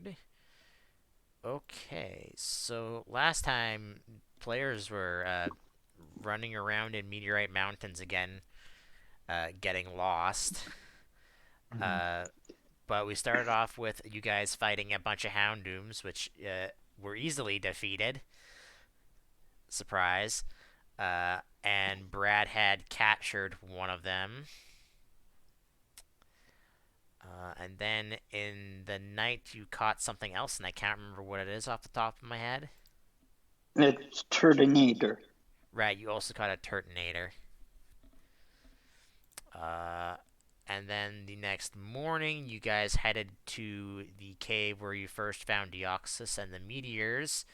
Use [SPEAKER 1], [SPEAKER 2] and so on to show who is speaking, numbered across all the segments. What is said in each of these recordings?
[SPEAKER 1] board. Okay, so last time players were running around in Meteorite Mountains again, getting lost.
[SPEAKER 2] Mhm.
[SPEAKER 1] Uh, but we started off with you guys fighting a bunch of Houndooms, which were easily defeated. Surprise. And Brad had captured one of them. And then in the night, you caught something else, and I can't remember what it is off the top of my head.
[SPEAKER 2] It's Turtonator.
[SPEAKER 1] Right, you also caught a Turtonator. Uh, and then the next morning, you guys headed to the cave where you first found Deoxys and the meteors.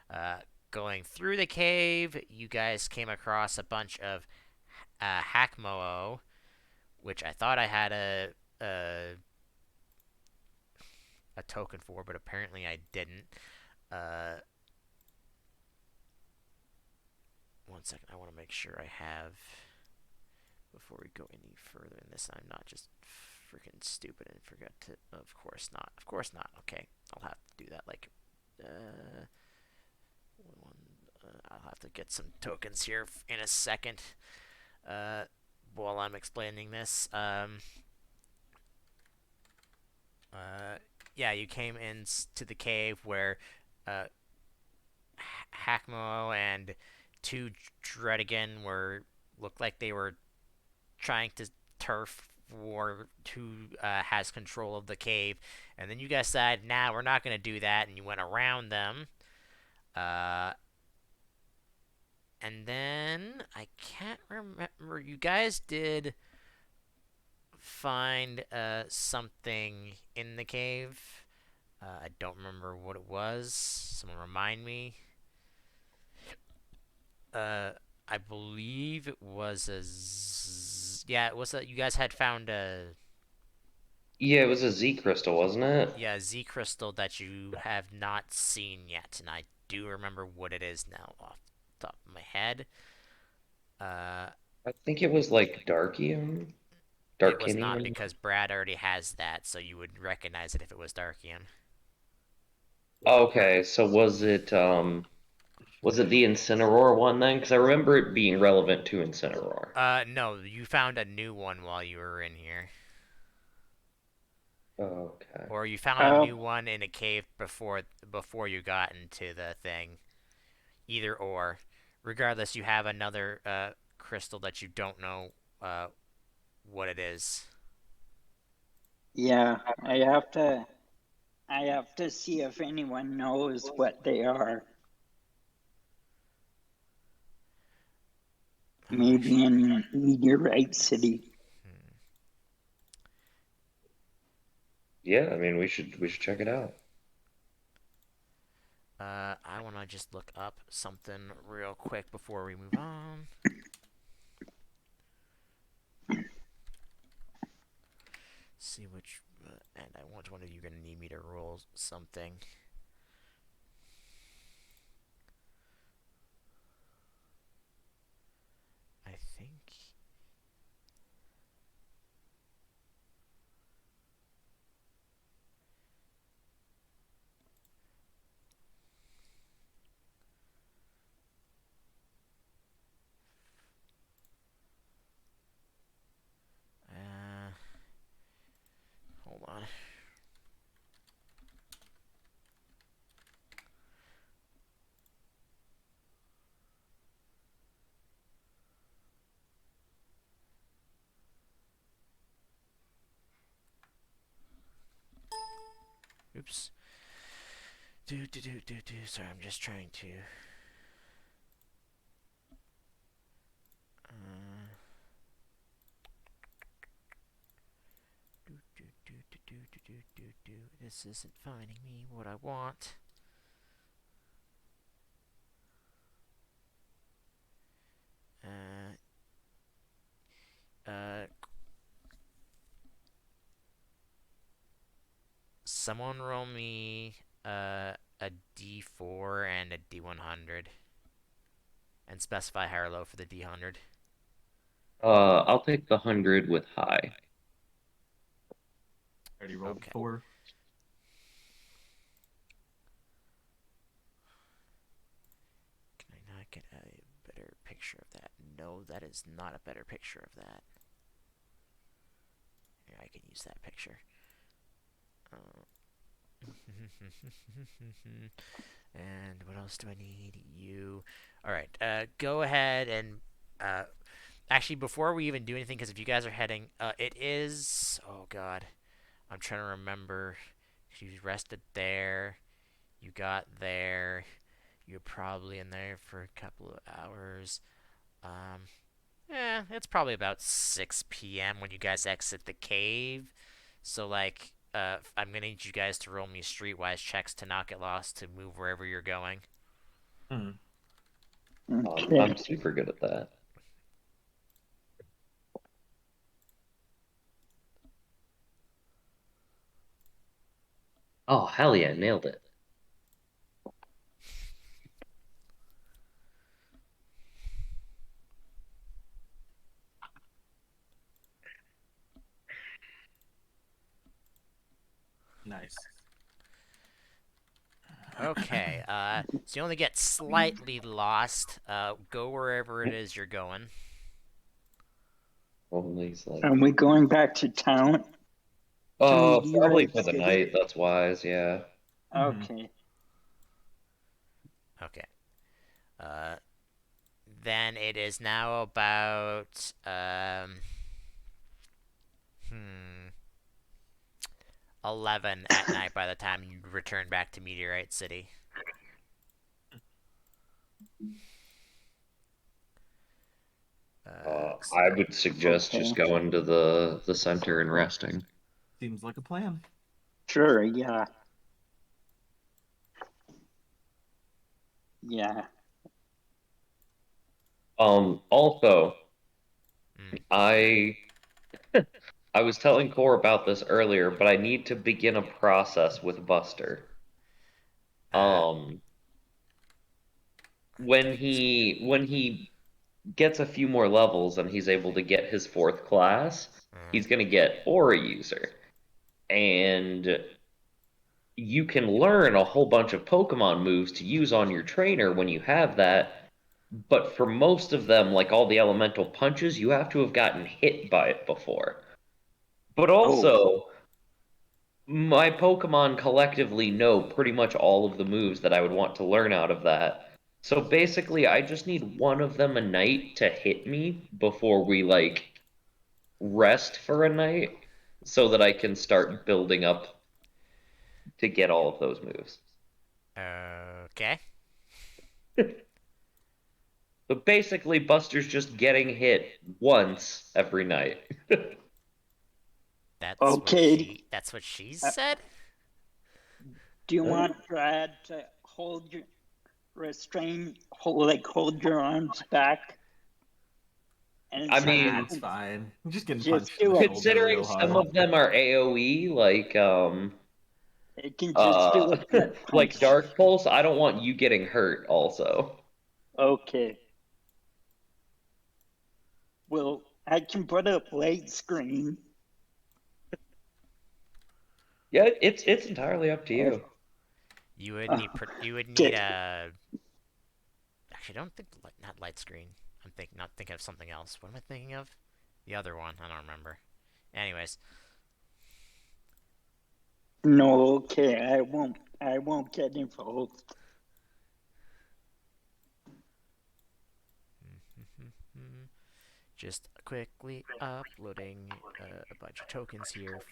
[SPEAKER 1] Uh, Going through the cave, you guys came across a bunch of Hackmoo, which I thought I had a a token for, but apparently I didn't. Uh, One second, I want to make sure I have before we go any further in this. I'm not just freaking stupid and forget to. Of course not. Of course not. Okay, I'll have to do that. Like, uh, one. I'll have to get some tokens here in a second. Uh, while I'm explaining this. Uh, yeah, you came in to the cave where uh, Hackmo and two Dredigan were looked like they were trying to turf war who has control of the cave, and then you guys said, "Nah, we're not gonna do that," and you went around them. Uh, and then I can't remember. You guys did find something in the cave. I don't remember what it was. Someone remind me. Uh, I believe it was yeah, it was a. You guys had found a
[SPEAKER 2] Yeah, it was a Z crystal, wasn't it?
[SPEAKER 1] yeah Z crystal that you have not seen yet, and I do remember what it is now off the top of my head. Uh,
[SPEAKER 2] I think it was like Darkium,
[SPEAKER 1] it was not
[SPEAKER 2] Darkinium.
[SPEAKER 1] because Brad already has that, so you would recognize it if it was Darkium.
[SPEAKER 2] Okay, so was it the Incineroar one then? Because I remember it being relevant to Incineroar.
[SPEAKER 1] No, you found a new one while you were in here.
[SPEAKER 2] Okay.
[SPEAKER 1] Or you found a
[SPEAKER 2] Uh,
[SPEAKER 1] new one in a cave before you got into the thing. Either or. Regardless, you have another crystal that you don't know uh, what it is.
[SPEAKER 2] yeah, I have to see if anyone knows what they are. Maybe
[SPEAKER 1] Actually,
[SPEAKER 2] in Meteorite City.
[SPEAKER 1] hmm.
[SPEAKER 2] Yeah, I mean we should check it out.
[SPEAKER 1] I want to just look up something real quick before we move on. See which, and I want one of you gonna need me to roll something. I think. Uh, Hold on. Oops. Do. Sorry, I'm just trying to. Uh, do. This isn't finding me what I want. Uh, uh, Someone roll me a D4 and a D100 and specify high or low for the D100.
[SPEAKER 2] I'll take the 100 with high.
[SPEAKER 3] Already rolled
[SPEAKER 1] Okay.
[SPEAKER 3] four.
[SPEAKER 1] picture of that. No, that is not a better picture of that. Here, I can use that picture. Uh, and what else do I need? You. All right. Go ahead and actually before we even do anything, because if you guys are heading, it is. Oh God, I'm trying to remember. You rested there. You got there. You're probably in there for a couple of hours. Um, it's probably about 6 p.m. when you guys exit the cave. So, like, I'm gonna need you guys to roll me streetwise checks to not get lost, to move wherever you're going.
[SPEAKER 3] Hmm.
[SPEAKER 2] I'm
[SPEAKER 4] Okay.
[SPEAKER 2] super good at that. Oh, hell yeah, nailed it.
[SPEAKER 3] Nice.
[SPEAKER 1] Okay, so you only get slightly lost. Go wherever it is you're going.
[SPEAKER 2] Only's like,
[SPEAKER 4] Are we going back to town? To
[SPEAKER 2] oh, probably
[SPEAKER 4] Meteorite
[SPEAKER 2] for the
[SPEAKER 4] City?
[SPEAKER 2] night. That's wise, yeah.
[SPEAKER 3] Hmm.
[SPEAKER 4] Okay.
[SPEAKER 1] Okay. Uh, then it is now about hmm 11 at night by the time you return back to Meteorite City. So
[SPEAKER 2] I would suggest
[SPEAKER 4] Okay.
[SPEAKER 2] just going to the center and resting.
[SPEAKER 3] Seems like a plan.
[SPEAKER 4] Sure, yeah. Yeah.
[SPEAKER 2] Also,
[SPEAKER 1] mm,
[SPEAKER 2] I I was telling Core about this earlier, but I need to begin a process with Buster.
[SPEAKER 1] uh,
[SPEAKER 2] Um, when he gets a few more levels and he's able to get his fourth class,
[SPEAKER 1] uh,
[SPEAKER 2] he's gonna get Aura User. And you can learn a whole bunch of Pokemon moves to use on your trainer when you have that, but for most of them, like all the elemental punches, you have to have gotten hit by it before. But
[SPEAKER 4] Oh,
[SPEAKER 2] also, my Pokemon collectively know pretty much all of the moves that I would want to learn out of that. So basically, I just need one of them a night to hit me before we, like, rest for a night so that I can start building up to get all of those moves.
[SPEAKER 1] okay.
[SPEAKER 2] But basically, Buster's just getting hit once every night.
[SPEAKER 4] okay.
[SPEAKER 1] That's what she
[SPEAKER 4] Uh,
[SPEAKER 1] said?
[SPEAKER 4] do you want Brad to hold your hold your arms back, and
[SPEAKER 2] I
[SPEAKER 4] so
[SPEAKER 3] Nah,
[SPEAKER 4] you
[SPEAKER 2] mean,
[SPEAKER 3] it's
[SPEAKER 4] can
[SPEAKER 3] fine. I'm just getting
[SPEAKER 4] just
[SPEAKER 3] punched in the
[SPEAKER 4] do a
[SPEAKER 3] shoulder
[SPEAKER 2] considering
[SPEAKER 3] real
[SPEAKER 2] some
[SPEAKER 3] hard.
[SPEAKER 2] of them are AoE, like
[SPEAKER 4] it can just do
[SPEAKER 2] uh
[SPEAKER 4] a gut
[SPEAKER 2] like
[SPEAKER 4] punch.
[SPEAKER 2] Dark Pulse, I don't want you getting hurt also.
[SPEAKER 4] Okay. Well, I can put up light screen.
[SPEAKER 2] Yeah, it's entirely up to
[SPEAKER 4] Uh,
[SPEAKER 2] you.
[SPEAKER 1] You would need
[SPEAKER 4] Okay.
[SPEAKER 1] a. Actually, I don't think not light screen. Not thinking of something else. What am I thinking of? The other one. I don't remember. Anyways,
[SPEAKER 4] No, okay. I won't get involved.
[SPEAKER 1] just quickly uploading a bunch of tokens here.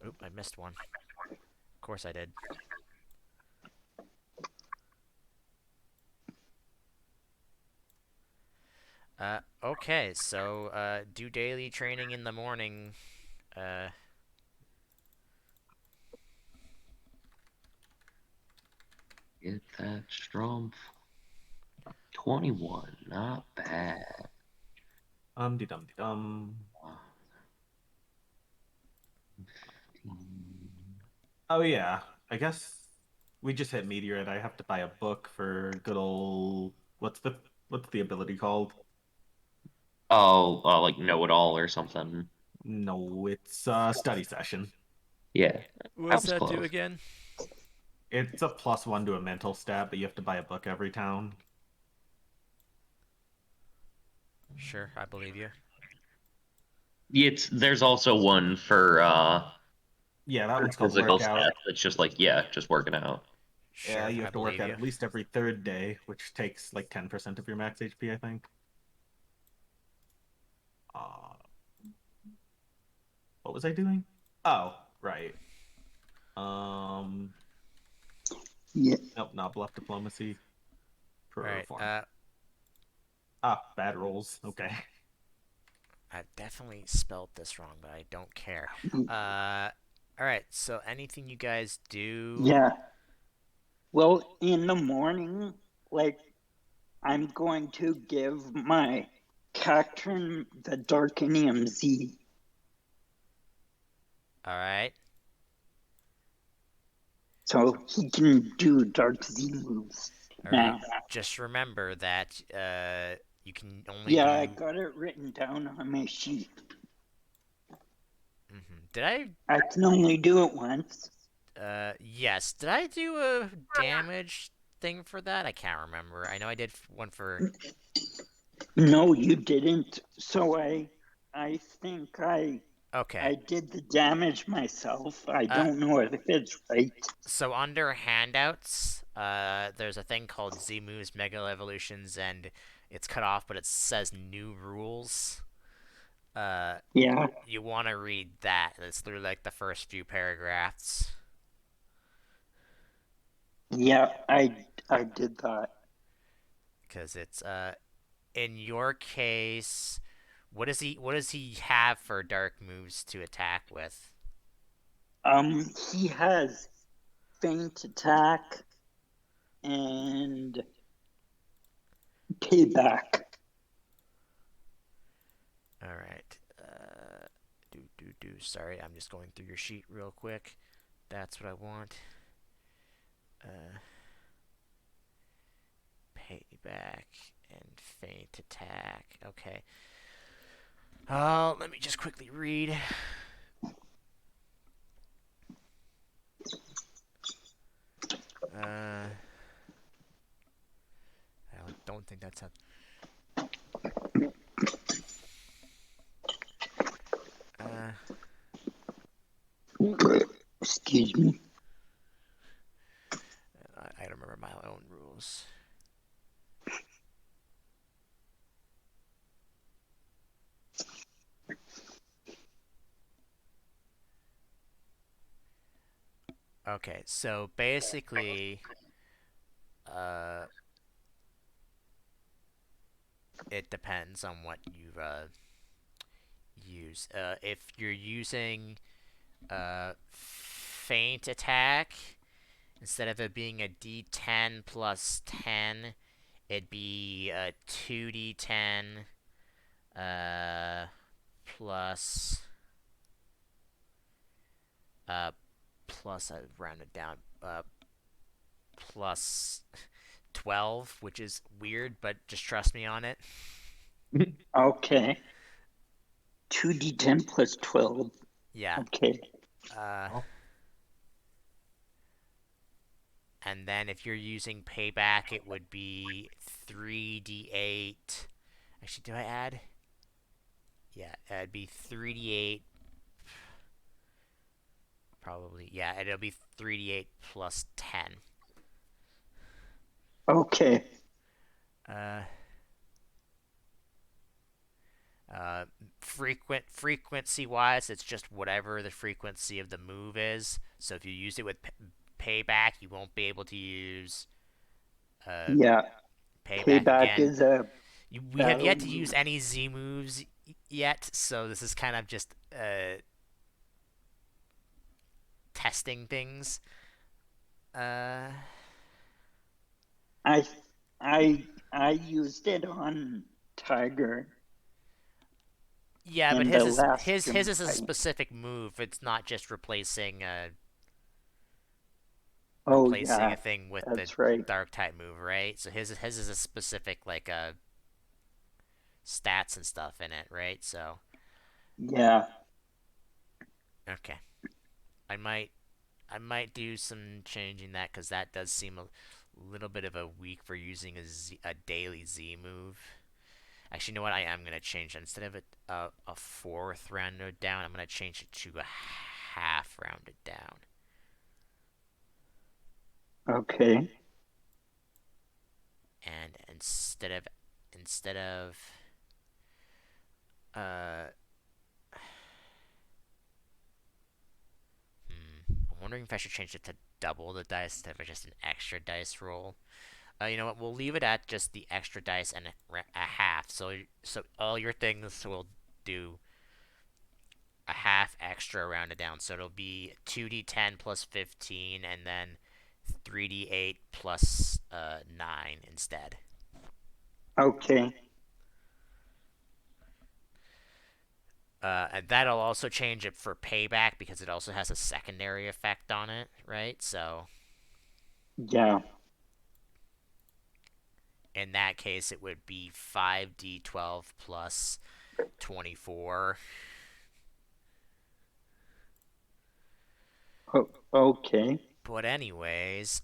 [SPEAKER 1] Oop, I missed one. Of course I did. Okay, so do daily training in the morning. Uh,
[SPEAKER 2] Get that strong 21, not bad.
[SPEAKER 3] De dum de dum.
[SPEAKER 2] 15.
[SPEAKER 3] Oh yeah, I guess we just hit meteorite. I have to buy a book for good old what's the ability called?
[SPEAKER 2] Oh, like know it all or something.
[SPEAKER 3] No, it's study session.
[SPEAKER 2] Yeah, I
[SPEAKER 1] what's
[SPEAKER 2] was
[SPEAKER 1] that do
[SPEAKER 2] close.
[SPEAKER 1] again?
[SPEAKER 3] It's a +1 to a mental stat, but you have to buy a book every town.
[SPEAKER 1] Sure, I believe you.
[SPEAKER 2] There's also one
[SPEAKER 3] Yeah, that
[SPEAKER 2] for
[SPEAKER 3] one's called
[SPEAKER 2] physical
[SPEAKER 3] workout.
[SPEAKER 2] stats that's just like, yeah, just working out.
[SPEAKER 3] Yeah,
[SPEAKER 1] Sure,
[SPEAKER 3] you
[SPEAKER 1] I
[SPEAKER 3] have to work
[SPEAKER 1] believe
[SPEAKER 3] out
[SPEAKER 1] you.
[SPEAKER 3] at least every third day, which takes like 10% of your max HP, I think. Uh, what was I doing? Oh, right. Um,
[SPEAKER 4] Yeah,
[SPEAKER 3] nope, not bluff diplomacy.
[SPEAKER 1] All right.
[SPEAKER 3] Perform. Ah, bad rolls. Okay.
[SPEAKER 1] I definitely spelled this wrong, but I don't care. All right. So anything you guys do?
[SPEAKER 4] yeah. Well, in the morning, like, I'm going to give my Cacturn the Darkinium Z.
[SPEAKER 1] All right.
[SPEAKER 4] So he can do Dark Z moves
[SPEAKER 1] All right.
[SPEAKER 4] now.
[SPEAKER 1] Just remember that you can only
[SPEAKER 4] Yeah, I
[SPEAKER 1] do.
[SPEAKER 4] got it written down on my sheet.
[SPEAKER 1] Did I?
[SPEAKER 4] I can only do it once.
[SPEAKER 1] Yes. Did I do a damage thing for that? I can't remember. I know I did one for.
[SPEAKER 4] No, you didn't. So I think I
[SPEAKER 1] Okay.
[SPEAKER 4] did the damage myself. I
[SPEAKER 1] Uh,
[SPEAKER 4] don't know if it's right.
[SPEAKER 1] so under handouts, there's a thing called Z moves, Mega Evolutions, and it's cut off, but it says new rules. Uh,
[SPEAKER 4] Yeah,
[SPEAKER 1] you want to read that. It's through like the first few paragraphs.
[SPEAKER 4] yeah, I did that.
[SPEAKER 1] Because it's in your case, what does he have for dark moves to attack with?
[SPEAKER 4] He has feint attack and payback.
[SPEAKER 1] All right. Sorry, I'm just going through your sheet real quick. That's what I want. Uh, Payback and feint attack. Okay. Let me just quickly read. I don't think that's a. Uh,
[SPEAKER 4] Excuse me.
[SPEAKER 1] I don't remember my own rules. Okay, so basically, uh, it depends on what you use. If you're using feint attack, instead of it being a D10 plus 10, it'd be a 2D10 uh, plus uh, plus I rounded down plus 12, which is weird, but just trust me on it.
[SPEAKER 4] Okay. 2d10 plus 12.
[SPEAKER 1] Yeah.
[SPEAKER 4] Okay.
[SPEAKER 1] Uh,
[SPEAKER 3] Oh,
[SPEAKER 1] and then if you're using payback, it would be 3d8. Actually, do I add? Yeah, it'd be 3d8. Probably. Yeah, it'll be 3d8 plus 10.
[SPEAKER 4] Okay.
[SPEAKER 1] Uh, frequency wise, it's just whatever the frequency of the move is. So if you use it with payback, you won't be able to use uh,
[SPEAKER 4] Yeah.
[SPEAKER 1] payback
[SPEAKER 4] Payback
[SPEAKER 1] again.
[SPEAKER 4] is a
[SPEAKER 1] We have
[SPEAKER 4] battle
[SPEAKER 1] yet to
[SPEAKER 4] move.
[SPEAKER 1] use any Z moves yet, so this is kind of just testing things. Uh,
[SPEAKER 4] I I used it on Tiger
[SPEAKER 1] yeah, but
[SPEAKER 4] in
[SPEAKER 1] his
[SPEAKER 4] the
[SPEAKER 1] is
[SPEAKER 4] last
[SPEAKER 1] his
[SPEAKER 4] gym
[SPEAKER 1] is a
[SPEAKER 4] fight.
[SPEAKER 1] specific move. It's not just
[SPEAKER 4] Oh
[SPEAKER 1] replacing
[SPEAKER 4] yeah,
[SPEAKER 1] a thing with the
[SPEAKER 4] that's right.
[SPEAKER 1] dark type move, right? So his is a specific like stats and stuff in it, right? So
[SPEAKER 4] Yeah.
[SPEAKER 1] okay, I might I might do some changing that because that does seem a little bit of a weak for using a daily Z move. Actually, you know what? I am gonna change it. Instead of a fourth rounded down, I'm gonna change it to a half rounded down.
[SPEAKER 4] Okay.
[SPEAKER 1] And instead of uh I'm wondering if I should change it to double the dice instead of just an extra dice roll. You know what? We'll leave it at just the extra dice and a half. So all your things will do a half extra rounded down. So it'll be 2d10 plus 15 and then 3d8 plus 9 instead.
[SPEAKER 4] Okay.
[SPEAKER 1] And that'll also change it for payback because it also has a secondary effect on it, right? So
[SPEAKER 4] Yeah.
[SPEAKER 1] in that case, it would be 5d12 plus 24.
[SPEAKER 4] Okay.
[SPEAKER 1] But anyways,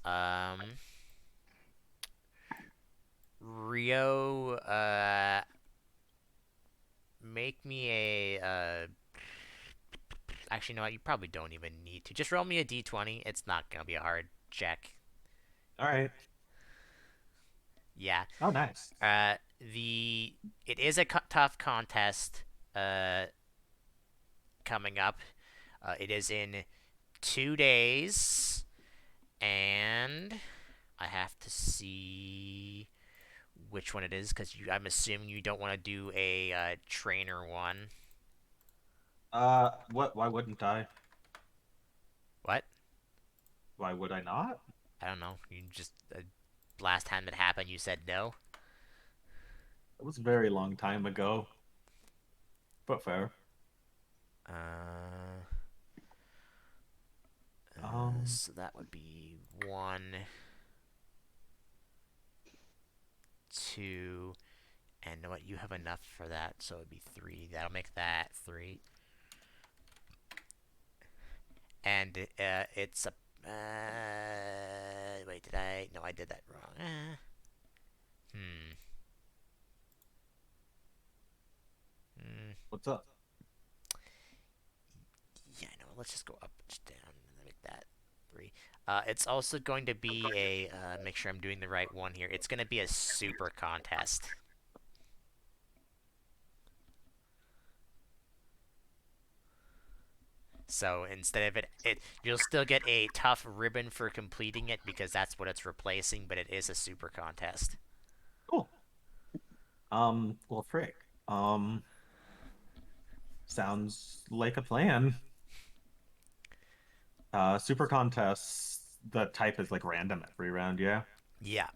[SPEAKER 1] Rio, make me a actually, no, you probably don't even need to. Just roll me a d20. It's not gonna be a hard check.
[SPEAKER 3] All right.
[SPEAKER 1] Yeah.
[SPEAKER 3] Oh, nice.
[SPEAKER 1] The it is a tough contest. Coming up. It is in 2 days, and I have to see which one it is because I'm assuming you don't want to do a trainer one.
[SPEAKER 3] What? Why wouldn't I?
[SPEAKER 1] What?
[SPEAKER 3] Why would I not?
[SPEAKER 1] I don't know. You just last time it happened, you said no.
[SPEAKER 3] It was a very long time ago, but fair.
[SPEAKER 1] Uh,
[SPEAKER 3] Um,
[SPEAKER 1] so that would be one, two, and what you have enough for that, so it'd be three. That'll make that three. And it's a. Wait, did I? No, I did that wrong. Hmm.
[SPEAKER 3] what's up?
[SPEAKER 1] Yeah, no. Let's just go up, just down, and make that three. It's also going to be a. Make sure I'm doing the right one here. It's going to be a super contest. So instead of you'll still get a tough ribbon for completing it because that's what it's replacing, but it is a super contest.
[SPEAKER 3] Cool. Well, frick. Um, Sounds like a plan. Super contests. The type is like random every round. Yeah.
[SPEAKER 1] Yeah.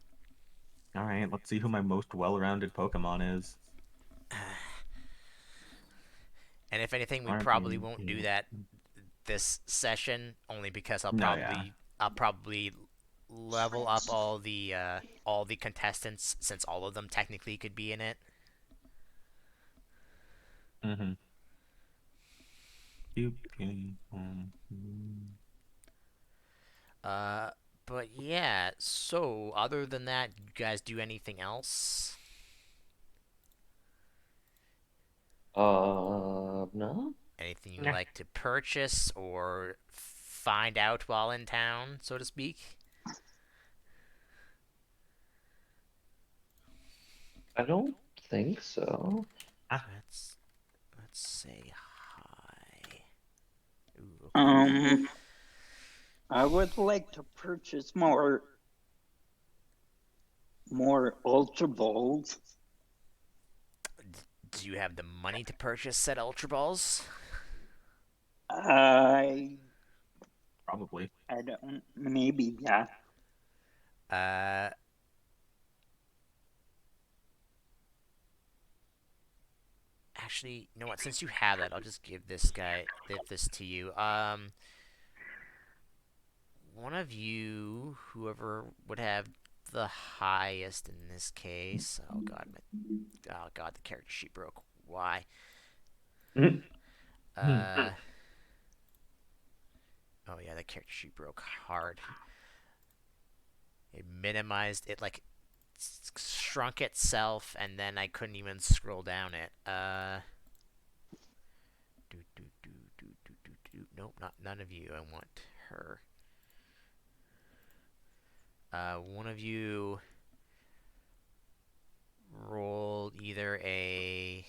[SPEAKER 3] All right. Let's see who my most well-rounded Pokemon is.
[SPEAKER 1] And if anything, we
[SPEAKER 3] Aren't
[SPEAKER 1] probably
[SPEAKER 3] you?
[SPEAKER 1] won't do that this session only because
[SPEAKER 3] No, yeah.
[SPEAKER 1] I'll probably level up all the contestants since all of them technically could be in it.
[SPEAKER 3] Mm-hmm.
[SPEAKER 1] Uh, but yeah. So other than that, you guys do anything else?
[SPEAKER 2] No.
[SPEAKER 1] Anything you
[SPEAKER 3] Yeah.
[SPEAKER 1] like to purchase or find out while in town, so to speak?
[SPEAKER 2] I don't think so.
[SPEAKER 3] Ah,
[SPEAKER 1] Let's say hi. Ooh, okay.
[SPEAKER 4] Um, I would like to purchase more Ultra Balls.
[SPEAKER 1] Do you have the money to purchase said Ultra Balls?
[SPEAKER 4] I
[SPEAKER 3] probably.
[SPEAKER 4] I don't. Maybe, yeah.
[SPEAKER 1] Uh, actually, you know what? Since you have that, I'll just give this to you. One of you, whoever would have the highest in this case. Oh god, the character sheet broke. Why?
[SPEAKER 2] Mhm.
[SPEAKER 1] Uh, Oh yeah, the character sheet broke hard. It minimized it, like shrunk itself, and then I couldn't even scroll down it. Do do do do do do do. Nope, not none of you. I want her. One of you roll either a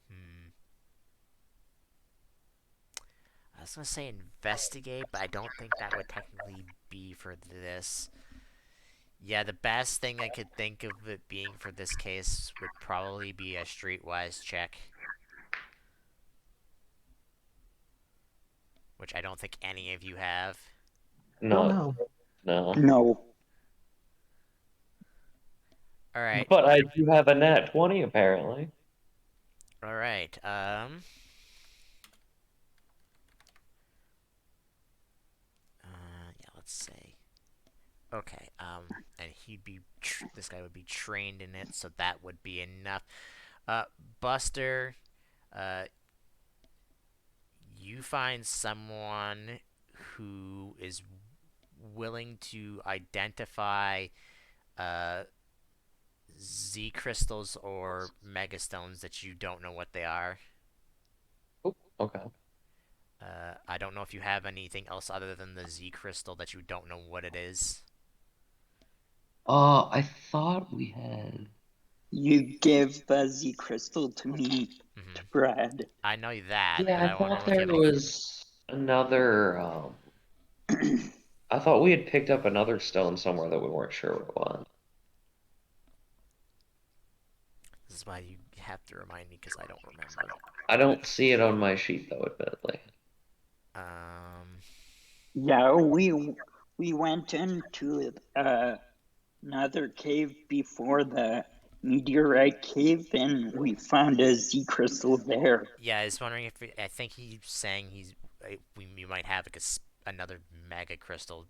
[SPEAKER 1] hmm. I was gonna say investigate, but I don't think that would technically be for this. Yeah, the best thing I could think of it being for this case would probably be a streetwise check, which I don't think any of you have.
[SPEAKER 3] Oh
[SPEAKER 2] No,
[SPEAKER 3] no.
[SPEAKER 2] no.
[SPEAKER 4] No.
[SPEAKER 1] All right,
[SPEAKER 2] But I do have a nat 20 apparently.
[SPEAKER 1] all right. Yeah, let's say. Okay. And this guy would be trained in it, so that would be enough. Uh, Buster, uh, you find someone who is willing to identify uh, Z crystals or megastones that you don't know what they are.
[SPEAKER 2] Oh, okay.
[SPEAKER 1] I don't know if you have anything else other than the Z crystal that you don't know what it is.
[SPEAKER 2] I thought we had.
[SPEAKER 4] You give the Z crystal to me, to
[SPEAKER 1] Hmm.
[SPEAKER 4] Brad.
[SPEAKER 1] I know that,
[SPEAKER 2] Yeah,
[SPEAKER 1] but
[SPEAKER 2] I
[SPEAKER 1] I want to know
[SPEAKER 2] thought
[SPEAKER 1] if you
[SPEAKER 2] there
[SPEAKER 1] have anything.
[SPEAKER 2] was another. I thought we had picked up another stone somewhere that we weren't sure what it was.
[SPEAKER 1] This is why you have to remind me because I don't remember.
[SPEAKER 2] I don't see it on my sheet though, admittedly.
[SPEAKER 1] Um,
[SPEAKER 4] Yeah, we went into another cave before the meteorite cave, and we found a Z crystal there.
[SPEAKER 1] yeah, I was wondering if I think he's saying we might have like another mega crystal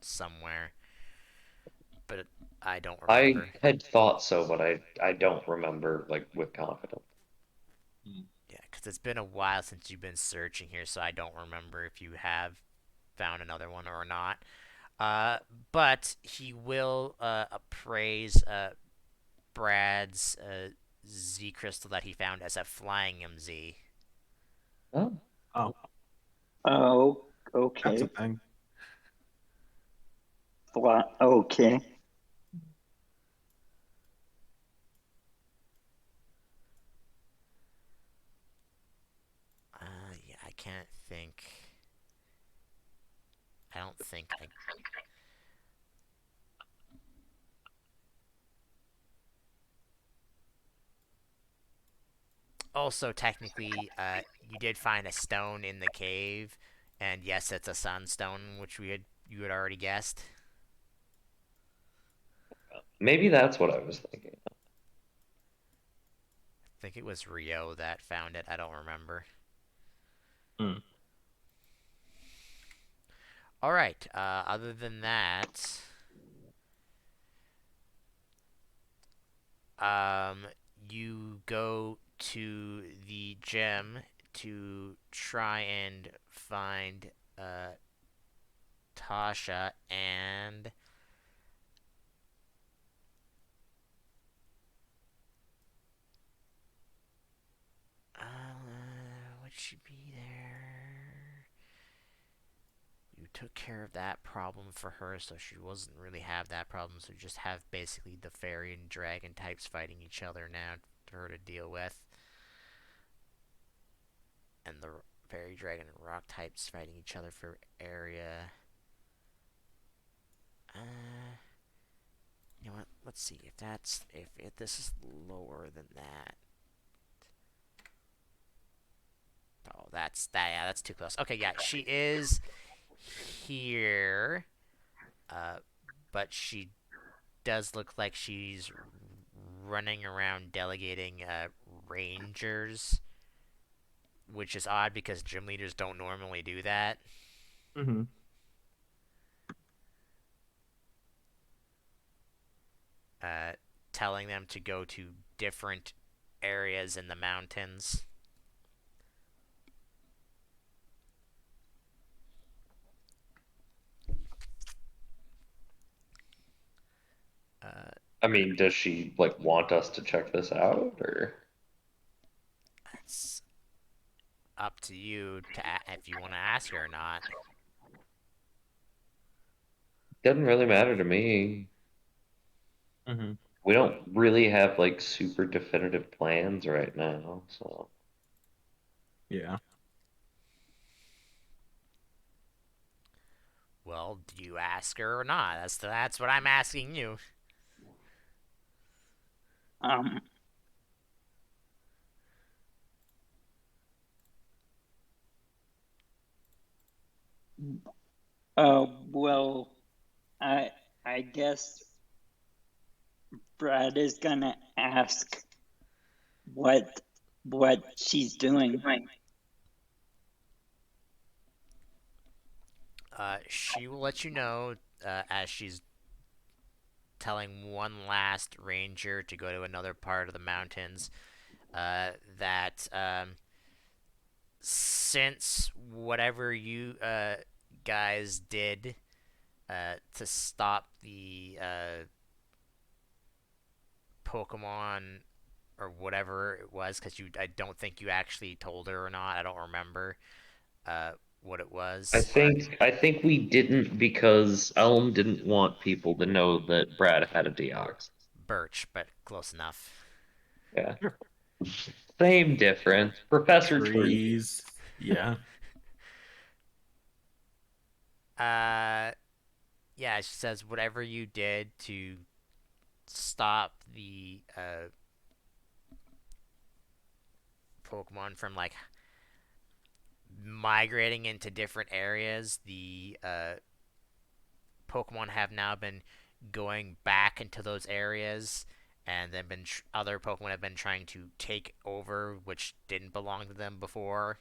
[SPEAKER 1] somewhere, but I don't
[SPEAKER 2] I
[SPEAKER 1] remember.
[SPEAKER 2] had thought so, but I don't remember like with confidence.
[SPEAKER 1] Yeah, because it's been a while since you've been searching here, so I don't remember if you have found another one or not. Uh, but he will appraise Brad's Z crystal that he found as a flying MZ.
[SPEAKER 2] Oh,
[SPEAKER 3] Oh,
[SPEAKER 4] Oh,
[SPEAKER 3] that's a
[SPEAKER 4] okay.
[SPEAKER 3] thing.
[SPEAKER 4] Okay.
[SPEAKER 1] Yeah, I can't think. I don't think I. Also, technically, you did find a stone in the cave, and yes, it's a sunstone, which you had already guessed.
[SPEAKER 2] maybe that's what I was thinking.
[SPEAKER 1] I think it was Rio that found it. I don't remember.
[SPEAKER 3] Hmm.
[SPEAKER 1] All right. Other than that, um, you go to the gym to try and find Tasha, and would she be there? You took care of that problem for her, so she wasn't really have that problem. So you just have basically the fairy and dragon types fighting each other now for her to deal with, and the fairy, dragon, and rock types fighting each other for area. Uh, you know what? Let's see if this is lower than that. Oh, yeah, that's too close. Okay, yeah, she is here, uh, but she does look like she's running around delegating rangers, which is odd because gym leaders don't normally do that.
[SPEAKER 3] Mm-hmm.
[SPEAKER 1] Uh, telling them to go to different areas in the mountains. Uh,
[SPEAKER 2] I mean, does she like want us to check this out, or
[SPEAKER 1] it's up to you to if you want to ask her or not.
[SPEAKER 2] doesn't really matter to me?
[SPEAKER 3] Hmm.
[SPEAKER 2] We don't really have like super definitive plans right now, so
[SPEAKER 3] Yeah.
[SPEAKER 1] Well, do you ask her or not? That's what I'm asking you.
[SPEAKER 4] Um, well, I I guess Brad is gonna ask what what she's doing.
[SPEAKER 1] She will let you know as she's telling one last ranger to go to another part of the mountains that since whatever you guys did to stop the Pokemon or whatever it was, because I don't think you actually told her or not. I don't remember uh, what it
[SPEAKER 2] I
[SPEAKER 1] was.
[SPEAKER 2] think we didn't because Elm didn't want people to know that Brad had a Deox.
[SPEAKER 1] Birch, but close enough.
[SPEAKER 2] Yeah.
[SPEAKER 3] Sure.
[SPEAKER 2] Same difference. Professor Tree.
[SPEAKER 3] Trees. Yeah.
[SPEAKER 1] Uh, yeah, she says whatever you did to stop the Pokemon from like migrating into different areas, the Pokemon have now been going back into those areas, and then other Pokemon have been trying to take over, which didn't belong to them before.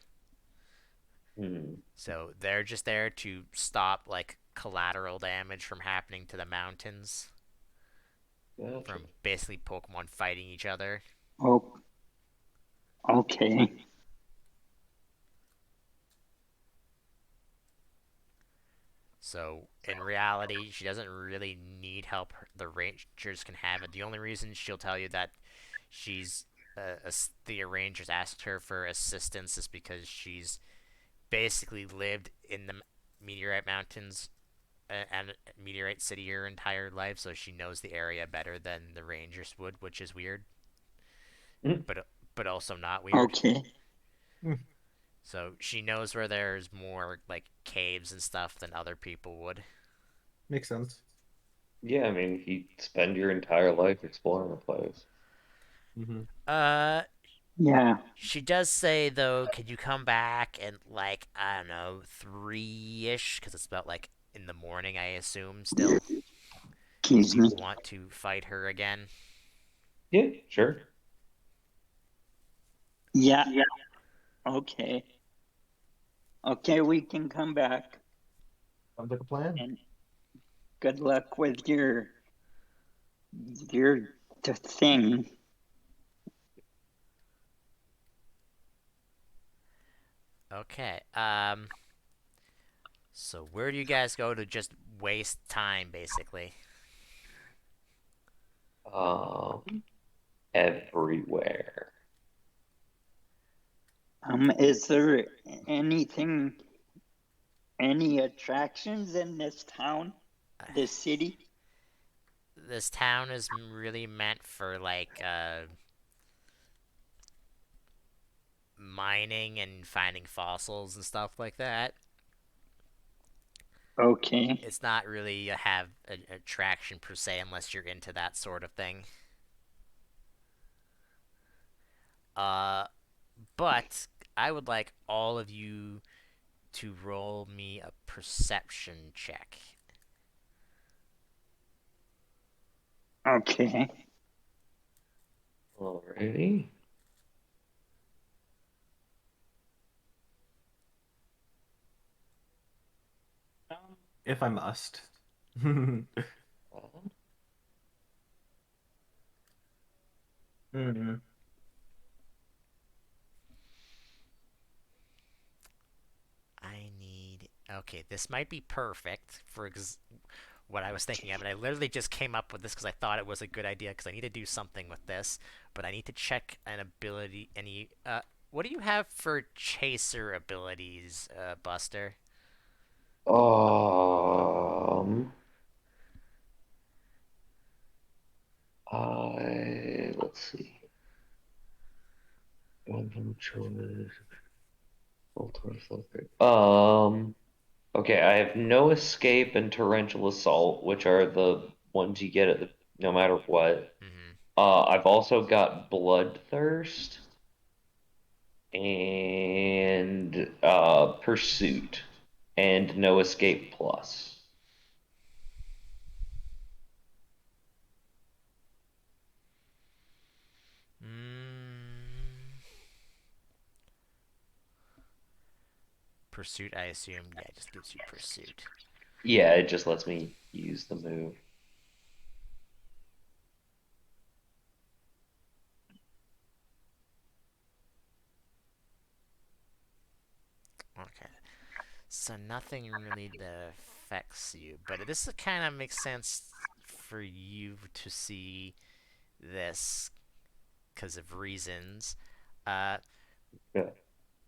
[SPEAKER 2] Hmm.
[SPEAKER 1] So they're just there to stop like collateral damage from happening to the mountains
[SPEAKER 2] Gotcha.
[SPEAKER 1] from basically Pokemon fighting each other.
[SPEAKER 4] Oh, okay.
[SPEAKER 1] So in reality, she doesn't really need help. The Rangers can have it. The only reason she'll tell you that she's the Rangers asked her for assistance is because she's basically lived in the Meteorite Mountains and Meteorite City her entire life, so she knows the area better than the Rangers would, which is weird,
[SPEAKER 2] Mm.
[SPEAKER 1] but also not weird.
[SPEAKER 4] Okay.
[SPEAKER 3] Mm,
[SPEAKER 1] So she knows where there's more like caves and stuff than other people would.
[SPEAKER 3] makes sense.
[SPEAKER 2] Yeah, I mean, you spend your entire life exploring a place.
[SPEAKER 3] Hmm.
[SPEAKER 1] Uh,
[SPEAKER 4] Yeah.
[SPEAKER 1] she does say though, could you come back and like I don't know 3ish because it's about like in the morning I assume still if
[SPEAKER 4] Excuse
[SPEAKER 1] you
[SPEAKER 4] me.
[SPEAKER 1] want to fight her again.
[SPEAKER 2] Yeah, sure.
[SPEAKER 4] Yeah. Okay. Okay, we can come back.
[SPEAKER 3] Sounds like a plan.
[SPEAKER 4] And good luck with your thing.
[SPEAKER 1] Okay. So where do you guys go to just waste time basically?
[SPEAKER 2] Um, Everywhere.
[SPEAKER 4] Is there anything, any attractions in this town, this city?
[SPEAKER 1] This town is really meant for like mining and finding fossils and stuff like that.
[SPEAKER 4] Okay.
[SPEAKER 1] It's not really have an attraction per se unless you're into that sort of thing. Uh, but I would like all of you to roll me a perception check.
[SPEAKER 4] Okay.
[SPEAKER 2] Alrighty.
[SPEAKER 3] If I must.
[SPEAKER 2] Uh,
[SPEAKER 3] Mm-hmm.
[SPEAKER 1] I need. Okay, this might be perfect for what I was thinking of, and I literally just came up with this because I thought it was a good idea because I need to do something with this, but I need to check an ability. What do you have for chaser abilities, Buster?
[SPEAKER 2] Um, let's see. Okay, I have no escape and torrential assault, which are the ones you get no matter what.
[SPEAKER 1] Mm-hmm.
[SPEAKER 2] I've also got bloodthirst and pursuit and no escape plus.
[SPEAKER 1] Mm, pursuit, I assume. Yeah, it just gives you pursuit.
[SPEAKER 2] Yeah, it just lets me use the move.
[SPEAKER 1] Okay. So nothing really that affects you, but this kind of makes sense for you to see this because of reasons. Uh,
[SPEAKER 2] Yeah.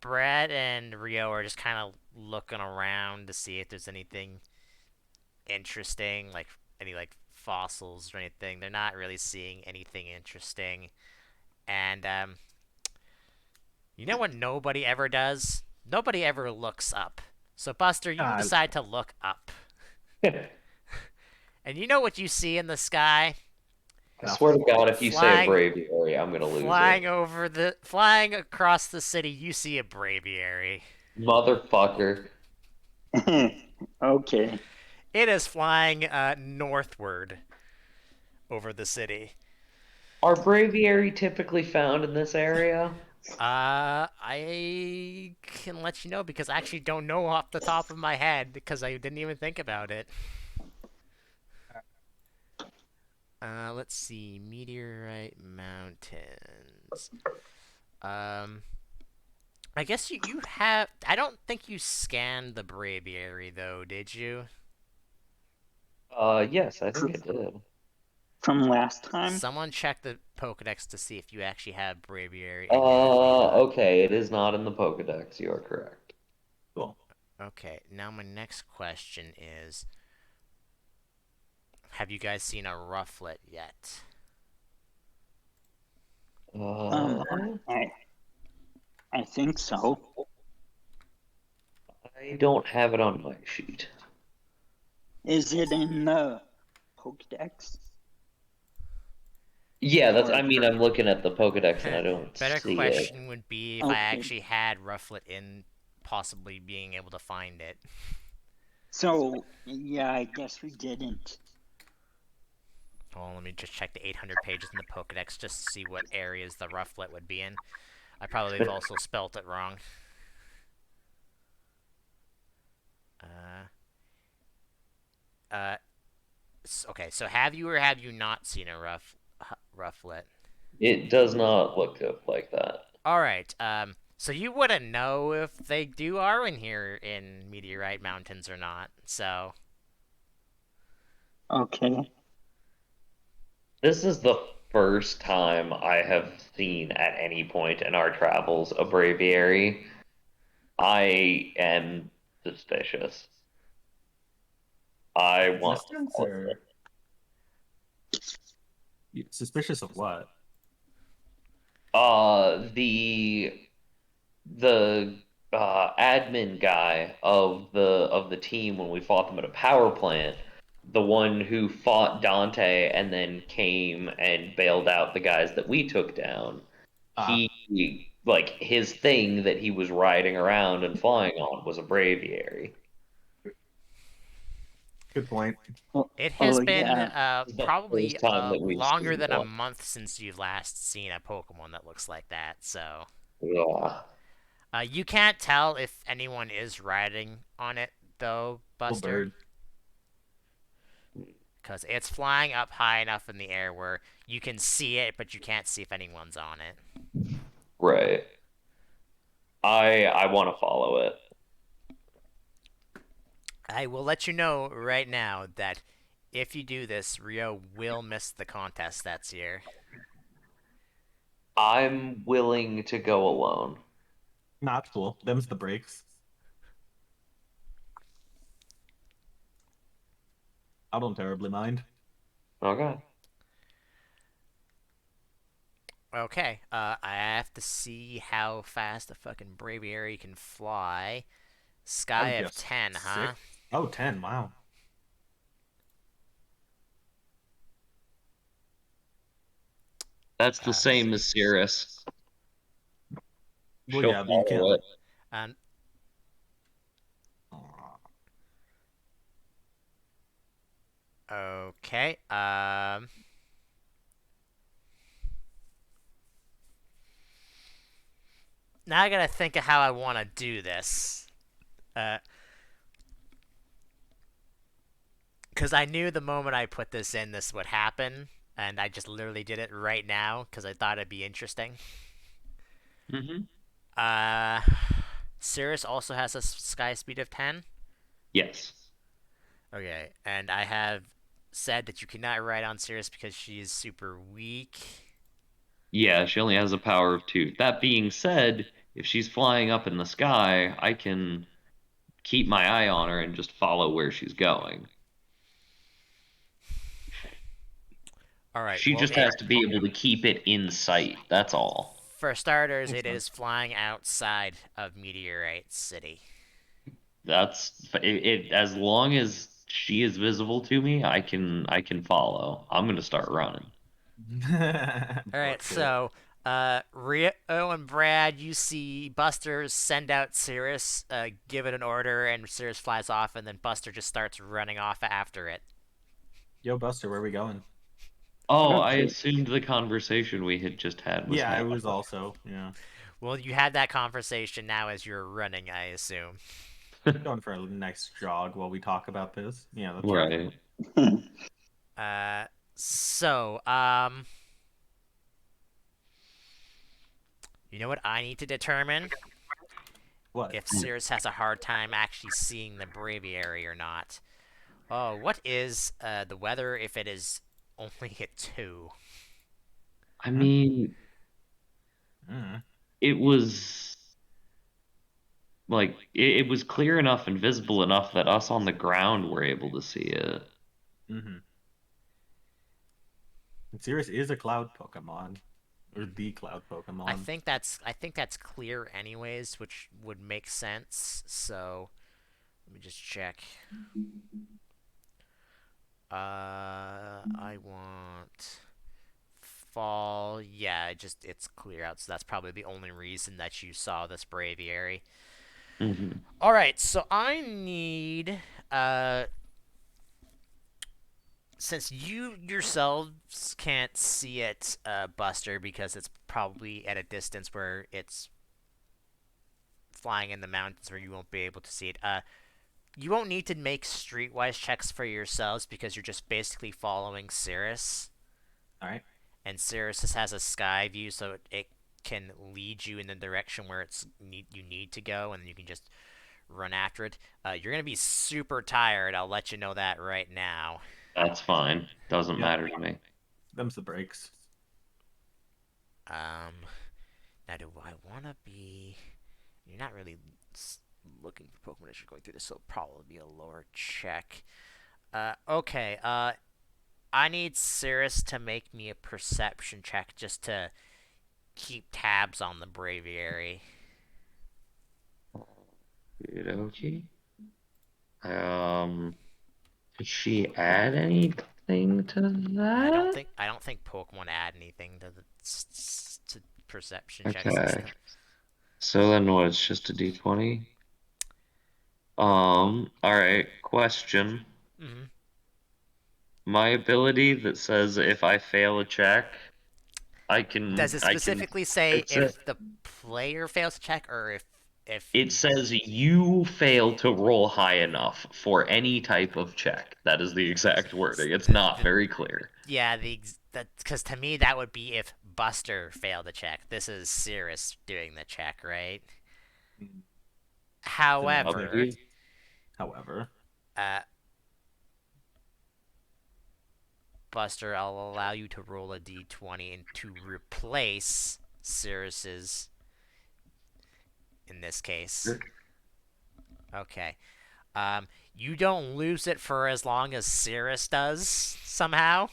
[SPEAKER 1] Brad and Rio are just kind of looking around to see if there's anything interesting, like any like fossils or anything. They're not really seeing anything interesting, and you know what nobody ever does? Nobody ever looks up. So Buster, you
[SPEAKER 3] Uh,
[SPEAKER 1] decide to look up. And you know what you see in the sky?
[SPEAKER 2] I swear
[SPEAKER 3] nothing.
[SPEAKER 2] to God, if you say a
[SPEAKER 1] Flying
[SPEAKER 2] braviary, I'm gonna lose it.
[SPEAKER 1] flying across the city, you see a braviary.
[SPEAKER 2] Motherfucker.
[SPEAKER 4] Okay.
[SPEAKER 1] It is flying northward over the city.
[SPEAKER 2] Are braviary typically found in this area?
[SPEAKER 1] I can let you know because I actually don't know off the top of my head because I didn't even think about it. Let's see, Meteorite Mountains. Um, I guess you have. I don't think you scanned the Braviary though, did you?
[SPEAKER 2] Yes, I think I did.
[SPEAKER 4] From last time?
[SPEAKER 1] Someone check the Pokedex to see if you actually have Braviary in your or not.
[SPEAKER 2] Okay, it is not in the Pokedex. You are correct.
[SPEAKER 3] Cool.
[SPEAKER 1] Okay, now my next question is, have you guys seen a Rufflet yet?
[SPEAKER 2] Uh,
[SPEAKER 4] Um, I I think so.
[SPEAKER 2] I don't have it on my sheet.
[SPEAKER 4] Is it in the Pokedex?
[SPEAKER 2] Yeah,
[SPEAKER 4] Or
[SPEAKER 2] I mean, I'm looking at the Pokedex and I don't
[SPEAKER 1] Better
[SPEAKER 2] see it.
[SPEAKER 1] question would be if I
[SPEAKER 4] okay.
[SPEAKER 1] actually had Rufflet in possibly being able to find it.
[SPEAKER 4] So yeah, I guess we didn't.
[SPEAKER 1] Well, let me just check the 800 pages in the Pokedex just to see what areas the Rufflet would be in. I probably have also spelt it wrong. Uh, uh, okay, so have you or have you not seen a Rufflet?
[SPEAKER 2] It does not look like that.
[SPEAKER 1] All right. So you wouldn't know if they are in here in Meteorite Mountains or not. So
[SPEAKER 4] Okay.
[SPEAKER 2] This is the first time I have seen at any point in our travels a braviary. I am suspicious. I want to
[SPEAKER 3] Existence
[SPEAKER 2] follow
[SPEAKER 3] or suspicious of what?
[SPEAKER 2] it. The admin guy of the team when we fought them at a power plant, the one who fought Dante and then came and bailed out the guys that we took down.
[SPEAKER 3] Ah,
[SPEAKER 2] He like his thing that he was riding around and flying on was a braviary.
[SPEAKER 3] good point.
[SPEAKER 4] Oh,
[SPEAKER 1] it
[SPEAKER 4] oh
[SPEAKER 1] has been
[SPEAKER 4] yeah.
[SPEAKER 2] This is the
[SPEAKER 1] probably
[SPEAKER 2] first time that we've
[SPEAKER 1] longer
[SPEAKER 2] seen
[SPEAKER 1] than a
[SPEAKER 2] one.
[SPEAKER 1] month since you've last seen a Pokemon that looks like that. So
[SPEAKER 2] Yeah.
[SPEAKER 1] you can't tell if anyone is riding on it though,
[SPEAKER 3] Little
[SPEAKER 1] Buster,
[SPEAKER 3] bird.
[SPEAKER 1] because it's flying up high enough in the air where you can see it, but you can't see if anyone's on it.
[SPEAKER 2] Right. I want to follow it.
[SPEAKER 1] I will let you know right now that if you do this, Rio will miss the contest that's year.
[SPEAKER 2] I'm willing to go alone.
[SPEAKER 3] Not cool. Them's the breaks. I don't terribly mind.
[SPEAKER 2] Okay.
[SPEAKER 1] Okay, I have to see how fast the fucking Braviary can fly.
[SPEAKER 3] That
[SPEAKER 1] Sky
[SPEAKER 3] would be a
[SPEAKER 1] of 10, huh?
[SPEAKER 3] 6. Oh, 10. Wow.
[SPEAKER 2] That's the same as Cirrus.
[SPEAKER 3] Well,
[SPEAKER 2] She'll
[SPEAKER 3] yeah, but you can't
[SPEAKER 2] follow
[SPEAKER 3] like.
[SPEAKER 2] it.
[SPEAKER 1] And okay, now I gotta think of how I want to do this. Uh, because I knew the moment I put this in, this would happen, and I just literally did it right now because I thought it'd be interesting.
[SPEAKER 2] Mm-hmm.
[SPEAKER 1] Uh, Cirrus also has a sky speed of 10.
[SPEAKER 2] Yes.
[SPEAKER 1] Okay, and I have said that you cannot ride on Cirrus because she is super weak.
[SPEAKER 2] Yeah, she only has a power of 2. That being said, if she's flying up in the sky, I can keep my eye on her and just follow where she's going.
[SPEAKER 1] All right,
[SPEAKER 2] She
[SPEAKER 1] well,
[SPEAKER 2] just has to be able to keep it in sight. That's all.
[SPEAKER 1] for starters,
[SPEAKER 3] Makes
[SPEAKER 1] it is
[SPEAKER 3] sense.
[SPEAKER 1] flying outside of Meteorite City.
[SPEAKER 2] As long as she is visible to me, I can follow. I'm gonna start running.
[SPEAKER 1] All right,
[SPEAKER 3] Book it.
[SPEAKER 1] so Rio and Brad, you see Buster send out Cirrus, give it an order, and Cirrus flies off, and then Buster just starts running off after it.
[SPEAKER 3] Yo, Buster, where we going?
[SPEAKER 2] Oh, I
[SPEAKER 4] Okay.
[SPEAKER 2] assumed the conversation we had just had was
[SPEAKER 3] Yeah, I
[SPEAKER 2] happening.
[SPEAKER 3] was also, yeah,
[SPEAKER 1] Well, you had that conversation now as you're running, I assume.
[SPEAKER 3] going for a nice jog while we talk about this. Yeah, that's right.
[SPEAKER 2] Right.
[SPEAKER 1] Uh, so, you know what I need to determine?
[SPEAKER 3] What?
[SPEAKER 1] If Cirrus has a hard time actually seeing the Braviary or not. Oh, what is the weather if it is only at 2?
[SPEAKER 2] I
[SPEAKER 3] Hmm?
[SPEAKER 2] mean,
[SPEAKER 3] Mm.
[SPEAKER 2] it was like it was clear enough and visible enough that us on the ground were able to see it.
[SPEAKER 3] Mm-hmm. And Cirrus is a cloud Pokemon, or the cloud Pokemon.
[SPEAKER 1] I think that's clear anyways, which would make sense. So let me just check. I want fall. Yeah, it's clear out, so that's probably the only reason that you saw this Braviary.
[SPEAKER 2] Hmm.
[SPEAKER 1] All right, so I need since you yourselves can't see it, Buster, because it's probably at a distance where it's flying in the mountains where you won't be able to see it. You won't need to make streetwise checks for yourselves because you're just basically following Cirrus,
[SPEAKER 3] All right.
[SPEAKER 1] and Cirrus just has a sky view, so it can lead you in the direction where you need to go, and you can just run after it. You're gonna be super tired. I'll let you know that right now.
[SPEAKER 2] That's fine. Doesn't
[SPEAKER 3] Yep.
[SPEAKER 2] matter to me.
[SPEAKER 3] Them's the breaks.
[SPEAKER 1] Um, Now do I want to be? You're not really looking for Pokemon as you're going through this, so it'll probably be a lower check. Okay. I need Cirrus to make me a perception check just to keep tabs on the Braviary.
[SPEAKER 2] Okay. Did she add anything to that?
[SPEAKER 1] I don't think Pokemon add anything to the to perception checks and
[SPEAKER 2] Okay.
[SPEAKER 1] stuff.
[SPEAKER 2] So then what? It's just a D20? All right. Question.
[SPEAKER 1] Mm-hmm.
[SPEAKER 2] My ability that says if I fail a check, I
[SPEAKER 1] Does
[SPEAKER 2] can
[SPEAKER 1] it
[SPEAKER 2] I can
[SPEAKER 1] specifically say
[SPEAKER 2] fix it.
[SPEAKER 1] if the player fails to check or if if
[SPEAKER 2] It says you fail to roll high enough for any type of check. That is the exact wording. It's not
[SPEAKER 1] the
[SPEAKER 2] very clear.
[SPEAKER 1] yeah, because to me that would be if Buster failed the check. This is Cirrus doing the check, right?
[SPEAKER 3] Mm,
[SPEAKER 1] However,
[SPEAKER 3] Semantically. However,
[SPEAKER 1] uh, Buster, I'll allow you to roll a d20 and to replace Cirrus's in this case. Okay. You don't lose it for as long as Cirrus does somehow.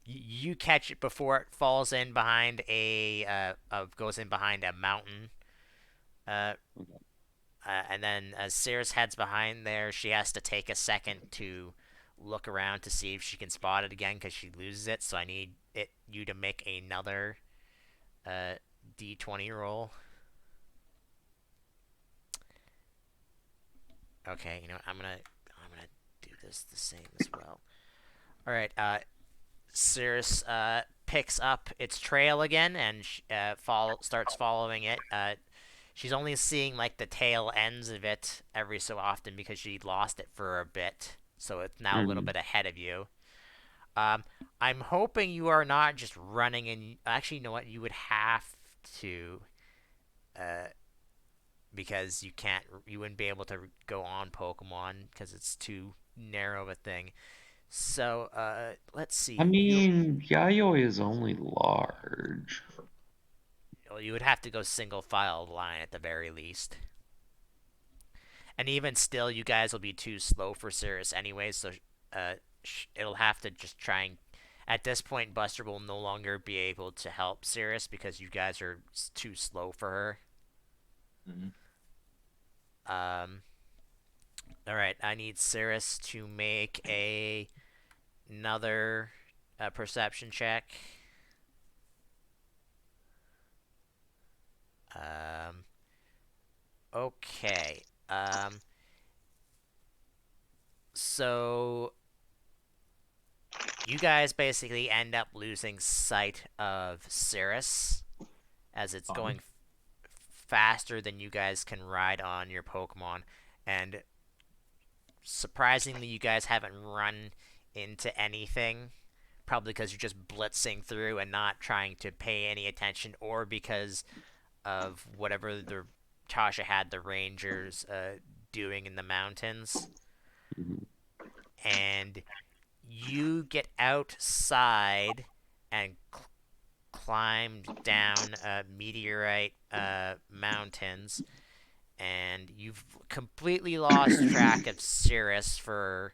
[SPEAKER 1] You catch it before it falls in behind goes in behind a mountain. Uh, and then as Cirrus heads behind there, she has to take a second to look around to see if she can spot it again because she loses it. So I need you to make another uh, d20 roll. Okay, I'm gonna do this the same as well. All right, Cirrus picks up its trail again and starts following it. She's only seeing like the tail ends of it every so often because she lost it for a bit, so it's now a little
[SPEAKER 2] Mhm.
[SPEAKER 1] bit ahead of you. Um, I'm hoping you are not just running in. Actually, you know what? You would have to, uh, because you wouldn't be able to go on Pokemon because it's too narrow of a thing. So, let's
[SPEAKER 2] I
[SPEAKER 1] see.
[SPEAKER 2] mean, Yayoi is only large.
[SPEAKER 1] You would have to go single file line at the very least. And even still, you guys will be too slow for Cirrus anyway, so uh, it'll have to just try and. At this point, Buster will no longer be able to help Cirrus because you guys are too slow for her.
[SPEAKER 3] mm,
[SPEAKER 1] Um, all right, I need Cirrus to make another perception check. Um, okay. So you guys basically end up losing sight of Cirrus as it's
[SPEAKER 3] fine.
[SPEAKER 1] going faster than you guys can ride on your Pokemon. And surprisingly, you guys haven't run into anything. Probably because you're just blitzing through and not trying to pay any attention, or because of whatever the Tasha had the Rangers doing in the mountains.
[SPEAKER 2] Mhm.
[SPEAKER 1] And you get outside and climbed down meteorite mountains, and you've completely lost track of Cirrus for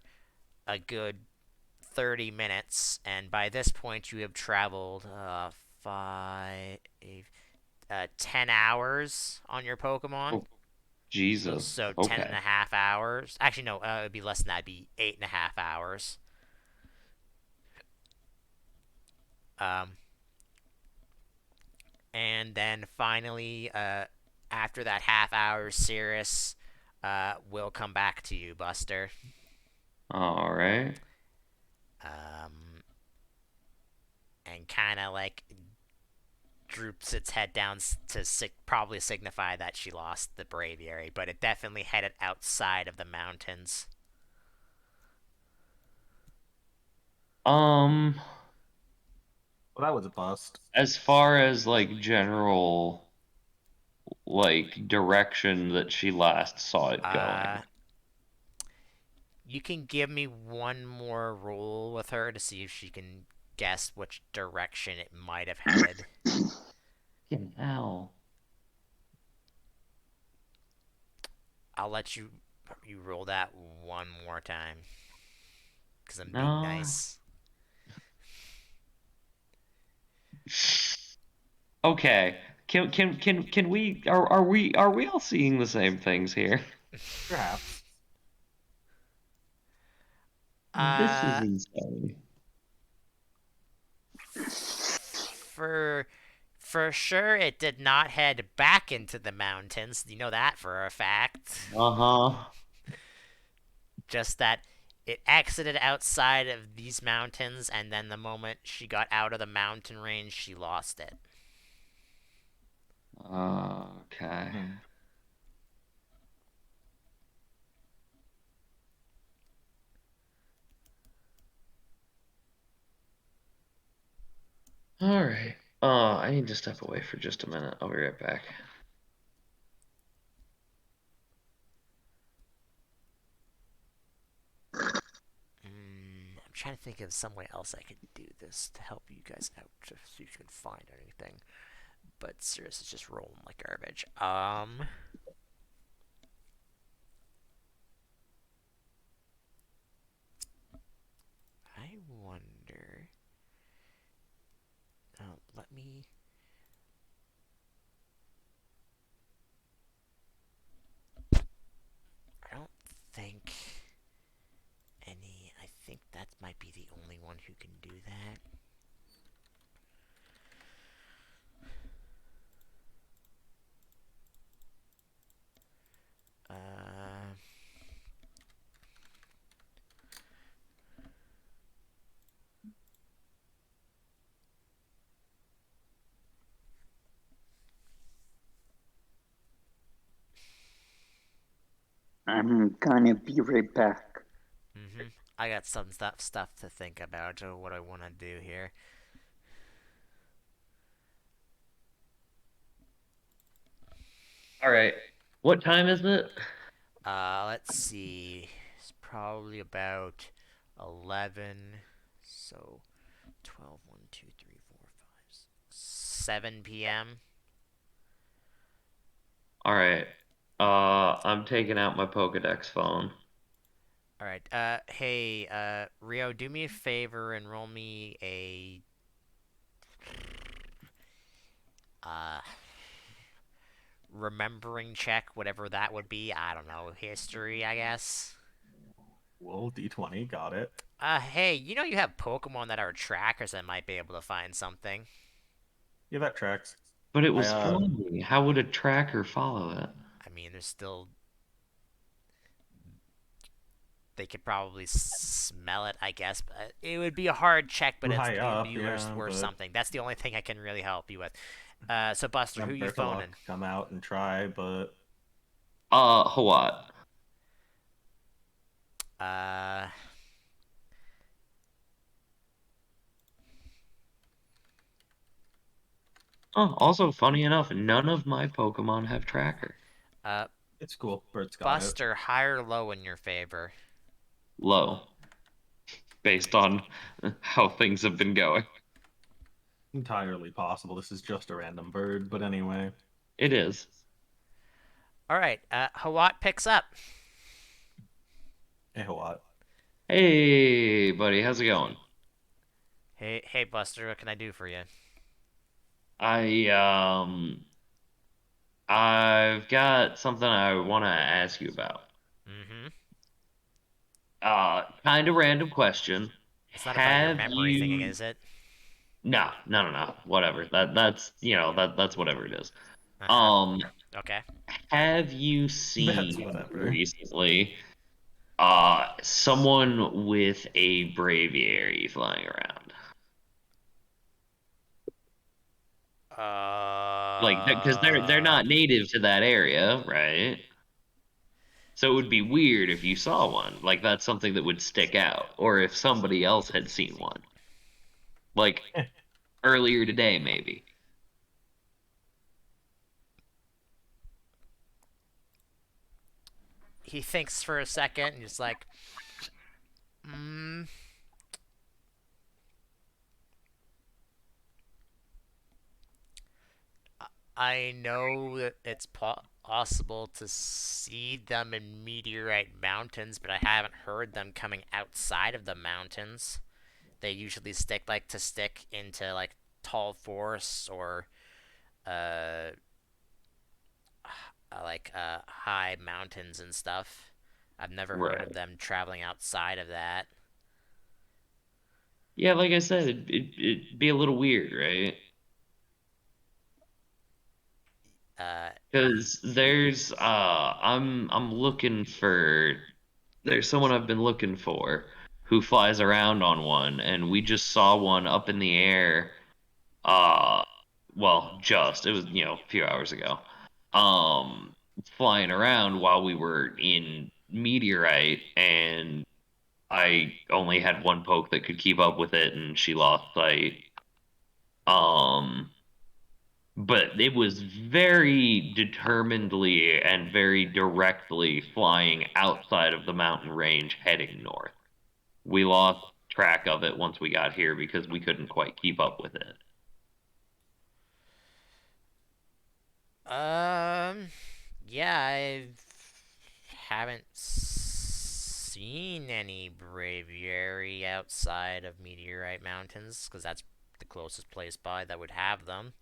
[SPEAKER 1] a good 30 minutes. And by this point, you have traveled 10 hours on your Pokemon.
[SPEAKER 2] Oh, Jesus.
[SPEAKER 1] So 10 and
[SPEAKER 2] Okay.
[SPEAKER 1] a half hours. Actually, no, it'd be less than that. It'd be 8.5 hours. Um, and then finally, after that half hour, Cirrus will come back to you, Buster.
[SPEAKER 2] All right.
[SPEAKER 1] Um, and kind of like droops its head down to probably signify that she lost the Braviary, but it definitely headed outside of the mountains.
[SPEAKER 2] Um,
[SPEAKER 3] Well, that was a bust.
[SPEAKER 2] as far as like general like direction that she last saw it
[SPEAKER 1] Uh,
[SPEAKER 2] going.
[SPEAKER 1] you can give me one more roll with her to see if she can guess which direction it might have headed.
[SPEAKER 2] Fucking hell.
[SPEAKER 1] I'll let you roll that one more time because I'm being
[SPEAKER 2] No.
[SPEAKER 1] nice.
[SPEAKER 2] Okay. Can we are we all seeing the same things here?
[SPEAKER 3] Perhaps.
[SPEAKER 2] This is
[SPEAKER 1] uh,
[SPEAKER 2] insane.
[SPEAKER 1] for for sure, it did not head back into the mountains. You know that for a fact.
[SPEAKER 2] Uh-huh.
[SPEAKER 1] Just that it exited outside of these mountains, and then the moment she got out of the mountain range, she lost it.
[SPEAKER 2] Okay.
[SPEAKER 3] Hmm.
[SPEAKER 2] All right. I need to step away for just a minute. I'll be right back.
[SPEAKER 1] I'm trying to think of some way else I could do this to help you guys out, to see if you can find anything. But seriously, it's just rolling like garbage. I wonder. Let me. I don't think any. I think that might be the only one who can do that. Uh,
[SPEAKER 4] I'm gonna be right back.
[SPEAKER 1] I got some stuff to think about. What I want to do here.
[SPEAKER 2] All right. What time is it?
[SPEAKER 1] Let's see. It's probably about 11. So 12, 1, 2, 3, 4, 5, 6, 7 p.m.
[SPEAKER 2] All right. I'm taking out my Pokedex phone.
[SPEAKER 1] All right. Hey, Rio, do me a favor and roll me a uh remembering check, whatever that would be. I don't know, history, I guess.
[SPEAKER 3] Whoa, D20, got it.
[SPEAKER 1] Hey, you have Pokemon that are trackers that might be able to find something.
[SPEAKER 3] Yeah, that tracks.
[SPEAKER 2] But it
[SPEAKER 3] I
[SPEAKER 2] was flying. How would a tracker follow it?
[SPEAKER 1] I mean, there's still they could probably smell it, I guess. But it would be a hard check, but
[SPEAKER 3] too high
[SPEAKER 1] it would
[SPEAKER 3] up,
[SPEAKER 1] be
[SPEAKER 3] yeah,
[SPEAKER 1] worth
[SPEAKER 3] but
[SPEAKER 1] something. That's the only thing I can really help you with. So Buster, who
[SPEAKER 3] I'm
[SPEAKER 1] you
[SPEAKER 3] Bertholok,
[SPEAKER 1] phoning?
[SPEAKER 3] come out and try, but
[SPEAKER 2] What?
[SPEAKER 1] Uh,
[SPEAKER 2] Oh, also funny enough, none of my Pokemon have tracker.
[SPEAKER 1] uh,
[SPEAKER 3] it's cool. Bert's got it.
[SPEAKER 1] Buster, high or low in your favor?
[SPEAKER 2] Low, based on how things have been going.
[SPEAKER 3] Entirely possible. This is just a random bird, but anyway.
[SPEAKER 2] It is.
[SPEAKER 1] All right. Hawat picks up.
[SPEAKER 3] Hey, what?
[SPEAKER 2] Hey, buddy, how's it going?
[SPEAKER 1] Hey, Buster, what can I do for you?
[SPEAKER 2] I I've got something I want to ask you about.
[SPEAKER 1] Mm-hmm.
[SPEAKER 2] Kind of random question.
[SPEAKER 1] It's not about your
[SPEAKER 2] Have
[SPEAKER 1] memory thinking,
[SPEAKER 2] you?
[SPEAKER 1] is it?
[SPEAKER 2] No, no, no, no. Whatever. That's whatever it is.
[SPEAKER 1] Uh-huh.
[SPEAKER 2] Um,
[SPEAKER 1] Okay.
[SPEAKER 2] have you
[SPEAKER 3] That's
[SPEAKER 2] seen
[SPEAKER 3] whatever.
[SPEAKER 2] recently someone with a braviary flying around? Like, because they're
[SPEAKER 1] Uh,
[SPEAKER 2] not native to that area, right? So it would be weird if you saw one. Like that's something that would stick out, or if somebody else had seen one. Like
[SPEAKER 3] Eh,
[SPEAKER 2] earlier today, maybe.
[SPEAKER 1] he thinks for a second and he's like, hmm. I know that it's possible to see them in meteorite mountains, but I haven't heard them coming outside of the mountains. They usually stick into like tall forests or uh, high mountains and stuff. I've never heard of
[SPEAKER 2] Right.
[SPEAKER 1] them traveling outside of that.
[SPEAKER 2] Yeah, like I said, it'd be a little weird, right?
[SPEAKER 1] Uh,
[SPEAKER 2] Because I'm looking for there's someone I've been looking for who flies around on one, and we just saw one up in the air, uh, well, just it was a few hours ago. Um, Flying around while we were in meteorite, and I only had one poke that could keep up with it, and she lost sight. Um, but it was very determinedly and very directly flying outside of the mountain range, heading north. We lost track of it once we got here because we couldn't quite keep up with it.
[SPEAKER 1] Um, yeah, I haven't seen any braviary outside of Meteorite Mountains, because that's the closest place by that would have them.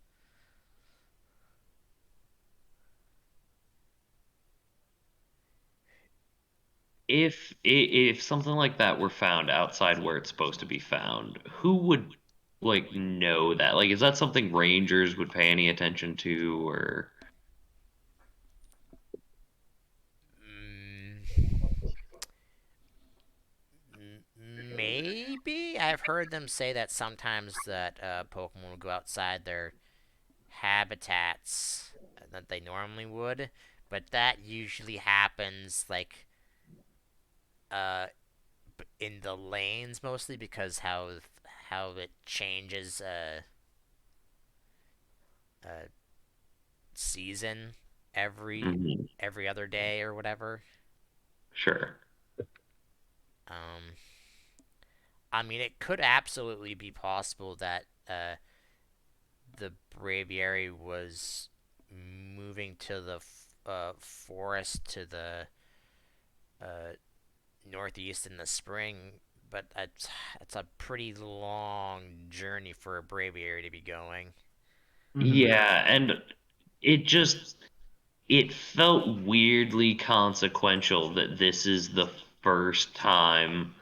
[SPEAKER 2] If something like that were found outside where it's supposed to be found, who would like know that? Like, is that something rangers would pay any attention to, or
[SPEAKER 1] Mm, maybe I've heard them say that sometimes that Pokemon will go outside their habitats that they normally would, but that usually happens like uh in the lanes mostly because how it changes uh season every
[SPEAKER 2] Mhm,
[SPEAKER 1] every other day or whatever.
[SPEAKER 2] sure.
[SPEAKER 1] Um, I mean, it could absolutely be possible that the Braviary was moving to the forest to the uh, northeast in the spring, but it's a pretty long journey for a Braviary to be going.
[SPEAKER 3] Hmm.
[SPEAKER 2] Yeah, and it just it felt weirdly consequential that this is the first time,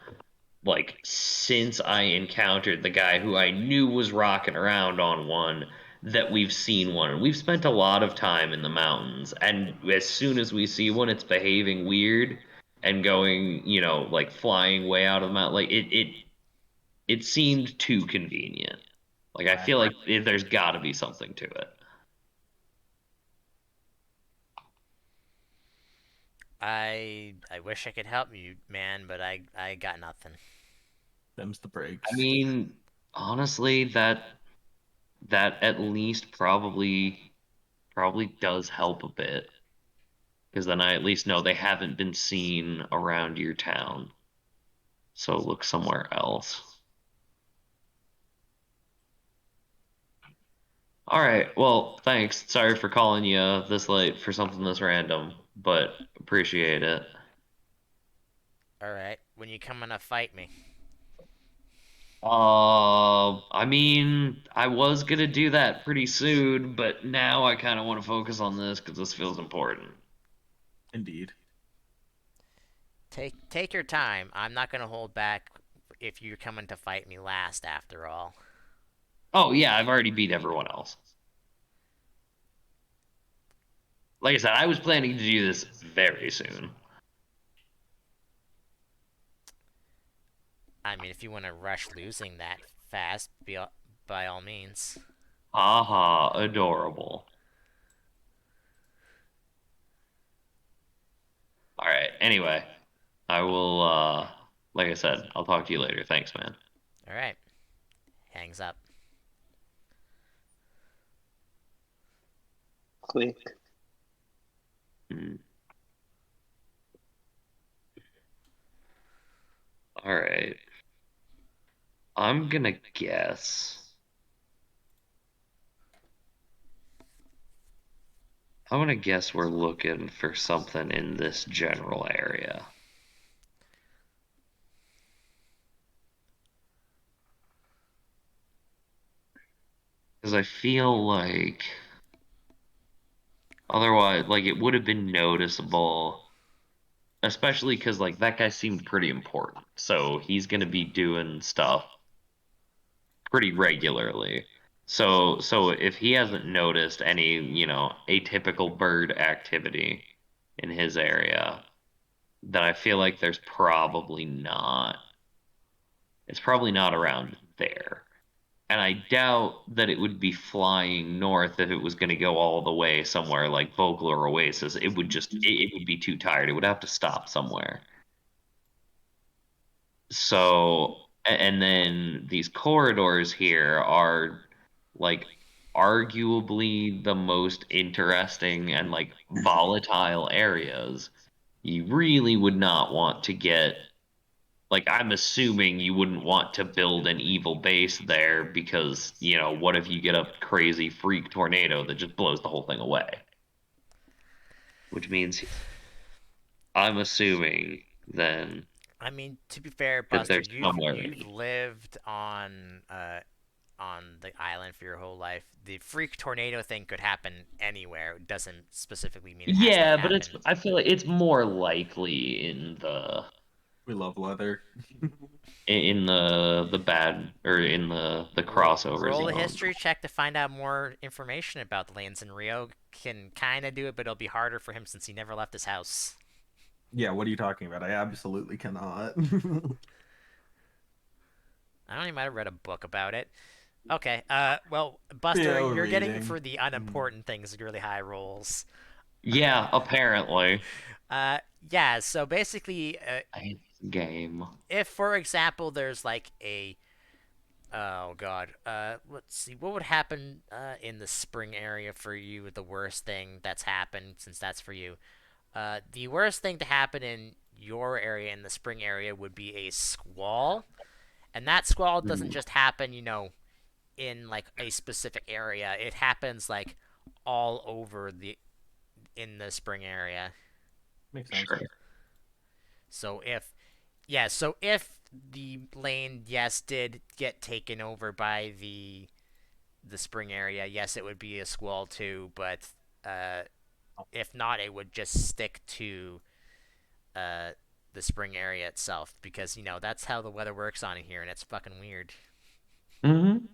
[SPEAKER 2] like, since I encountered the guy who I knew was rocking around on one, that we've seen one. And we've spent a lot of time in the mountains, and as soon as we see one, it's behaving weird and going, like flying way out of the mountain. Like it seemed too convenient. Like I
[SPEAKER 3] Right.
[SPEAKER 2] feel like there's got to be something to it.
[SPEAKER 1] I wish I could help you, man, but I got nothing.
[SPEAKER 3] Them's the
[SPEAKER 2] I
[SPEAKER 3] breaks.
[SPEAKER 2] mean, honestly, that at least probably does help a bit, because then I at least know they haven't been seen around your town. So look somewhere else. All right. Well, thanks. Sorry for calling you this late for something this random, but appreciate it.
[SPEAKER 1] All right, when you coming to fight me?
[SPEAKER 2] I mean, I was gonna do that pretty soon, but now I kind of want to focus on this because this feels important.
[SPEAKER 3] Indeed.
[SPEAKER 1] Take your time. I'm not gonna hold back if you're coming to fight me last, after all.
[SPEAKER 2] Oh yeah, I've already beat everyone else. Like I said, I was planning to do this very soon.
[SPEAKER 1] I mean, if you want to rush losing that fast, by all means.
[SPEAKER 2] Haha, adorable. All right. Anyway, I will like I said, I'll talk to you later. Thanks, man.
[SPEAKER 1] All right, hangs up.
[SPEAKER 4] Click.
[SPEAKER 2] Mm. All right. I'm gonna guess. I'm gonna guess we're looking for something in this general area. Because I feel like otherwise, like it would have been noticeable, especially because like that guy seemed pretty important. So he's gonna be doing stuff pretty regularly. So if he hasn't noticed any, atypical bird activity in his area, then I feel like it's probably not around there. And I doubt that it would be flying north if it was going to go all the way somewhere like Vogel or Oasis. It would it would be too tired. It would have to stop somewhere. So, and then these corridors here are like arguably the most interesting and like volatile areas. You really would not want to get, like, I'm assuming you wouldn't want to build an evil base there because, what if you get a crazy freak tornado that just blows the whole thing away? Which means I'm assuming then
[SPEAKER 1] I mean, to be fair,
[SPEAKER 2] that
[SPEAKER 1] Buster,
[SPEAKER 2] there's
[SPEAKER 1] you've
[SPEAKER 2] somewhere in
[SPEAKER 1] you've lived on the island for your whole life. The freak tornado thing could happen anywhere. It doesn't specifically mean it has to
[SPEAKER 2] Yeah, but
[SPEAKER 1] happen.
[SPEAKER 2] I feel like it's more likely in the
[SPEAKER 3] We love weather.
[SPEAKER 2] bad, or in the crossover
[SPEAKER 1] Roll a
[SPEAKER 2] zone.
[SPEAKER 1] history check to find out more information about the lanes, and Rio can kind of do it, but it'll be harder for him since he never left his house.
[SPEAKER 3] Yeah, what are you talking about? I absolutely cannot.
[SPEAKER 1] I don't even might have read a book about it. Okay, well, Buster,
[SPEAKER 3] PO
[SPEAKER 1] you're getting
[SPEAKER 3] reading.
[SPEAKER 1] for the unimportant things really high rolls.
[SPEAKER 2] Yeah, apparently.
[SPEAKER 1] Uh, yeah, so basically,
[SPEAKER 2] I hate this game.
[SPEAKER 1] if, for example, there's like a oh god. Let's see. What would happen in the spring area for you? The worst thing that's happened, since that's for you. The worst thing to happen in your area, in the spring area, would be a squall, and that squall doesn't
[SPEAKER 2] Hmm,
[SPEAKER 1] just happen, in like a specific area. It happens like all over the in the spring area.
[SPEAKER 3] Makes sense.
[SPEAKER 2] sure.
[SPEAKER 1] So if the lane, yes, did get taken over by the spring area, yes, it would be a squall too, but uh, if not, it would just stick to uh, the spring area itself because that's how the weather works on here, and it's fucking weird.
[SPEAKER 2] Hmm.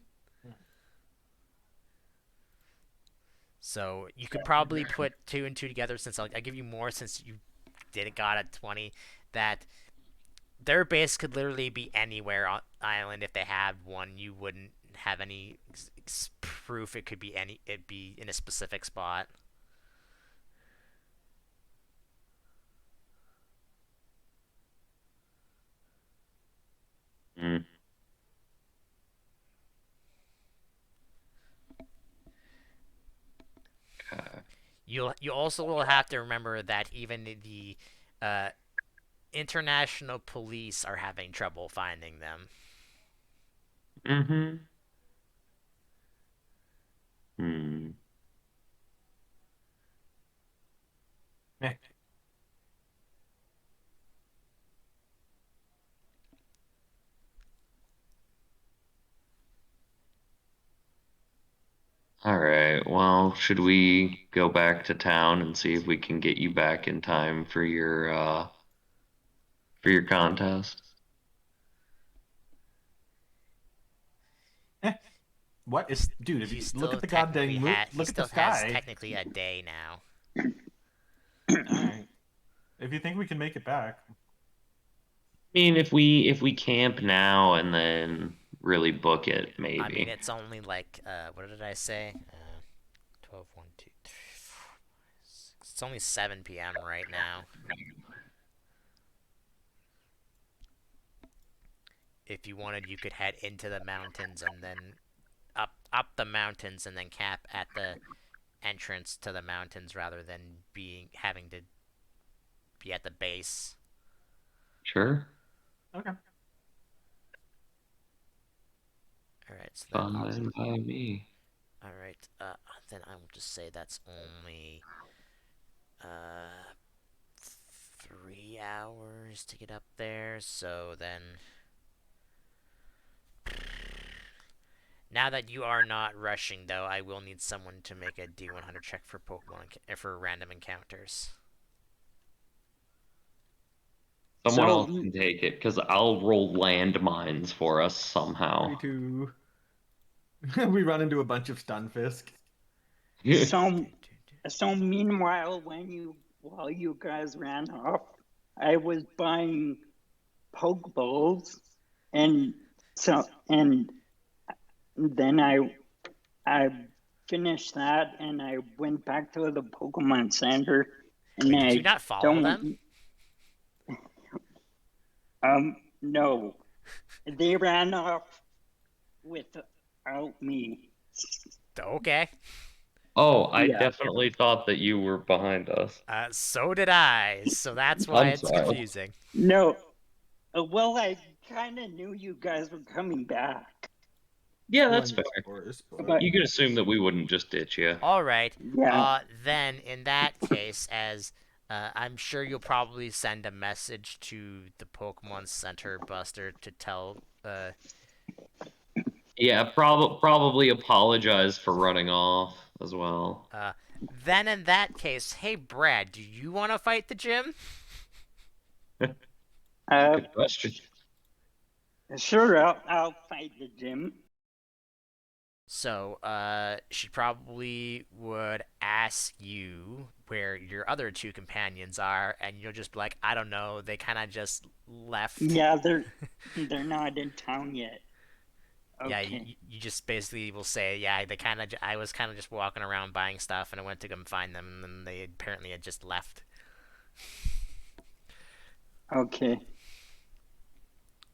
[SPEAKER 1] So you could probably put two and two together since I'll give you more since you did it got at 20 that their base could literally be anywhere on island. If they had one, you wouldn't have any proof it could be it'd be in a specific spot.
[SPEAKER 2] Mm. Okay.
[SPEAKER 1] You also will have to remember that even the uh, international police are having trouble finding them.
[SPEAKER 2] Hmm. Hmm.
[SPEAKER 3] Eh,
[SPEAKER 2] All right. Well, should we go back to town and see if we can get you back in time for your contest?
[SPEAKER 3] eh. What? It's dude. If
[SPEAKER 1] He
[SPEAKER 3] you look
[SPEAKER 1] still
[SPEAKER 3] at the
[SPEAKER 1] technically
[SPEAKER 3] goddamn moon,
[SPEAKER 1] ha- he
[SPEAKER 3] look at the
[SPEAKER 1] still has
[SPEAKER 3] sky.
[SPEAKER 1] technically a day now.
[SPEAKER 3] All right. If you think we can make it back,
[SPEAKER 2] I mean, if we camp now and then really book it,
[SPEAKER 1] I mean,
[SPEAKER 2] maybe.
[SPEAKER 1] it's only like what did I say? 12, 1, 2, 3, 4, 5, 6. It's only 7 p.m. right now. If you wanted, you could head into the mountains and then up the mountains and then cap at the entrance to the mountains rather than being having to be at the base.
[SPEAKER 2] Sure.
[SPEAKER 3] okay.
[SPEAKER 1] All right, so then
[SPEAKER 2] Fine by me.
[SPEAKER 1] all right, then I will just say that's only 3 hours to get up there. So then, now that you are not rushing, though, I will need someone to make a D100 check for for random encounters.
[SPEAKER 2] Someone
[SPEAKER 4] So,
[SPEAKER 2] else can take it because I'll roll landmines for us somehow.
[SPEAKER 3] 32. We run into a bunch of stunfisk.
[SPEAKER 4] so, so meanwhile, while you guys ran off, I was buying Pokeballs, and so and then I finished that and I went back to the Pokemon Center and
[SPEAKER 1] Wait, did you
[SPEAKER 4] I
[SPEAKER 1] not follow them?
[SPEAKER 4] don't no. They ran off without me.
[SPEAKER 1] Okay.
[SPEAKER 2] Oh, I
[SPEAKER 4] Yeah.
[SPEAKER 2] definitely thought that you were behind us.
[SPEAKER 1] So did I. So that's why
[SPEAKER 2] I'm
[SPEAKER 1] it's
[SPEAKER 2] sorry.
[SPEAKER 1] confusing.
[SPEAKER 4] No. Well, I kind of knew you guys were coming back.
[SPEAKER 2] Yeah, that's
[SPEAKER 3] One
[SPEAKER 2] fair.
[SPEAKER 3] sports,
[SPEAKER 4] But
[SPEAKER 2] You could assume that we wouldn't just ditch you.
[SPEAKER 1] All right.
[SPEAKER 4] yeah.
[SPEAKER 1] Then in that case, as I'm sure you'll probably send a message to the Pokemon Center Buster to tell.
[SPEAKER 2] Yeah, probably apologize for running off as well.
[SPEAKER 1] Then in that case, hey Brad, do you want to fight the gym?
[SPEAKER 2] Good question.
[SPEAKER 4] Sure, I'll fight the gym.
[SPEAKER 1] So, she probably would ask you where your other two companions are, and you'll just be like, I don't know, they kind of just left.
[SPEAKER 4] Yeah, they're not in town yet.
[SPEAKER 1] Yeah,
[SPEAKER 4] Okay.
[SPEAKER 1] you just basically will say, yeah, they kind of, I was kind of just walking around buying stuff, and I went to come find them, and they apparently had just left.
[SPEAKER 4] Okay.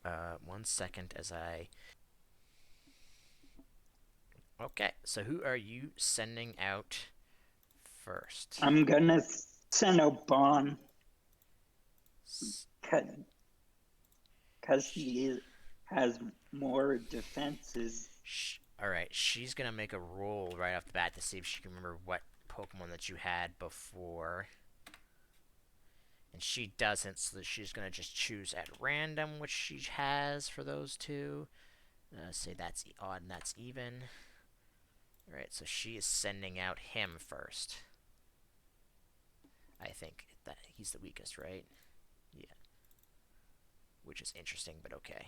[SPEAKER 1] 1 second as I. Okay, so who are you sending out first?
[SPEAKER 4] I'm gonna send a Bon because he has more defenses.
[SPEAKER 1] All right, she's gonna make a roll right off the bat to see if she can remember what Pokemon that you had before. And she doesn't, so she's gonna just choose at random which she has for those two. Say that's odd and that's even. All right, so she is sending out him first. I think that he's the weakest, right? Yeah. Which is interesting, but okay.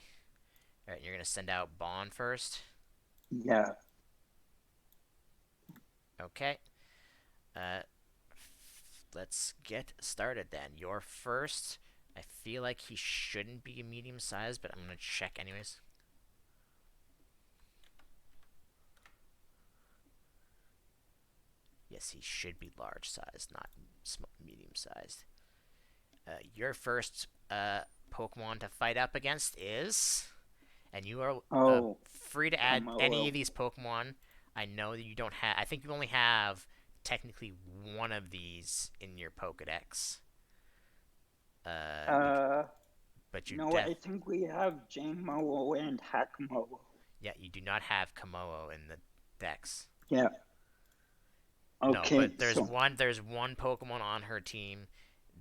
[SPEAKER 1] All right, you're gonna send out Bon first.
[SPEAKER 4] Yeah.
[SPEAKER 1] Okay. Uh, let's get started then. Your first. I feel like he shouldn't be medium sized, but I'm gonna check anyways. Yes, he should be large sized, not medium sized. Your first Pokemon to fight up against is, and you are free to add any of these Pokemon. I know that you don't have. I think you only have technically one of these in your Pokedex. But you
[SPEAKER 4] no, I think we have Jamo and Hakamo.
[SPEAKER 1] Yeah, you do not have Komodo in the Dex.
[SPEAKER 4] Yeah. Okay.
[SPEAKER 1] No, but there's one Pokemon on her team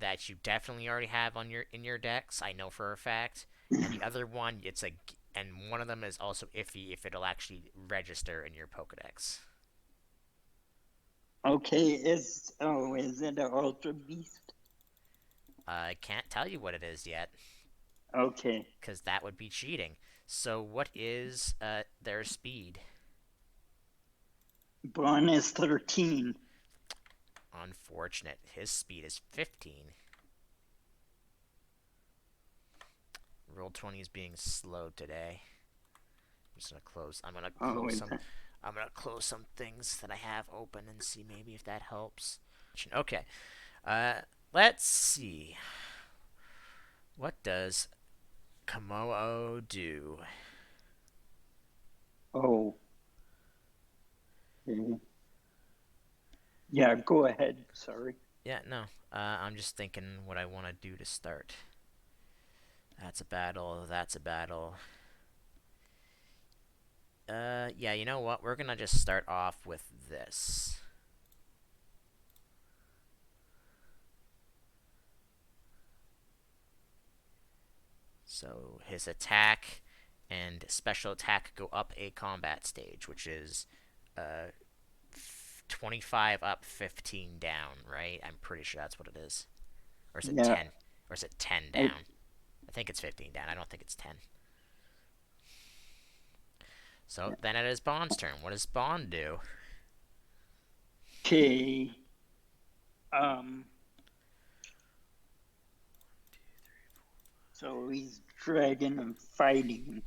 [SPEAKER 1] that you definitely already have on your Dex. I know for a fact. And the other one, and one of them is also iffy if it'll actually register in your Pokedex.
[SPEAKER 4] Okay, is it an Ultra Beast?
[SPEAKER 1] I can't tell you what it is yet.
[SPEAKER 4] Okay.
[SPEAKER 1] Because that would be cheating. So what is their speed?
[SPEAKER 4] Bon is 13.
[SPEAKER 1] Unfortunate. His speed is 15. Roll20 is being slow today. I'm just gonna close. I'm gonna close some things that I have open and see maybe if that helps. Okay. Let's see. What does Komodo do?
[SPEAKER 4] Oh. Okay. Yeah, go ahead. Sorry.
[SPEAKER 1] Yeah, no. I'm just thinking what I want to do to start. That's a battle. That's a battle. Yeah, you know what? We're gonna just start off with this. So his attack and special attack go up a combat stage, which is 25 up, 15 down, right? I'm pretty sure that's what it is. Or is it 10? Or is it 10 down? I think it's 15 down. I don't think it's 10. So then it is Bond's turn. What does Bond do?
[SPEAKER 4] Okay. So he's dragging and fighting.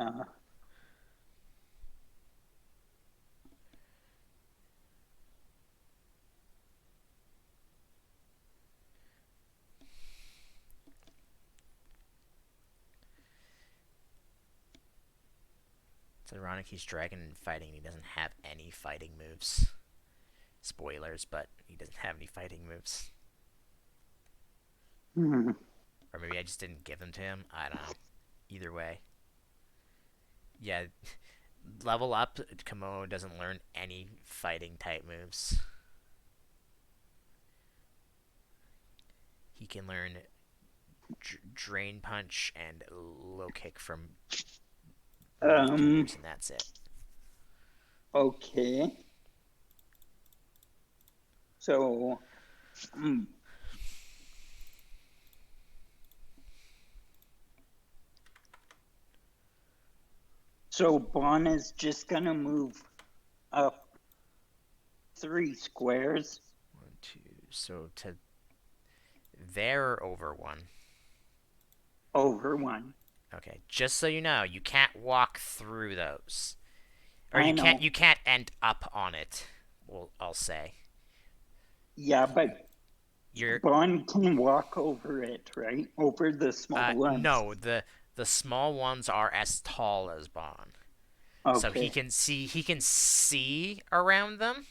[SPEAKER 4] Uh,
[SPEAKER 1] It's ironic he's dragon and fighting and he doesn't have any fighting moves. Spoilers, but he doesn't have any fighting moves.
[SPEAKER 4] hmm.
[SPEAKER 1] Or maybe I just didn't give them to him. I don't know. Either way. Yeah, level up, Komodo doesn't learn any fighting type moves. He can learn drain punch and low kick from beefeaters, and that's it.
[SPEAKER 4] Okay. So, so Bon is just gonna move up 3 squares.
[SPEAKER 1] 1, 2. So to there or over 1.
[SPEAKER 4] Over 1.
[SPEAKER 1] Okay, just so you know, you can't walk through those, or
[SPEAKER 4] I know.
[SPEAKER 1] you can't end up on it. Well, I'll say
[SPEAKER 4] Yeah, but
[SPEAKER 1] you're
[SPEAKER 4] Bon can walk over it, right? Over the small ones.
[SPEAKER 1] no, the small ones are as tall as Bon. So
[SPEAKER 4] Okay.
[SPEAKER 1] he can see around them.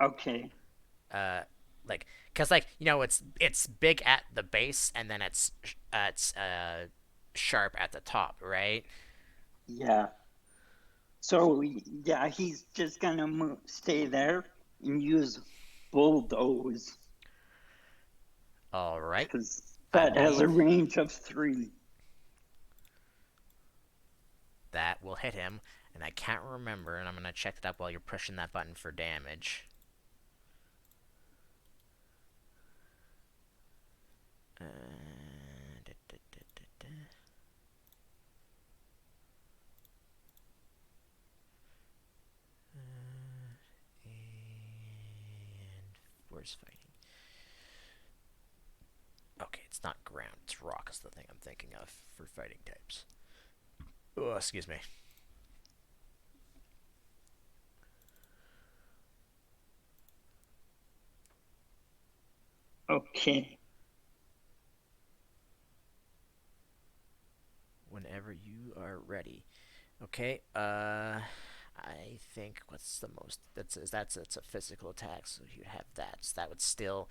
[SPEAKER 4] Okay.
[SPEAKER 1] Like cuz like, you know, it's big at the base and then it's sharp at the top, right?
[SPEAKER 4] Yeah. So yeah, he's just gonna stay there and use bulldoze
[SPEAKER 1] All right.
[SPEAKER 4] because
[SPEAKER 1] I
[SPEAKER 4] that has a
[SPEAKER 1] believe
[SPEAKER 4] range of 3.
[SPEAKER 1] that will hit him, and I can't remember, and I'm going to check it up while you're pushing that button for damage. Da, da, da, and where's fighting? Okay, it's not ground, it's rock is the thing I'm thinking of for fighting types. Oh, excuse me.
[SPEAKER 4] Okay.
[SPEAKER 1] Whenever you are ready. Okay, I think what's the most that's it's a physical attack, so you have that. So that would still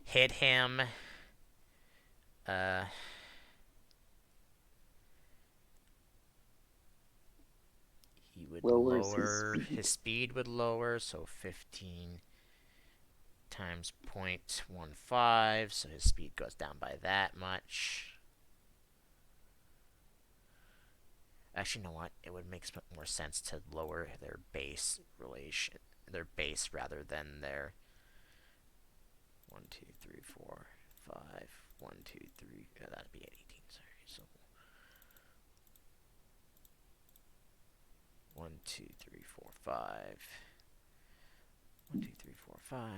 [SPEAKER 1] hit him. Uh he would
[SPEAKER 4] Lowers
[SPEAKER 1] lower
[SPEAKER 4] his
[SPEAKER 1] his speed would lower, so 15 times 0.15, so his speed goes down by that much. Actually, you know what? It would make more sense to lower their base rather than their 1, 2, 3, 4, 5. 1, 2, 3. That'd be 18. Sorry. So 1, 2, 3, 4, 5. 1, 2, 3, 4, 5.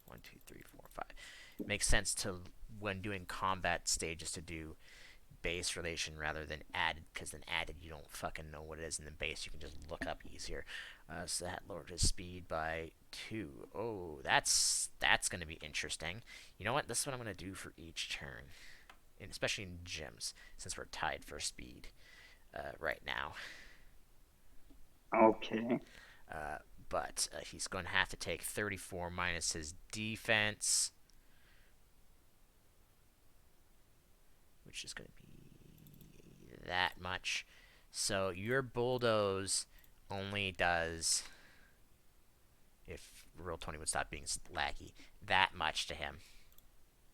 [SPEAKER 1] 1, 2, 3, 4, 5. It makes sense to when doing combat stages to do base relation rather than added, because then added you don't fucking know what it is, in the base you can just look up easier. So that lowered his speed by 2. Oh, that's gonna be interesting. You know what? This is what I'm gonna do for each turn, and especially in gyms, since we're tied for speed right now.
[SPEAKER 4] Okay.
[SPEAKER 1] But he's going to have to take 34 minus his defense, which is going to be that much. So your bulldoze only does, if Roll 20 would stop being laggy, that much to him.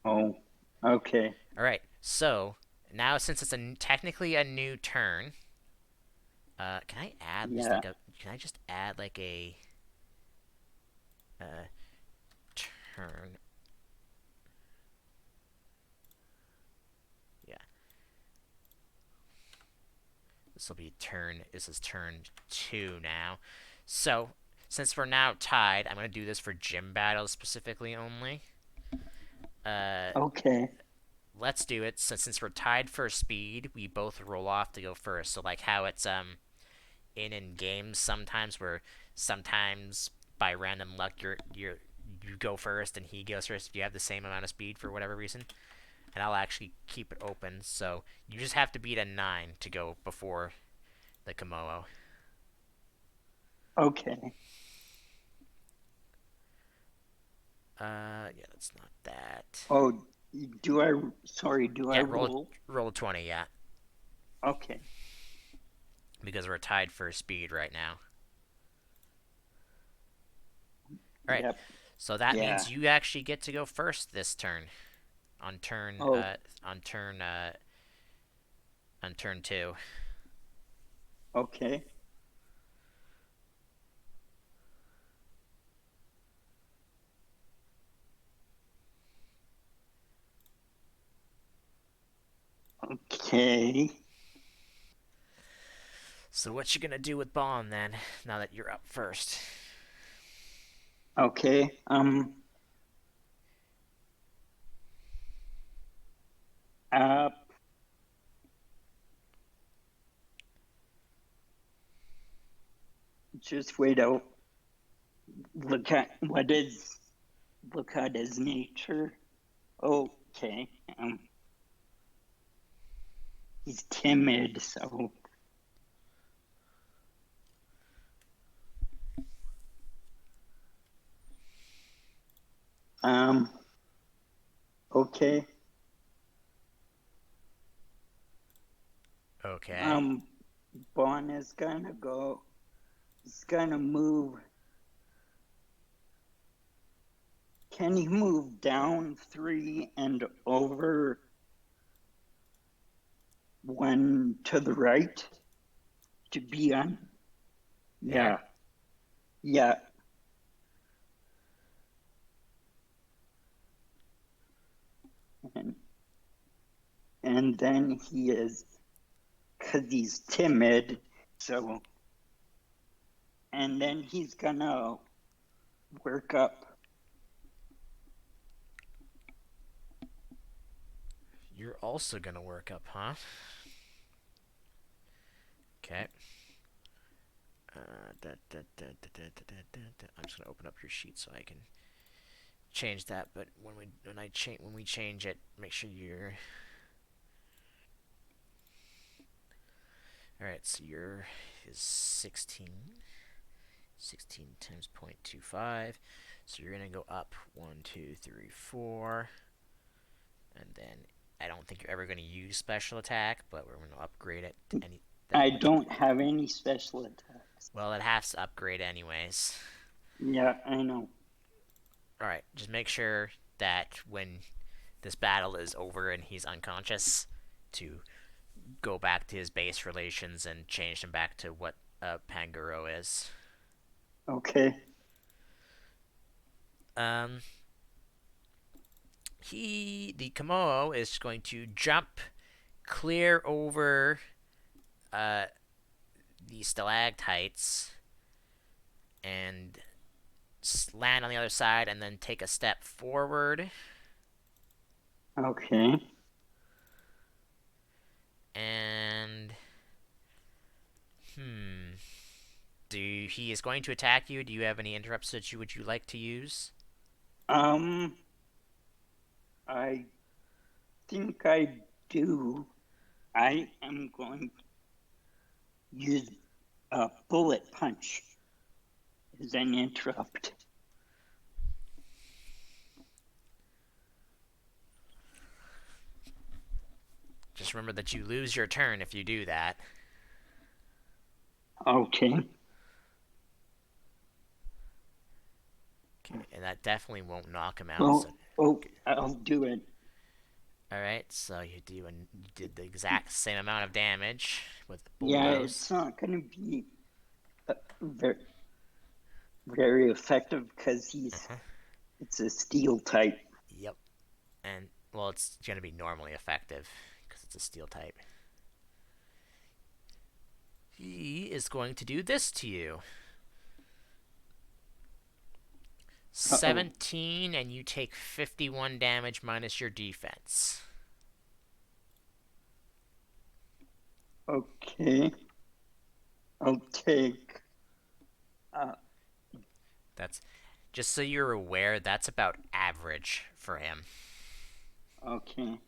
[SPEAKER 4] Oh. Okay.
[SPEAKER 1] All right. So now, since it's technically a new turn, can I add just like a? Can I just add like a turn? Yeah. This will be turn. This is turn 2 now. So since we're now tied, I'm gonna do this for gym battles specifically only.
[SPEAKER 4] Okay.
[SPEAKER 1] let's do it. So since we're tied for speed, we both roll off to go first. So like how it's in games sometimes where sometimes by random luck you go first and he goes first if you have the same amount of speed for whatever reason. And I'll actually keep it open. So you just have to beat a 9 to go before the Komodo.
[SPEAKER 4] Okay.
[SPEAKER 1] Yeah, that's not that.
[SPEAKER 4] Oh, do I? Sorry, do I
[SPEAKER 1] Yeah,
[SPEAKER 4] roll?
[SPEAKER 1] roll a 20, yeah.
[SPEAKER 4] Okay.
[SPEAKER 1] Because we're tied for speed right now. Alright,
[SPEAKER 4] Yep.
[SPEAKER 1] so that
[SPEAKER 4] Yeah.
[SPEAKER 1] means you actually get to go first this turn. On turn,
[SPEAKER 4] Oh.
[SPEAKER 1] on turn 2.
[SPEAKER 4] Okay. Okay.
[SPEAKER 1] So what you gonna do with Bond then, now that you're up first?
[SPEAKER 4] Okay. Uh, just wait out. Look at his nature. Okay. He's timid, so okay.
[SPEAKER 1] Okay.
[SPEAKER 4] Bon is gonna go. He's gonna move. Can he move down 3 and over 1 to the right to be on?
[SPEAKER 1] There?
[SPEAKER 4] Yeah. And then he is, because he's timid, so, and then he's gonna work up.
[SPEAKER 1] You're also gonna work up, huh? Okay. I'm just gonna open up your sheet so I can change that. But when we change it, make sure you're. All right. So your is 16. 16 times 0.25. So you're gonna go up 1, 2, 3, 4, and then I don't think you're ever gonna use special attack, but we're gonna upgrade it to any.
[SPEAKER 4] I
[SPEAKER 1] Much.
[SPEAKER 4] don't have any special attacks.
[SPEAKER 1] Well, it has to upgrade anyways.
[SPEAKER 4] Yeah, I know.
[SPEAKER 1] Alright, just make sure that when this battle is over and he's unconscious, to go back to his base relations and change him back to what Panguro is.
[SPEAKER 4] Okay.
[SPEAKER 1] The Komodo is going to jump clear over the stalactites and land on the other side and then take a step forward.
[SPEAKER 4] Okay.
[SPEAKER 1] And he is going to attack you. Do you have any interrupts that would you like to use?
[SPEAKER 4] I think I do. I am going to use a bullet punch as an interrupt.
[SPEAKER 1] Just remember that you lose your turn if you do that.
[SPEAKER 4] Okay.
[SPEAKER 1] Okay, and that definitely won't knock him out.
[SPEAKER 4] I'll do it.
[SPEAKER 1] All right, so you did the exact same amount of damage with
[SPEAKER 4] Yeah,
[SPEAKER 1] bulldoze.
[SPEAKER 4] it's not going to be very, very effective because it's a steel type.
[SPEAKER 1] Yep, and well, it's gonna be normally effective because it's a steel type. He is going to do this to you. 17, and you take 51 damage minus your defense.
[SPEAKER 4] Okay. I'll take.
[SPEAKER 1] That's just so you're aware. That's about average for him.
[SPEAKER 4] Okay.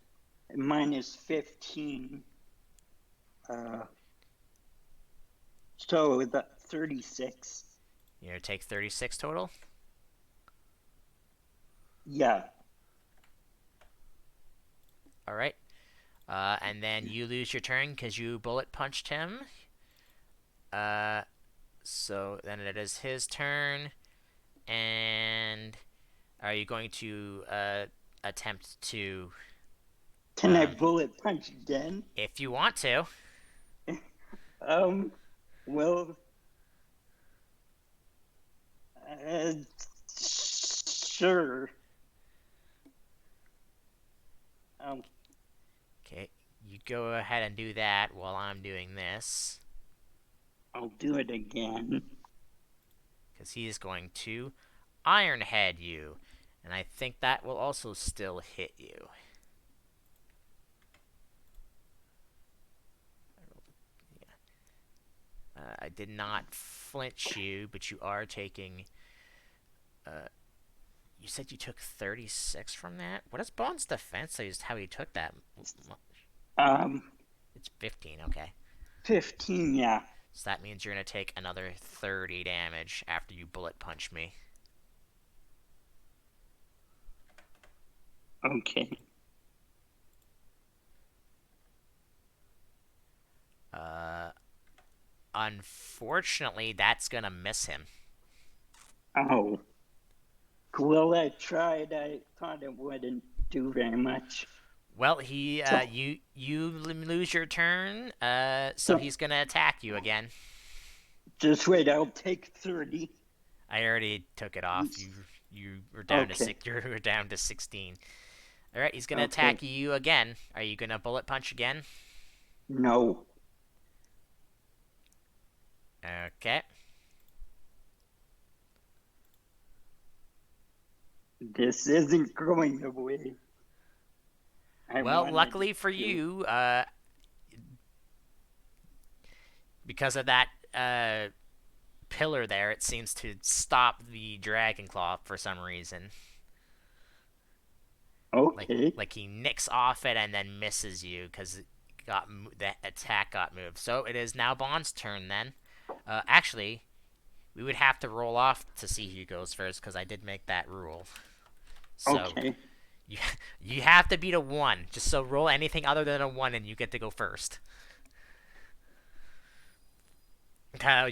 [SPEAKER 4] Minus 15. So the 36.
[SPEAKER 1] You know, take 36 total.
[SPEAKER 4] Yeah.
[SPEAKER 1] All right. And then you lose your turn because you bullet punched him. So then it is his turn. And are you going to attempt to,
[SPEAKER 4] Can I bullet punch again?
[SPEAKER 1] if you want to?
[SPEAKER 4] Well, uh, sure.
[SPEAKER 1] Okay, you go ahead and do that while I'm doing this.
[SPEAKER 4] I'll do it again.
[SPEAKER 1] Because he is going to Iron Head you. And I think that will also still hit you. I did not flinch you, but you are taking. You said you took 36 from that? What is Bond's defense? So just how he took that.
[SPEAKER 4] Um,
[SPEAKER 1] It's 15, okay.
[SPEAKER 4] 15, yeah.
[SPEAKER 1] So that means you're going to take another 30 damage after you bullet punch me.
[SPEAKER 4] Okay.
[SPEAKER 1] Unfortunately, that's going to miss him.
[SPEAKER 4] Oh. Well, I tried. I thought it wouldn't do very much.
[SPEAKER 1] Well, you lose your turn, so he's going to attack you again.
[SPEAKER 4] Just wait, I'll take 30.
[SPEAKER 1] I already took it off. You were down to
[SPEAKER 4] Okay.
[SPEAKER 1] you were down to 16. All right, he's going to attack you again. Are you going to bullet punch again?
[SPEAKER 4] No.
[SPEAKER 1] Okay.
[SPEAKER 4] This isn't going the way I
[SPEAKER 1] Well,
[SPEAKER 4] wanted
[SPEAKER 1] luckily
[SPEAKER 4] it
[SPEAKER 1] for
[SPEAKER 4] to.
[SPEAKER 1] you, because of that pillar there, it seems to stop the dragon claw for some reason.
[SPEAKER 4] Okay.
[SPEAKER 1] Like he nicks off it and then misses you because the attack got moved. So it is now Bond's turn then. Actually, we would have to roll off to see who goes first because I did make that rule. So
[SPEAKER 4] Okay.
[SPEAKER 1] you have to beat a 1. Just so roll anything other than a 1 and you get to go first.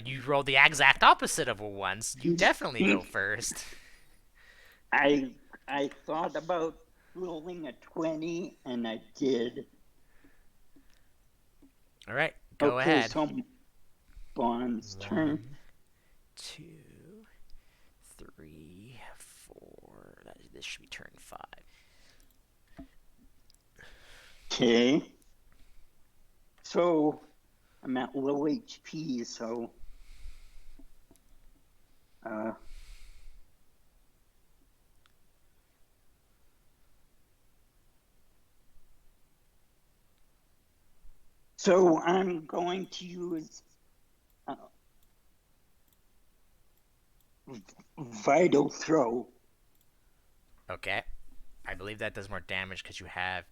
[SPEAKER 1] You rolled the exact opposite of a 1, so you definitely go first.
[SPEAKER 4] I thought about rolling a 20 and I did.
[SPEAKER 1] All right, go
[SPEAKER 4] Okay,
[SPEAKER 1] ahead.
[SPEAKER 4] so Bond's turn.
[SPEAKER 1] 1, 2, 3, 4. This should be turn 5.
[SPEAKER 4] Okay. So I'm at low HP, so so I'm going to use Vital Throw.
[SPEAKER 1] Okay. I believe that does more damage because you have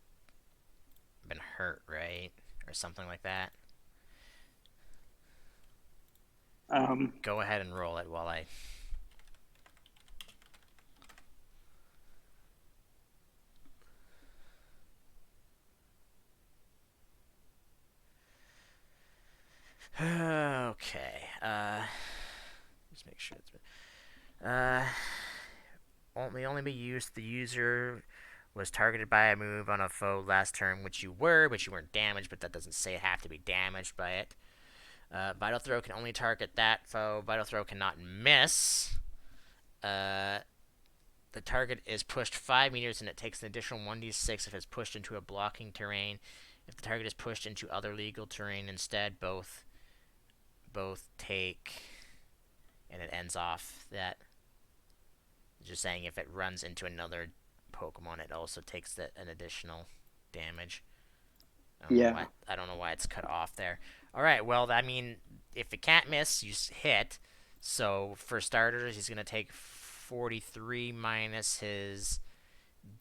[SPEAKER 1] been hurt, right? Or something like that. Go ahead and roll it while I... Okay. Just make sure it's... only be used the user was targeted by a move on a foe last turn, which you were, but you weren't damaged, but that doesn't say it have to be damaged by it. Vital Throw can only target that foe. Vital Throw cannot miss. The target is pushed 5 meters and it takes an additional 1d6 if it's pushed into a blocking terrain. If the target is pushed into other legal terrain instead, both take, and it ends off that. Just saying if it runs into another Pokemon, it also takes an additional damage.
[SPEAKER 4] Yeah.
[SPEAKER 1] I don't know why it's cut off there. All right. Well, I mean, if it can't miss, you hit. So for starters, he's gonna take 43 minus his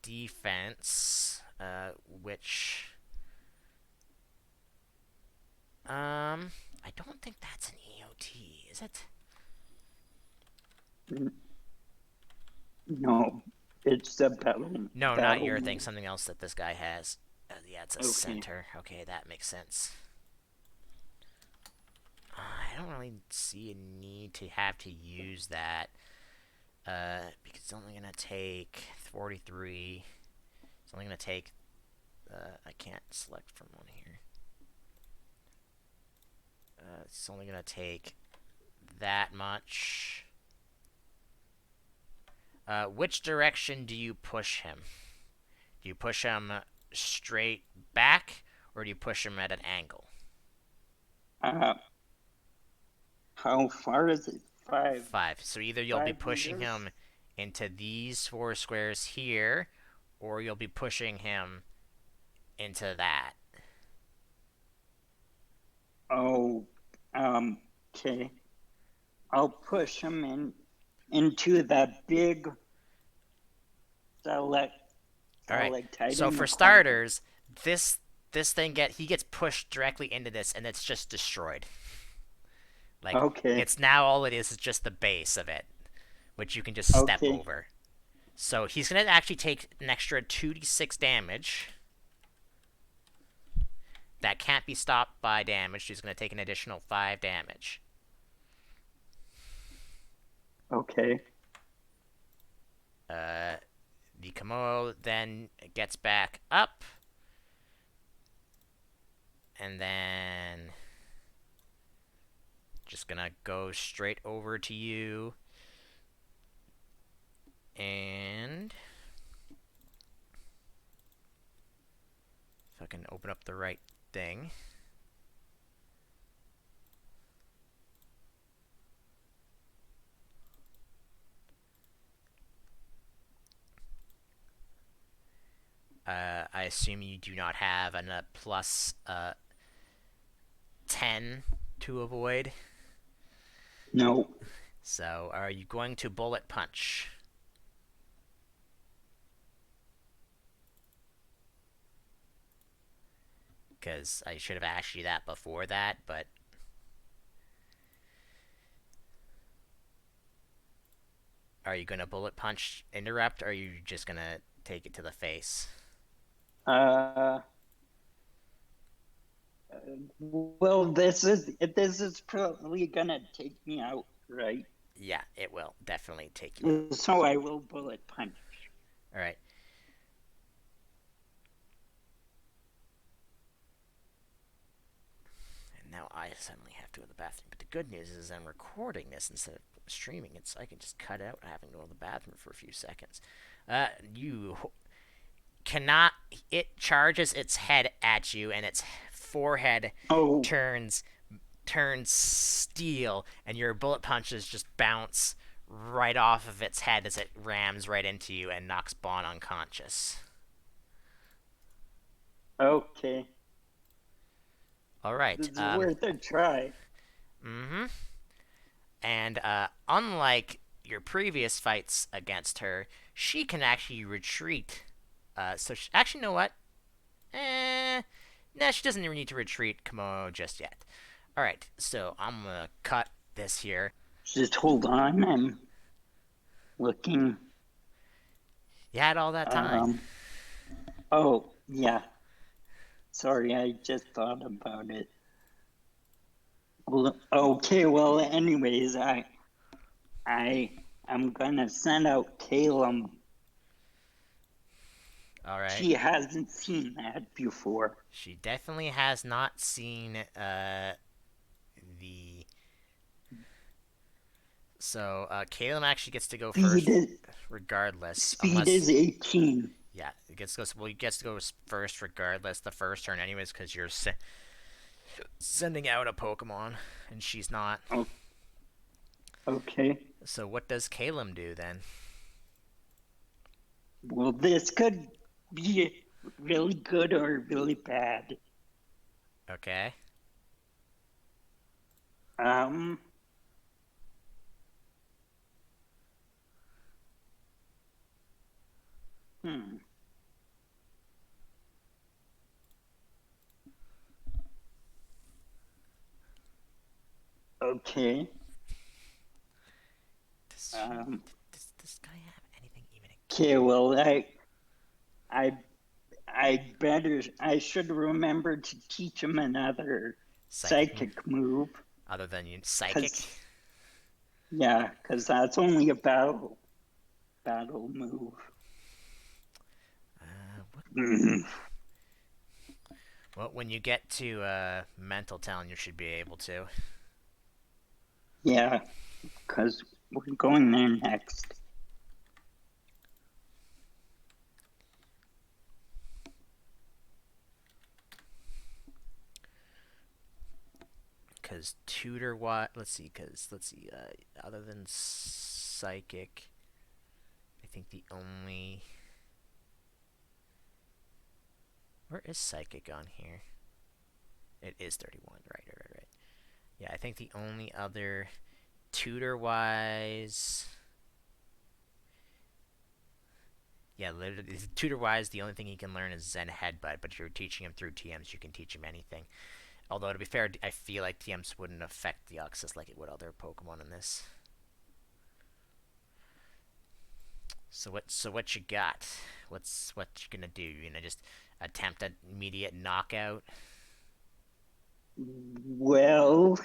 [SPEAKER 1] defense, which I don't think that's an EOT, is it?
[SPEAKER 4] No, it's the battle.
[SPEAKER 1] No, not
[SPEAKER 4] battle
[SPEAKER 1] your thing.
[SPEAKER 4] move.
[SPEAKER 1] Something else that this guy has. Yeah, it's a
[SPEAKER 4] Okay.
[SPEAKER 1] center. Okay, that makes sense. I don't really see a need to have to use that. Because it's only gonna take 43. It's only gonna take. I can't select from one here. It's only gonna take that much. Which direction do you push him? Do you push him straight back, or do you push him at an angle?
[SPEAKER 4] How far is it? 5.
[SPEAKER 1] 5. So either you'll be
[SPEAKER 4] 5
[SPEAKER 1] pushing
[SPEAKER 4] meters?
[SPEAKER 1] him into these 4 squares here, or you'll be pushing him into that.
[SPEAKER 4] Oh, okay. I'll push him into that big
[SPEAKER 1] All right.
[SPEAKER 4] stalactite
[SPEAKER 1] So
[SPEAKER 4] in the
[SPEAKER 1] for
[SPEAKER 4] corner.
[SPEAKER 1] starters, this thing he gets pushed directly into this, and it's just destroyed. Like
[SPEAKER 4] Okay.
[SPEAKER 1] it's now all it is just the base of it, which you can just step
[SPEAKER 4] Okay.
[SPEAKER 1] over. So he's gonna actually take an extra 2d6 damage. That can't be stopped by damage. He's gonna take an additional 5 damage.
[SPEAKER 4] Okay.
[SPEAKER 1] The Komodo then gets back up, and then just gonna go straight over to you, and if I can open up the right thing. I assume you do not have a plus 10 to avoid.
[SPEAKER 4] No.
[SPEAKER 1] So, are you going to bullet punch? Because I should have asked you that before that, but are you going to bullet punch interrupt, or are you just going to take it to the face?
[SPEAKER 4] Well, this is probably gonna take me out, right?
[SPEAKER 1] Yeah, it will definitely take you out.
[SPEAKER 4] So I will bullet punch.
[SPEAKER 1] All right. And now I suddenly have to go to the bathroom. But the good news is I'm recording this instead of streaming it, so I can just cut out having to go to the bathroom for a few seconds. You cannot. It charges its head at you, and its forehead
[SPEAKER 4] Oh.
[SPEAKER 1] turns steel, and your bullet punches just bounce right off of its head as it rams right into you and knocks Bon unconscious.
[SPEAKER 4] Okay.
[SPEAKER 1] All right.
[SPEAKER 4] It's worth a try.
[SPEAKER 1] Mm-hmm. And unlike your previous fights against her, she can actually retreat. Actually, you know what? Nah, she doesn't even need to retreat Komodo just yet. All right, so I'm gonna cut this here.
[SPEAKER 4] Just hold on. I'm looking.
[SPEAKER 1] You had all that time.
[SPEAKER 4] Oh, yeah. Sorry, I just thought about it. Well, okay, well, anyways, I'm gonna send out Caleb.
[SPEAKER 1] All right.
[SPEAKER 4] She hasn't seen that before.
[SPEAKER 1] She definitely has not seen the. So Caleb actually gets to go first, regardless.
[SPEAKER 4] Speed is 18.
[SPEAKER 1] Yeah, he gets to go first regardless the first turn, anyways, because you're sending out a Pokemon and she's not.
[SPEAKER 4] Oh. Okay.
[SPEAKER 1] So what does Caleb do then?
[SPEAKER 4] Well, this could be really good or really bad.
[SPEAKER 1] Okay.
[SPEAKER 4] Um, hmm. Okay. Um,
[SPEAKER 1] Does this guy have anything even
[SPEAKER 4] okay, well, I, I should remember to teach him another
[SPEAKER 1] psychic
[SPEAKER 4] psychic move,
[SPEAKER 1] other than you psychic?
[SPEAKER 4] cause, yeah, cause that's only a battle move.
[SPEAKER 1] What?
[SPEAKER 4] Mm,
[SPEAKER 1] Well, when you get to mental talent, you should be able to.
[SPEAKER 4] yeah, cause we're going there next.
[SPEAKER 1] Cause tutor what? Let's see. Cause let's see. Other than psychic, I think the only where is psychic on here? It is 31. Right. Yeah, I think the only other tutor wise. Yeah, literally, tutor wise, the only thing he can learn is Zen Headbutt. But if you're teaching him through TMs, you can teach him anything. Although to be fair, I feel like TMs wouldn't affect the Oxus like it would other Pokemon in this. So what you got? What you gonna do? You gonna just attempt an immediate knockout?
[SPEAKER 4] Well,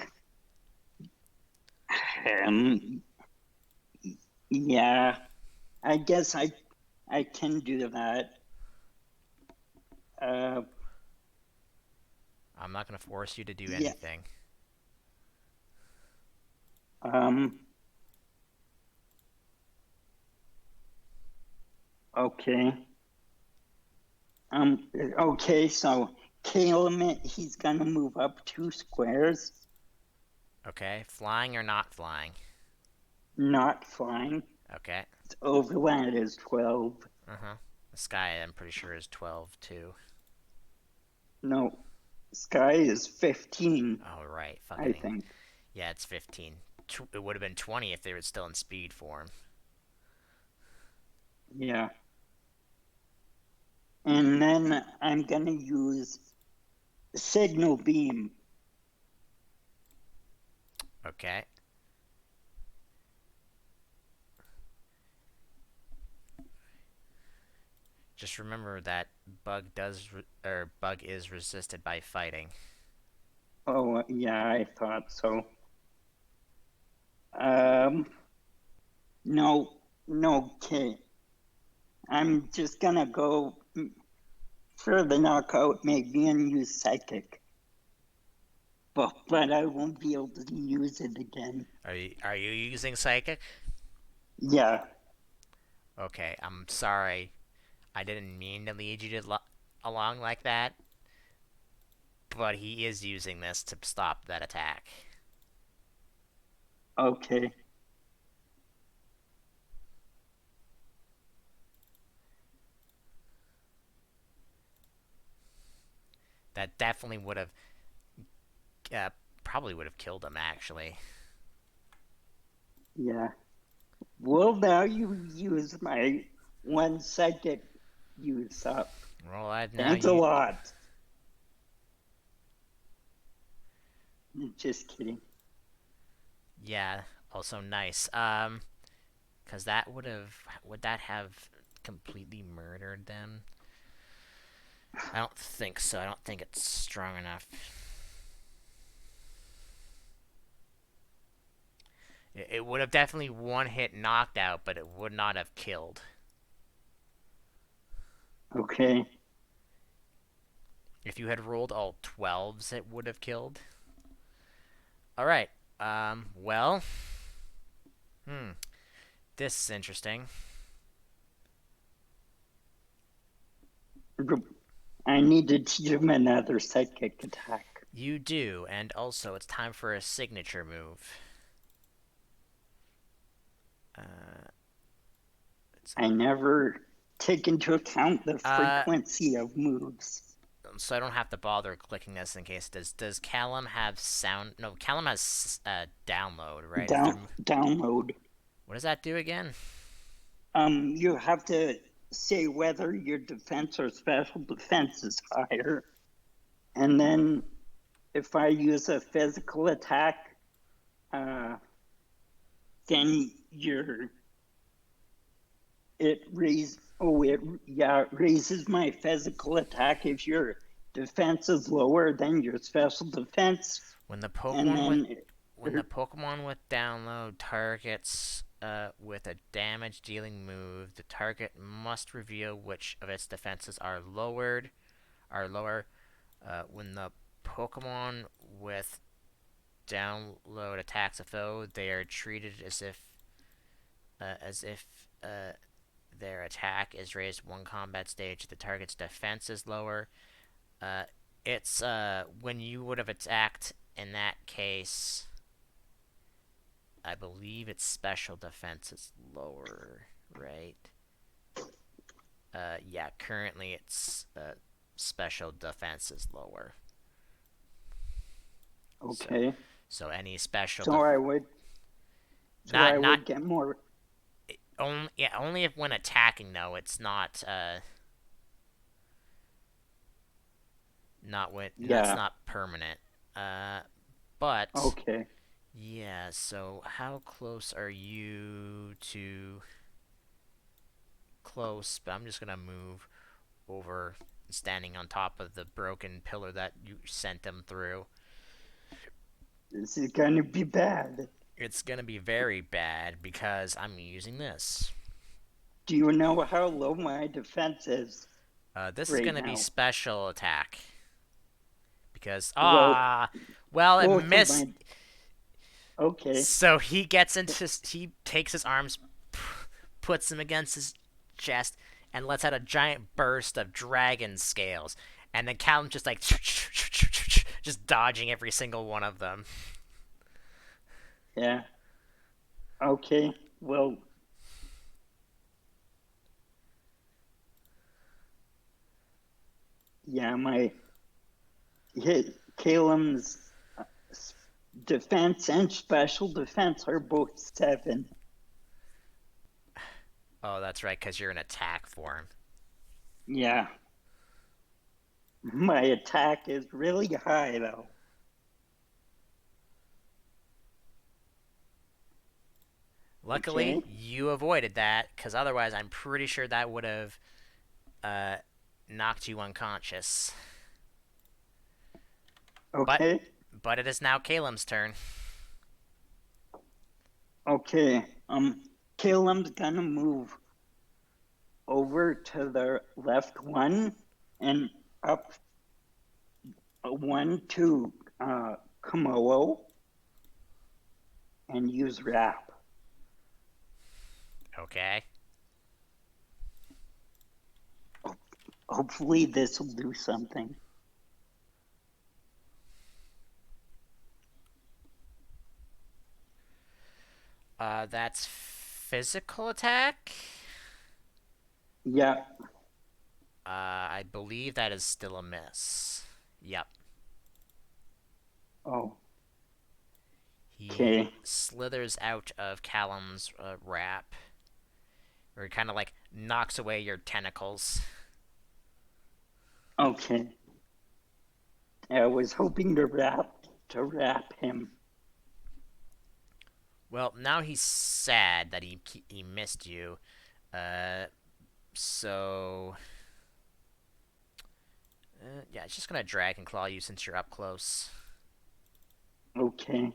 [SPEAKER 4] um, yeah, I guess I can do that. Uh,
[SPEAKER 1] I'm not gonna force you to do
[SPEAKER 4] yeah.
[SPEAKER 1] anything.
[SPEAKER 4] Um. Okay. Okay. So Kalimit, he's gonna move up 2 squares,
[SPEAKER 1] Okay, flying or not flying?
[SPEAKER 4] not flying.
[SPEAKER 1] Okay.
[SPEAKER 4] Overland is 12.
[SPEAKER 1] The sky, I'm pretty sure, is 12 too.
[SPEAKER 4] No, Sky is 15,
[SPEAKER 1] Oh right,
[SPEAKER 4] I
[SPEAKER 1] fucking
[SPEAKER 4] think.
[SPEAKER 1] yeah, it's 15. It would have been 20 if they were still in speed form.
[SPEAKER 4] Yeah. And then I'm gonna use Signal Beam.
[SPEAKER 1] Okay. Just remember that bug is resisted by fighting.
[SPEAKER 4] Oh, yeah, I thought so. Um, no, no, okay. I'm just gonna go for the knockout, maybe, and use Psychic. But I won't be able to use it again.
[SPEAKER 1] Are you using psychic?
[SPEAKER 4] Yeah,
[SPEAKER 1] Okay, I'm sorry. I didn't mean to lead you along like that, but he is using this to stop that attack.
[SPEAKER 4] okay.
[SPEAKER 1] That definitely would have uh, probably would have killed him actually.
[SPEAKER 4] Yeah. Well, now you use my 1 second use up.
[SPEAKER 1] Well, I now
[SPEAKER 4] Thanks a
[SPEAKER 1] you
[SPEAKER 4] lot. Just kidding.
[SPEAKER 1] yeah, also nice. Cuz that would that have completely murdered them? I don't think so. I don't think it's strong enough. It would have definitely one hit knocked out, but it would not have killed.
[SPEAKER 4] Okay.
[SPEAKER 1] If you had rolled all 12s, it would have killed. All right. Well, hmm. This is interesting.
[SPEAKER 4] I need to teach him another psychic attack.
[SPEAKER 1] You do, and also it's time for a signature move. Uh,
[SPEAKER 4] I never take into account the
[SPEAKER 1] uh,
[SPEAKER 4] frequency of moves.
[SPEAKER 1] so I don't have to bother clicking this in case. Does Callum have sound? No, Callum has download, right?
[SPEAKER 4] Download.
[SPEAKER 1] What does that do again?
[SPEAKER 4] You have to say whether your defense or special defense is higher, and then if I use a physical attack, then it raises my physical attack if your defense is lower than your special defense,
[SPEAKER 1] When the
[SPEAKER 4] and
[SPEAKER 1] Pokemon with
[SPEAKER 4] then
[SPEAKER 1] download targets with a damage dealing move, the target must reveal which of its defenses are lower. When the Pokemon with download attacks a foe, they are treated as if their attack is raised one combat stage. The target's defense is lower. Uh, it's when you would have attacked in that case. I believe its special defense is lower, right? Yeah, currently its special defense is lower.
[SPEAKER 4] okay.
[SPEAKER 1] So any special
[SPEAKER 4] So I would get more.
[SPEAKER 1] only if when attacking though, it's not that's not permanent. But
[SPEAKER 4] Okay.
[SPEAKER 1] yeah, so how close are you to close? But I'm just gonna move over, standing on top of the broken pillar that you sent them through.
[SPEAKER 4] This is gonna be bad.
[SPEAKER 1] It's gonna be very bad because I'm using this.
[SPEAKER 4] Do you know how low my defense is?
[SPEAKER 1] This is
[SPEAKER 4] right
[SPEAKER 1] gonna be
[SPEAKER 4] now?
[SPEAKER 1] special attack. Because
[SPEAKER 4] Well,
[SPEAKER 1] it
[SPEAKER 4] both of
[SPEAKER 1] missed.
[SPEAKER 4] Okay.
[SPEAKER 1] So he he takes his arms, puts them against his chest, and lets out a giant burst of dragon scales. And then Callum just like just dodging every single one of them.
[SPEAKER 4] Yeah. Okay. Well. Yeah, Caleb's defense and special defense are both 7.
[SPEAKER 1] Oh, that's right, because you're in attack form.
[SPEAKER 4] Yeah. My attack is really high, though.
[SPEAKER 1] Luckily,
[SPEAKER 4] Okay.
[SPEAKER 1] you avoided that, because otherwise I'm pretty sure that would have knocked you unconscious.
[SPEAKER 4] Okay.
[SPEAKER 1] But it is now Caleb's turn.
[SPEAKER 4] Okay. Caleb's gonna move over to the left one and up one to Komodo and use wrap.
[SPEAKER 1] Okay.
[SPEAKER 4] Hopefully this will do something.
[SPEAKER 1] That's physical attack?
[SPEAKER 4] Yeah.
[SPEAKER 1] I believe that is still a miss. Yep.
[SPEAKER 4] Oh.
[SPEAKER 1] He
[SPEAKER 4] Okay.
[SPEAKER 1] slithers out of Callum's wrap. Or he kind of like knocks away your tentacles.
[SPEAKER 4] Okay. I was hoping to wrap him.
[SPEAKER 1] Well, now he's sad that he missed you. So yeah, it's just gonna drag and claw you since you're up close.
[SPEAKER 4] Okay.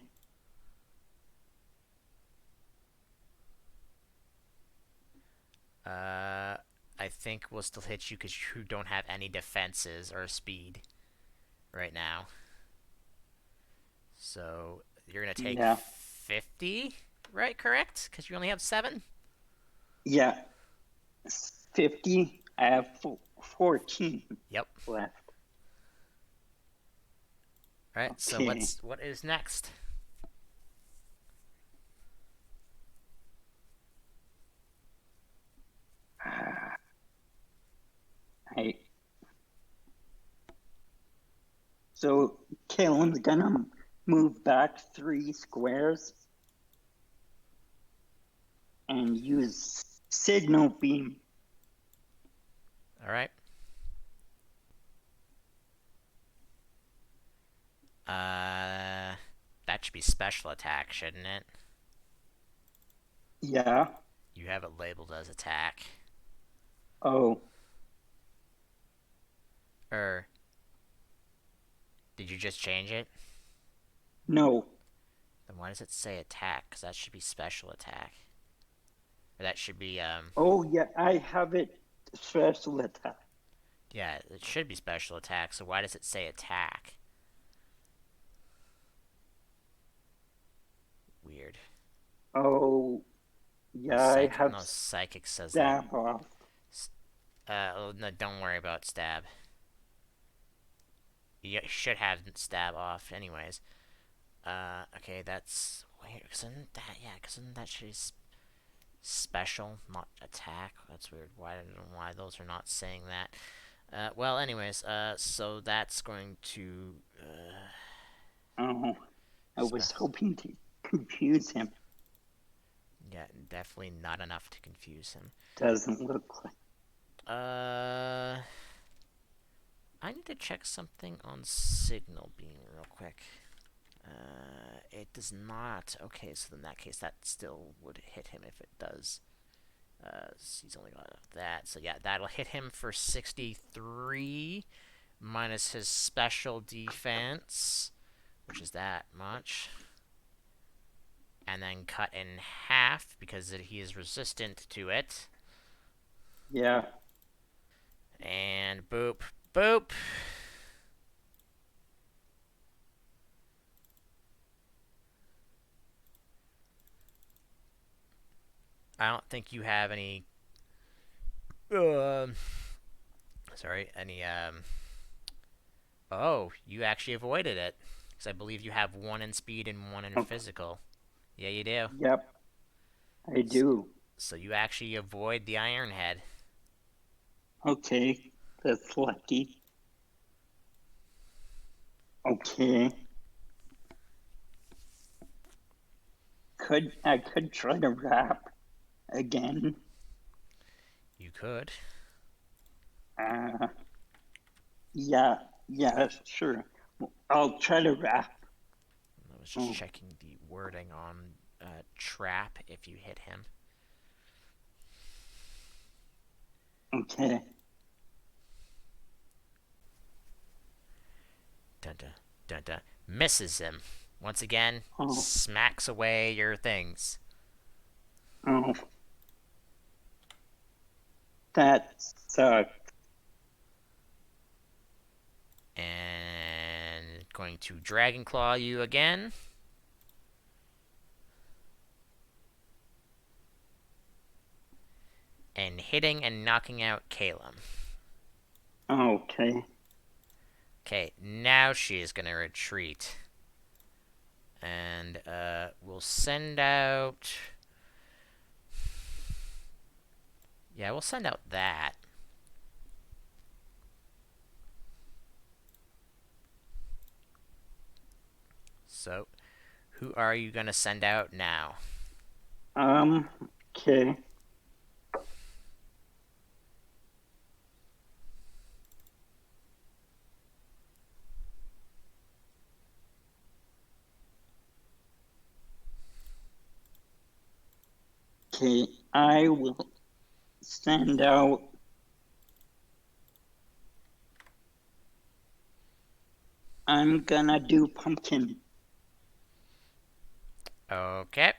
[SPEAKER 1] I think we'll still hit you because you don't have any defenses or speed right now. So you're gonna take 50, right? Correct? Because you only have 7.
[SPEAKER 4] Yeah. 50. I have 14.
[SPEAKER 1] Yep.
[SPEAKER 4] Left.
[SPEAKER 1] All right.
[SPEAKER 4] Okay.
[SPEAKER 1] So what is next?
[SPEAKER 4] So Kalen's gonna move back 3 squares and use signal beam.
[SPEAKER 1] All right. That should be special attack, shouldn't it?
[SPEAKER 4] Yeah.
[SPEAKER 1] You have it labeled as attack.
[SPEAKER 4] Oh,
[SPEAKER 1] Or did you just change it?
[SPEAKER 4] no.
[SPEAKER 1] Then why does it say attack? Because that should be special attack. Or that should be,
[SPEAKER 4] Oh, yeah, I have it special attack.
[SPEAKER 1] yeah, it should be special attack, so why does it say attack? Weird.
[SPEAKER 4] Oh, yeah, I have
[SPEAKER 1] No, psychic says that.
[SPEAKER 4] stab off.
[SPEAKER 1] Oh, no, don't worry about stab. You should have stab off anyways. Okay, that's weird. Cause isn't that, yeah, cause isn't that should be special, not attack? That's weird. Why, I don't know why those are not saying that. Well, anyways, so that's going to,
[SPEAKER 4] Oh, I was hoping to confuse him.
[SPEAKER 1] yeah, definitely not enough to confuse him.
[SPEAKER 4] Doesn't look like.
[SPEAKER 1] I need to check something on signal beam real quick. It does not. Okay, so in that case, that still would hit him if it does. He's only got that. So yeah, that'll hit him for 63 minus his special defense, which is that much. And then cut in half because he is resistant to it.
[SPEAKER 4] Yeah.
[SPEAKER 1] And boop, boop. I don't think you have any. Sorry, any. Oh, you actually avoided it. Because I believe you have 1 in speed and 1 in physical. Yeah, you do.
[SPEAKER 4] Yep, I do.
[SPEAKER 1] So you actually avoid the Iron Head.
[SPEAKER 4] Okay, that's lucky. Okay. I could try to wrap again.
[SPEAKER 1] You could.
[SPEAKER 4] Yeah, sure. I'll try to wrap.
[SPEAKER 1] I was just checking the wording on trap if you hit him.
[SPEAKER 4] Okay.
[SPEAKER 1] Dun-dun, dun-dun. Misses him. Once again,
[SPEAKER 4] Oh.
[SPEAKER 1] smacks away your things.
[SPEAKER 4] Oh. That sucks.
[SPEAKER 1] And going to Dragon Claw you again. And hitting and knocking out Calum.
[SPEAKER 4] Okay.
[SPEAKER 1] Okay, now she is going to retreat. And we'll send out... Yeah, we'll send out that. So, who are you going to send out now?
[SPEAKER 4] Okay. Okay, I will send out I'm gonna do pumpkin.
[SPEAKER 1] Okay.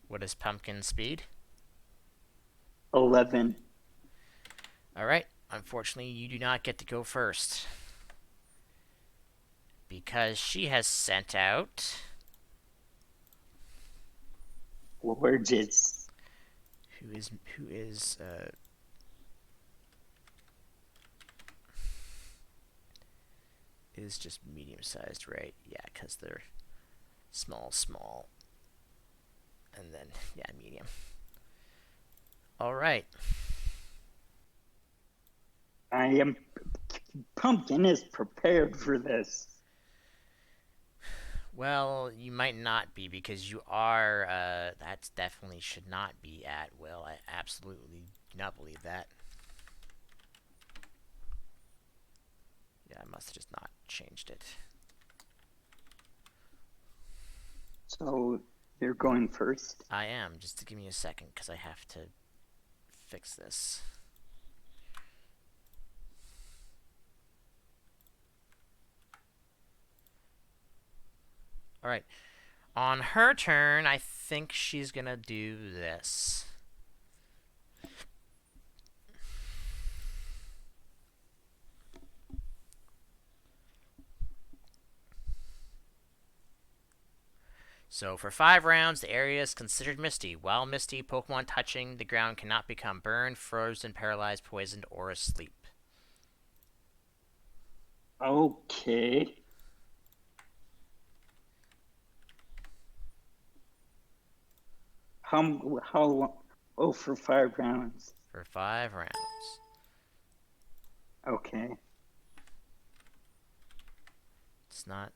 [SPEAKER 1] What is pumpkin speed?
[SPEAKER 4] 11.
[SPEAKER 1] Alright, unfortunately you do not get to go first. Because she has sent out...
[SPEAKER 4] Gorgeous.
[SPEAKER 1] Who is just medium-sized, right? Yeah, because they're small. And then, yeah, medium. Alright.
[SPEAKER 4] I am Pumpkin is prepared for this.
[SPEAKER 1] Well, you might not be because you are. That definitely should not be at will. I absolutely do not believe that. Yeah, I must have just not changed it.
[SPEAKER 4] So you're going first.
[SPEAKER 1] I am. Just to give me a second because I have to fix this. All right. On her turn, I think she's gonna do this. So for 5 rounds, the area is considered misty. While misty, Pokemon touching the ground cannot become burned, frozen, paralyzed, poisoned, or asleep.
[SPEAKER 4] Okay. How long? Oh, for 5 rounds.
[SPEAKER 1] For 5 rounds.
[SPEAKER 4] Okay.
[SPEAKER 1] It's not.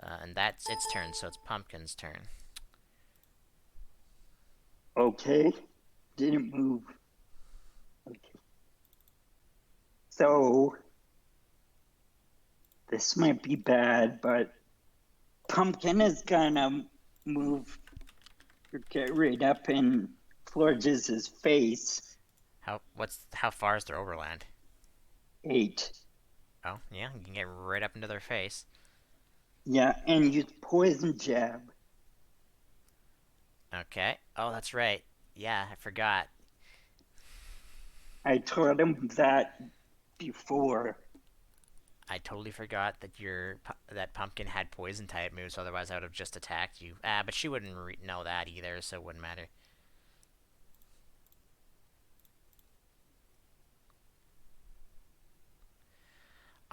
[SPEAKER 1] And that's its turn, so it's Pumpkin's turn.
[SPEAKER 4] Okay. Didn't move. Okay. So this might be bad, but Pumpkin is gonna move, get right up in Florges' face.
[SPEAKER 1] How far is their overland?
[SPEAKER 4] 8.
[SPEAKER 1] Oh, yeah, you can get right up into their face.
[SPEAKER 4] Yeah, and use poison jab.
[SPEAKER 1] Okay. Oh, that's right. Yeah, I forgot.
[SPEAKER 4] I told him that before.
[SPEAKER 1] I totally forgot that that Pumpkin had poison type moves. Otherwise, I would have just attacked you. But she wouldn't know that either, so it wouldn't matter.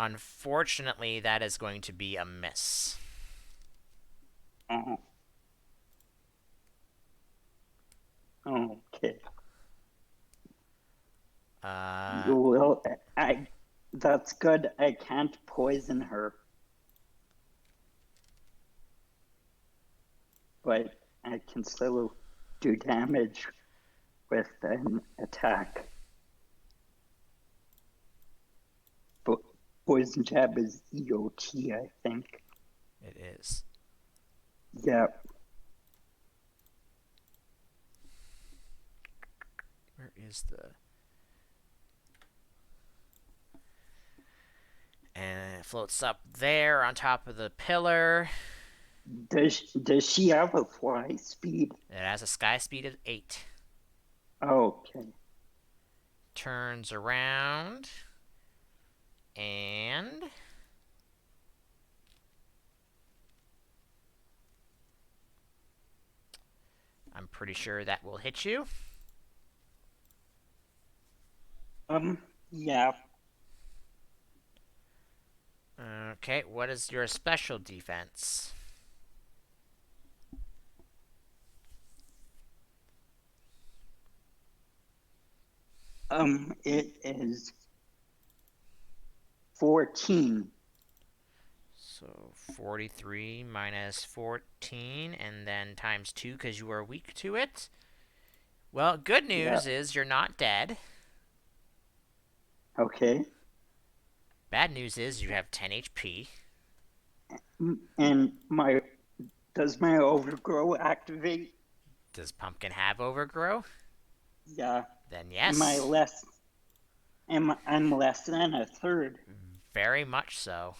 [SPEAKER 1] Unfortunately, that is going to be a miss.
[SPEAKER 4] Oh. Okay. Well, that's good. I can't poison her. But I can still do damage with an attack. But poison jab is EOT, I think.
[SPEAKER 1] It is.
[SPEAKER 4] Yeah.
[SPEAKER 1] Where is the... And it floats up there on top of the pillar.
[SPEAKER 4] Does she have a fly speed?
[SPEAKER 1] It has a sky speed of 8.
[SPEAKER 4] Okay.
[SPEAKER 1] Turns around. And... I'm pretty sure that will hit you.
[SPEAKER 4] Yeah.
[SPEAKER 1] Okay, what is your special defense?
[SPEAKER 4] It is 14.
[SPEAKER 1] So 43 minus 14, and then times 2 because you are weak to it. Well, good news is you're not dead.
[SPEAKER 4] Okay.
[SPEAKER 1] Bad news is you have 10 HP.
[SPEAKER 4] And does my overgrow activate?
[SPEAKER 1] Does Pumpkin have overgrow?
[SPEAKER 4] Yeah.
[SPEAKER 1] Then yes.
[SPEAKER 4] I'm less than a third.
[SPEAKER 1] Very much so.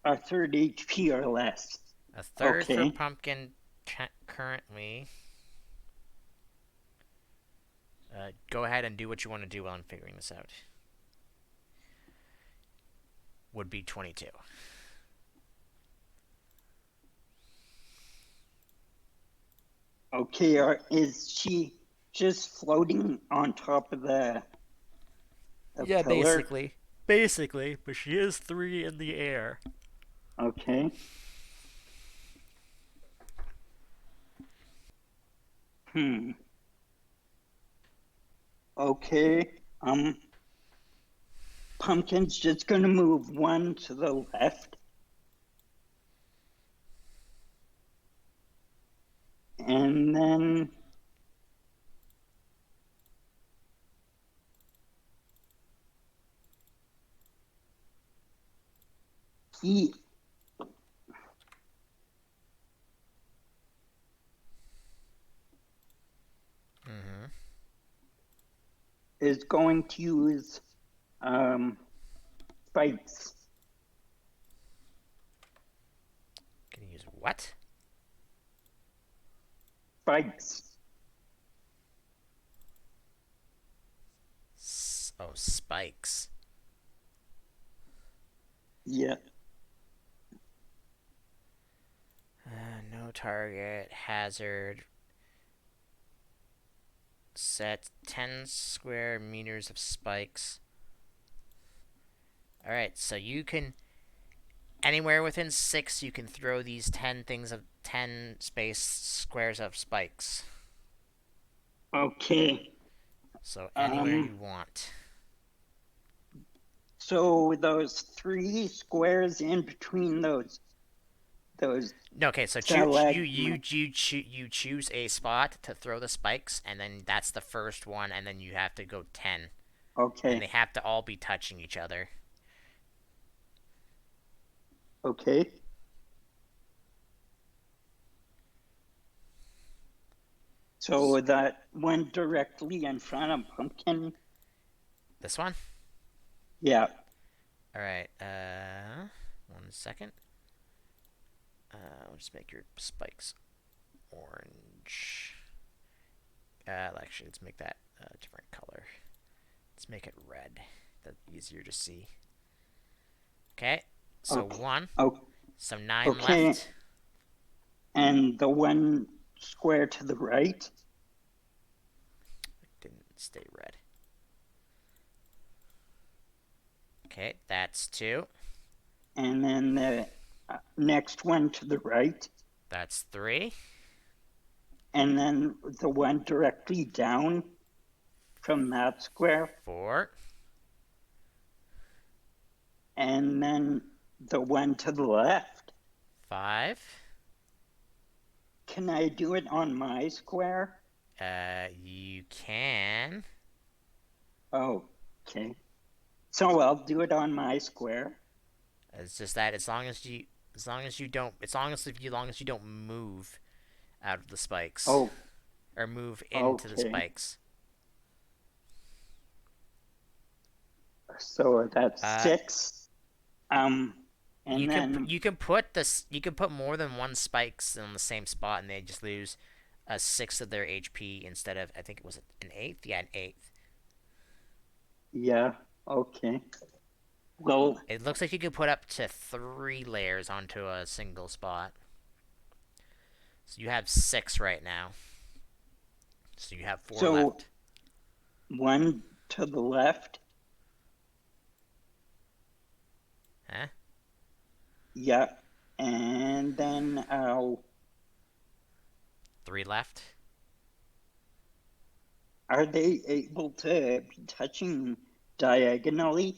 [SPEAKER 4] A third HP or less.
[SPEAKER 1] A third
[SPEAKER 4] Okay.
[SPEAKER 1] for Pumpkin currently. Go ahead and do what you want to do while I'm figuring this out. Would be 22.
[SPEAKER 4] Okay, is she just floating on top of the
[SPEAKER 1] Yeah,
[SPEAKER 4] pillar?
[SPEAKER 1] Basically, but she is 3 in the air.
[SPEAKER 4] Okay. Okay. Pumpkin's just gonna move one to the left. And then he
[SPEAKER 1] Mm-hmm.
[SPEAKER 4] is going to use spikes.
[SPEAKER 1] Can you use what?
[SPEAKER 4] Spikes.
[SPEAKER 1] Oh, spikes.
[SPEAKER 4] Yeah.
[SPEAKER 1] No target. Hazard. Set 10 square meters of spikes. Alright, so you can... Anywhere within 6, you can throw these 10 space squares of spikes.
[SPEAKER 4] Okay.
[SPEAKER 1] So anywhere you want.
[SPEAKER 4] So those 3 squares in between those
[SPEAKER 1] No, okay, so you choose a spot to throw the spikes, and then that's the first one, and then you have to go 10. And they
[SPEAKER 4] Okay.
[SPEAKER 1] have to all be touching each other.
[SPEAKER 4] Okay. So that one directly in front of Pumpkin.
[SPEAKER 1] This one?
[SPEAKER 4] Yeah.
[SPEAKER 1] Alright, 1 second. I'll just make your spikes orange. Actually, let's make that a different color. Let's make it red. That's easier to see. Okay, so
[SPEAKER 4] Okay.
[SPEAKER 1] 1.
[SPEAKER 4] Oh,
[SPEAKER 1] So 9
[SPEAKER 4] okay.
[SPEAKER 1] left.
[SPEAKER 4] And the one square to the right.
[SPEAKER 1] Didn't stay red. Okay, that's 2.
[SPEAKER 4] And then the next one to the right.
[SPEAKER 1] That's 3.
[SPEAKER 4] And then the one directly down from that square.
[SPEAKER 1] 4.
[SPEAKER 4] And then the one to the left.
[SPEAKER 1] 5.
[SPEAKER 4] Can I do it on my square?
[SPEAKER 1] You can.
[SPEAKER 4] Oh, okay. So I'll do it on my square.
[SPEAKER 1] It's just that as long as you don't move out of the spikes.
[SPEAKER 4] Oh,
[SPEAKER 1] Or move into the
[SPEAKER 4] okay.
[SPEAKER 1] spikes.
[SPEAKER 4] So that's 6. And
[SPEAKER 1] you
[SPEAKER 4] then
[SPEAKER 1] can put more than 1 spikes on the same spot, and they just lose a 1/6 of their HP instead of, I think it was an 1/8. Yeah, an 1/8.
[SPEAKER 4] yeah, okay. Well,
[SPEAKER 1] It looks like you could put up to 3 layers onto a single spot. So you have 6 right now. So you have 4 left.
[SPEAKER 4] One to the left.
[SPEAKER 1] Huh?
[SPEAKER 4] Yeah. And then
[SPEAKER 1] 3 left.
[SPEAKER 4] are they able to be touching diagonally?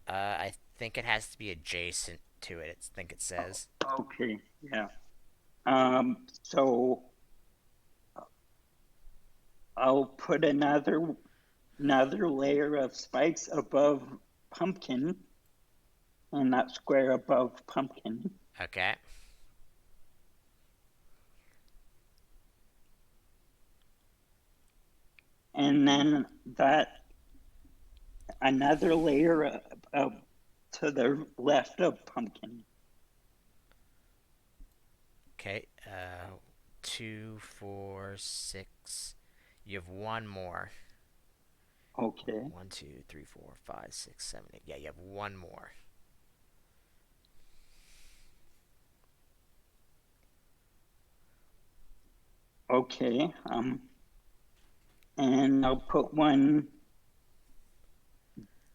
[SPEAKER 1] I think it has to be adjacent to it. I think it says.
[SPEAKER 4] Okay, yeah. So I'll put another layer of spikes above Pumpkin, and that square above Pumpkin.
[SPEAKER 1] Okay.
[SPEAKER 4] And then another layer to the left of Pumpkin.
[SPEAKER 1] Okay. 2, 4, 6. You have 1 more.
[SPEAKER 4] Okay.
[SPEAKER 1] 1, 2, 3, 4, 5, 6, 7, 8. Yeah, you have 1 more.
[SPEAKER 4] Okay. And I'll put one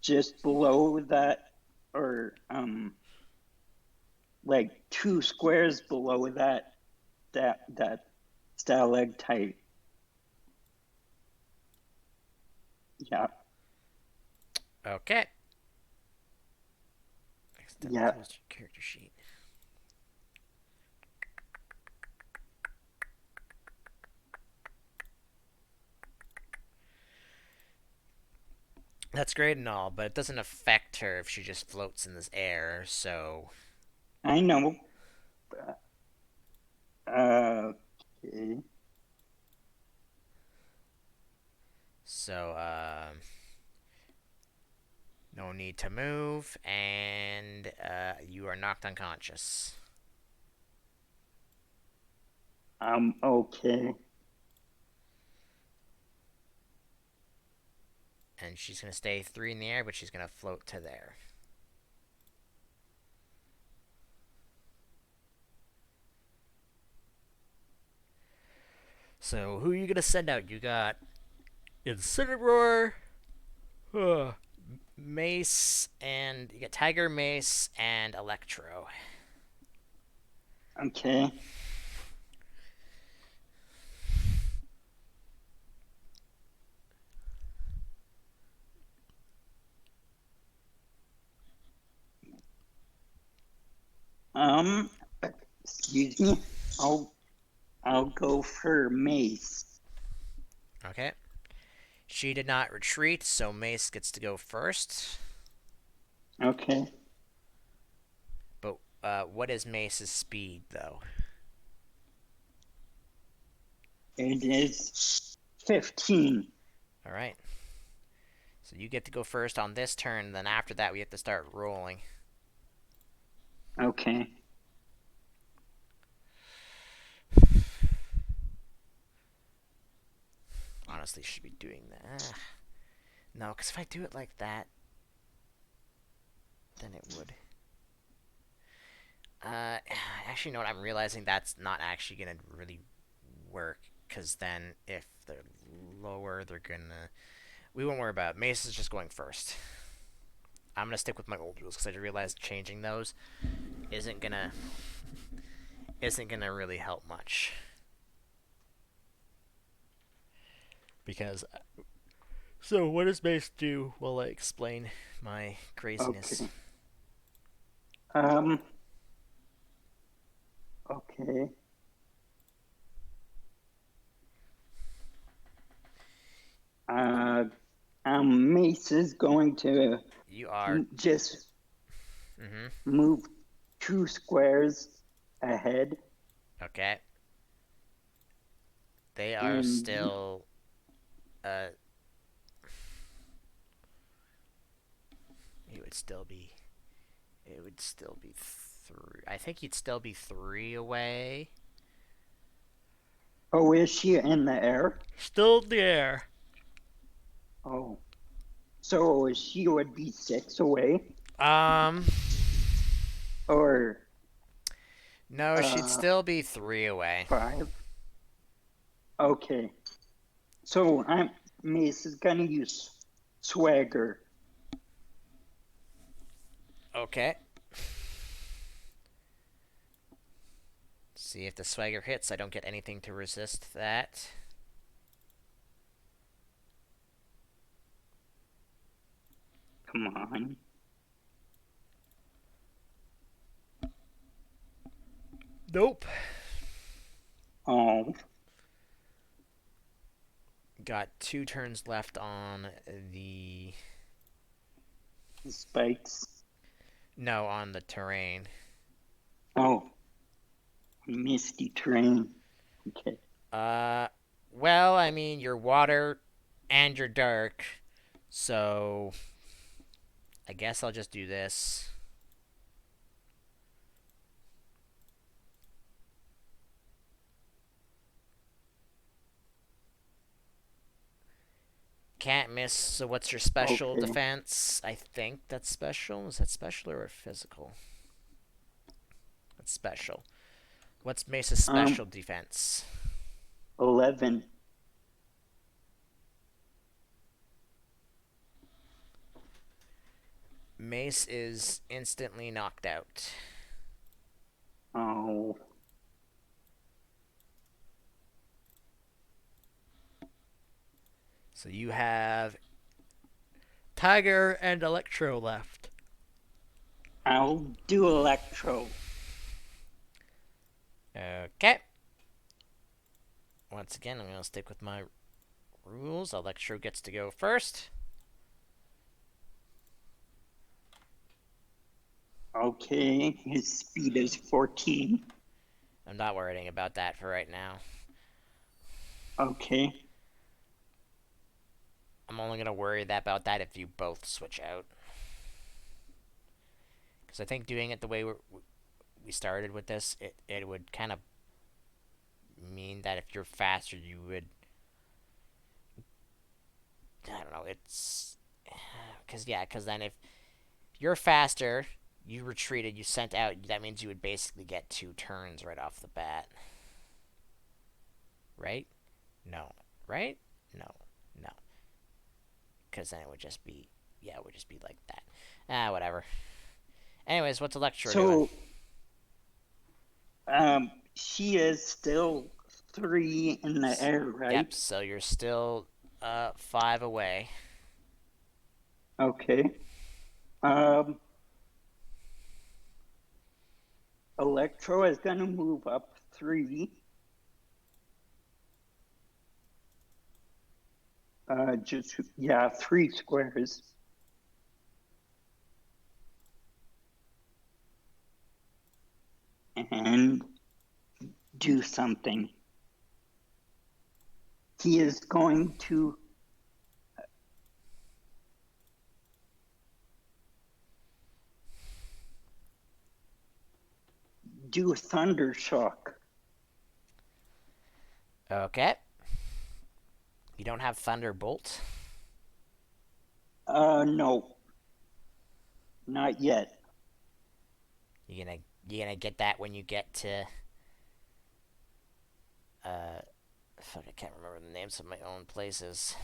[SPEAKER 4] just below that, or like 2 squares below that stalactite. Yeah.
[SPEAKER 1] Okay. Accidentally
[SPEAKER 4] Yeah.
[SPEAKER 1] closed your character sheet. That's great and all, but it doesn't affect her if she just floats in this air, so...
[SPEAKER 4] I know. Okay.
[SPEAKER 1] So, no need to move, and you are knocked unconscious.
[SPEAKER 4] Okay.
[SPEAKER 1] And she's going to stay 3 in the air, but she's going to float to there. So, who are you going to send out? You got Incineroar, Mace, and you got Tiger, Mace, and Electro.
[SPEAKER 4] Okay. Um, excuse me. I'll go for Mace.
[SPEAKER 1] Okay. She did not retreat, so Mace gets to go first.
[SPEAKER 4] Okay.
[SPEAKER 1] But what is Mace's speed, though?
[SPEAKER 4] It is 15.
[SPEAKER 1] All right. So you get to go first on this turn. Then after that, we have to start rolling.
[SPEAKER 4] Okay.
[SPEAKER 1] Honestly, should be doing that. No, because if I do it like that, then it would. Actually, you know what? I'm realizing that's not actually gonna really work. Because then, if they're lower, they're gonna. We won't worry about it. Mace is just going first. I'm gonna stick with my old rules because I realized changing those isn't gonna really help much. Because so what does Mace do while I explain my craziness?
[SPEAKER 4] Okay. Um. Okay. Uh. Mace is going to
[SPEAKER 1] You are.
[SPEAKER 4] just
[SPEAKER 1] Mm-hmm.
[SPEAKER 4] move 2 squares ahead,
[SPEAKER 1] Okay. They are
[SPEAKER 4] and
[SPEAKER 1] still. Uh. It would still be. It would still be 3. I think you'd still be 3 away.
[SPEAKER 4] oh, is she in the air?
[SPEAKER 1] Still in the air.
[SPEAKER 4] Oh, so she would be 6 away,
[SPEAKER 1] Um.
[SPEAKER 4] or
[SPEAKER 1] No, she'd still be 3 away.
[SPEAKER 4] 5. Okay. So Mace is gonna use swagger.
[SPEAKER 1] Okay. See if the swagger hits. I don't get anything to resist that.
[SPEAKER 4] Come on.
[SPEAKER 1] Nope.
[SPEAKER 4] Oh,
[SPEAKER 1] Got 2 turns left on the.
[SPEAKER 4] spikes.
[SPEAKER 1] No, on the terrain.
[SPEAKER 4] Oh, misty terrain. Okay.
[SPEAKER 1] Well, I mean, you're water and you're dark, so I guess I'll just do this. Can't miss. So what's your special
[SPEAKER 4] Okay.
[SPEAKER 1] defense? I think that's special. Is that special or physical? That's special. What's Mesa's special defense?
[SPEAKER 4] 11.
[SPEAKER 1] Mace is instantly knocked out.
[SPEAKER 4] Oh,
[SPEAKER 1] So you have Tiger and Electro left.
[SPEAKER 4] I'll do Electro.
[SPEAKER 1] Okay. Once again, I'm going to stick with my rules. Electro gets to go first.
[SPEAKER 4] Okay, his speed is 14.
[SPEAKER 1] I'm not worrying about that for right now.
[SPEAKER 4] Okay.
[SPEAKER 1] I'm only going to worry about that if you both switch out. Because I think doing it the way we started with this, it would kind of mean that if you're faster, you would... I don't know, it's... Because then if you're faster, you retreated, you sent out, that means you would basically get 2 turns right off the bat. Right? No. Right? No. No. Because then it would just be... Yeah, it would just be like that. Whatever. Anyways, what's Electro doing?
[SPEAKER 4] She is still 3 in the air, right?
[SPEAKER 1] Yep, so you're still 5 away.
[SPEAKER 4] Okay. Electro is gonna move up 3. Just, yeah, 3 squares. And do something. He is going to do Thunder Shock.
[SPEAKER 1] Okay. You don't have Thunderbolt?
[SPEAKER 4] No. Not yet.
[SPEAKER 1] You gonna get that when you get to fuck, I can't remember the names of my own places.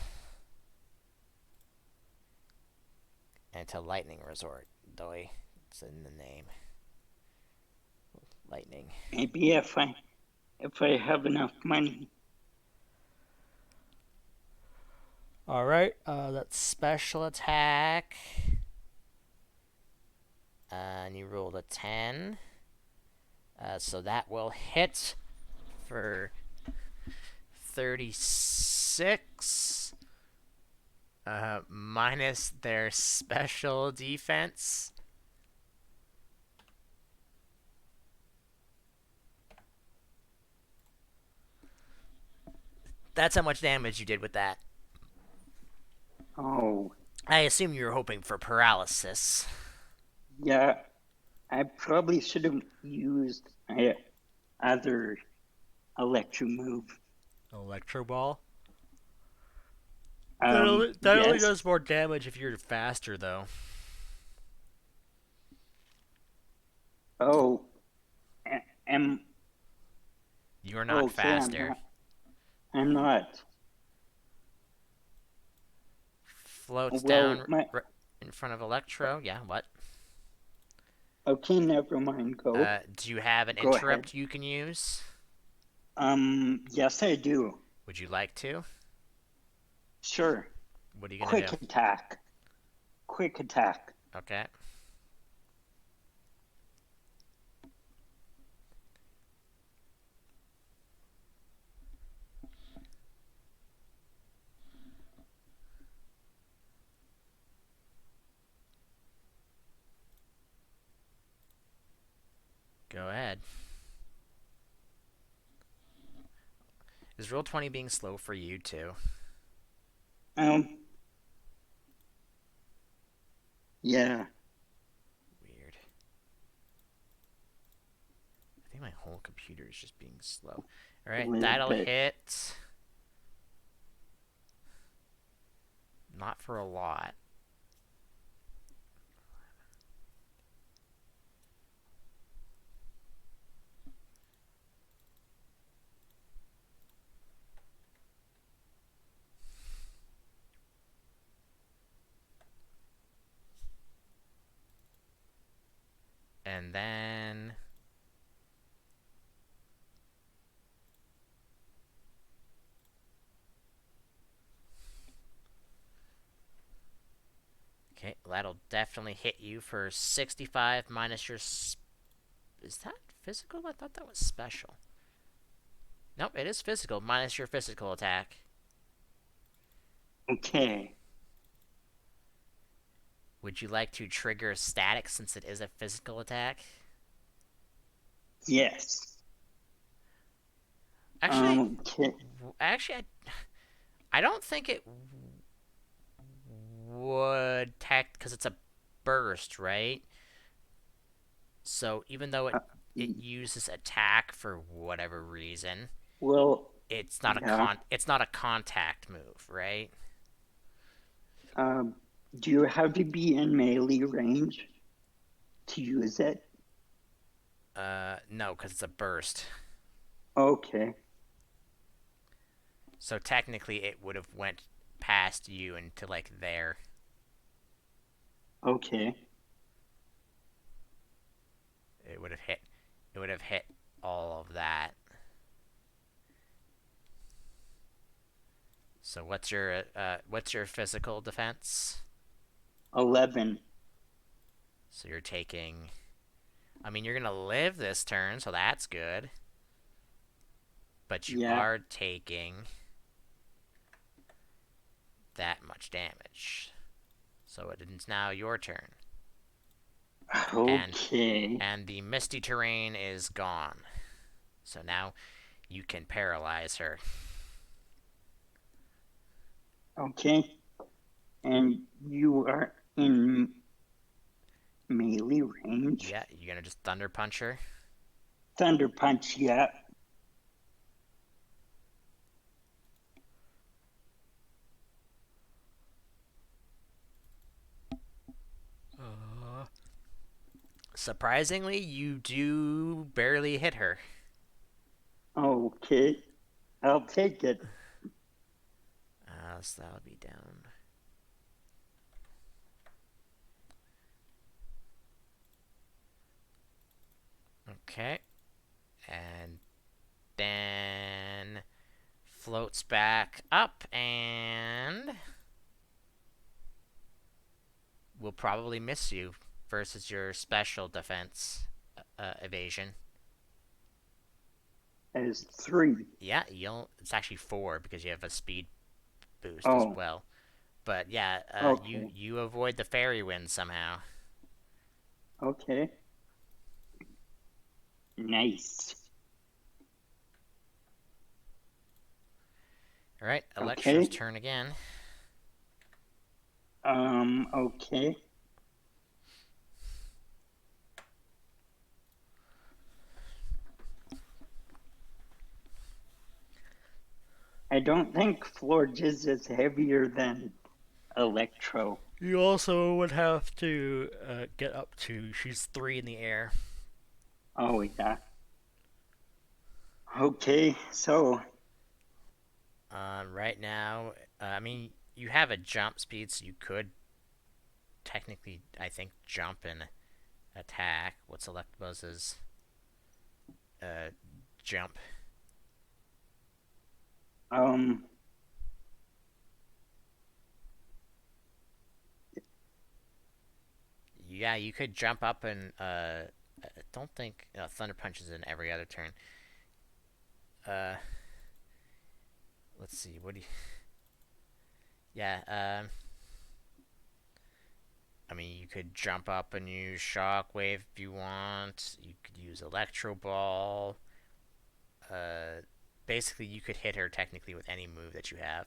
[SPEAKER 1] And to Lightning Resort, though it's in the name. Lightning.
[SPEAKER 4] Maybe if I have enough money.
[SPEAKER 1] Alright, that's special attack. And you rolled a 10. So that will hit for 36. Minus their special defense. That's how much damage you did with that.
[SPEAKER 4] Oh.
[SPEAKER 1] I assume you were hoping for paralysis.
[SPEAKER 4] Yeah. I probably should have used my other Electro move.
[SPEAKER 1] Electro Ball?
[SPEAKER 4] Yes.
[SPEAKER 1] That only does more damage if you're faster, though.
[SPEAKER 4] Oh.
[SPEAKER 1] You're not
[SPEAKER 4] okay,
[SPEAKER 1] faster.
[SPEAKER 4] I'm not.
[SPEAKER 1] Floats
[SPEAKER 4] Well,
[SPEAKER 1] down in front of Electro. Yeah, what?
[SPEAKER 4] Okay, never mind. Go.
[SPEAKER 1] Do you have an
[SPEAKER 4] Go
[SPEAKER 1] interrupt
[SPEAKER 4] ahead.
[SPEAKER 1] you can use?
[SPEAKER 4] Yes, I do.
[SPEAKER 1] Would you like to?
[SPEAKER 4] Sure.
[SPEAKER 1] What are you gonna
[SPEAKER 4] Quick
[SPEAKER 1] do?
[SPEAKER 4] attack. Quick attack.
[SPEAKER 1] Okay. Go ahead. Is Roll20 being slow for you, too?
[SPEAKER 4] Yeah.
[SPEAKER 1] Weird. I think my whole computer is just being slow. Alright, that'll
[SPEAKER 4] bit.
[SPEAKER 1] hit. Not for a lot. And then... that'll definitely hit you for 65 minus your. Is that physical? I thought that was special. Nope, it is physical minus your physical attack.
[SPEAKER 4] Okay.
[SPEAKER 1] Would you like to trigger static since it is a physical attack?
[SPEAKER 4] Yes.
[SPEAKER 1] Actually,
[SPEAKER 4] Okay.
[SPEAKER 1] I don't think it would attack because it's a burst, right? So even though
[SPEAKER 4] Uh,
[SPEAKER 1] it uses attack for whatever reason,
[SPEAKER 4] well,
[SPEAKER 1] it's not
[SPEAKER 4] yeah.
[SPEAKER 1] it's not a contact move, right?
[SPEAKER 4] Do you have to be in melee range to use it?
[SPEAKER 1] No, because it's a burst.
[SPEAKER 4] Okay.
[SPEAKER 1] So technically, it would have went past you into like there.
[SPEAKER 4] Okay.
[SPEAKER 1] It would have hit. It would have hit all of that. So what's your physical defense?
[SPEAKER 4] 11.
[SPEAKER 1] So you're taking. I mean, you're gonna live this turn, so that's good. But you
[SPEAKER 4] Yeah.
[SPEAKER 1] are taking that much damage. So it is now your turn.
[SPEAKER 4] Okay.
[SPEAKER 1] And the misty terrain is gone. So now you can paralyze her.
[SPEAKER 4] Okay. And you are in melee range?
[SPEAKER 1] Yeah, you're gonna just thunder punch her.
[SPEAKER 4] Thunder Punch, yeah.
[SPEAKER 1] Surprisingly, you do barely hit her.
[SPEAKER 4] Okay. I'll take it.
[SPEAKER 1] So that'll be down. Okay. And then floats back up and will probably miss you versus your special defense evasion.
[SPEAKER 4] As 3.
[SPEAKER 1] Yeah, you'll. It's actually 4 because you have a speed boost as
[SPEAKER 4] Oh,
[SPEAKER 1] well. But yeah,
[SPEAKER 4] okay.
[SPEAKER 1] you avoid the fairy wind somehow.
[SPEAKER 4] Okay. Nice.
[SPEAKER 1] All right, Electra's
[SPEAKER 4] Okay.
[SPEAKER 1] turn again.
[SPEAKER 4] Okay. I don't think Florges is heavier than Electro.
[SPEAKER 1] You also would have to get up to. She's 3 in the air.
[SPEAKER 4] Oh, yeah. Okay, so.
[SPEAKER 1] Right now, I mean, you have a jump speed, so you could technically, I think, jump and attack. What Electabuzz is jump.
[SPEAKER 4] Um.
[SPEAKER 1] Yeah, you could jump up and I don't think Thunder Punch is in every other turn. Uh, let's see. What do you? Yeah. I mean, you could jump up and use Shockwave if you want. You could use Electro Ball. Uh, basically, you could hit her technically with any move that you have.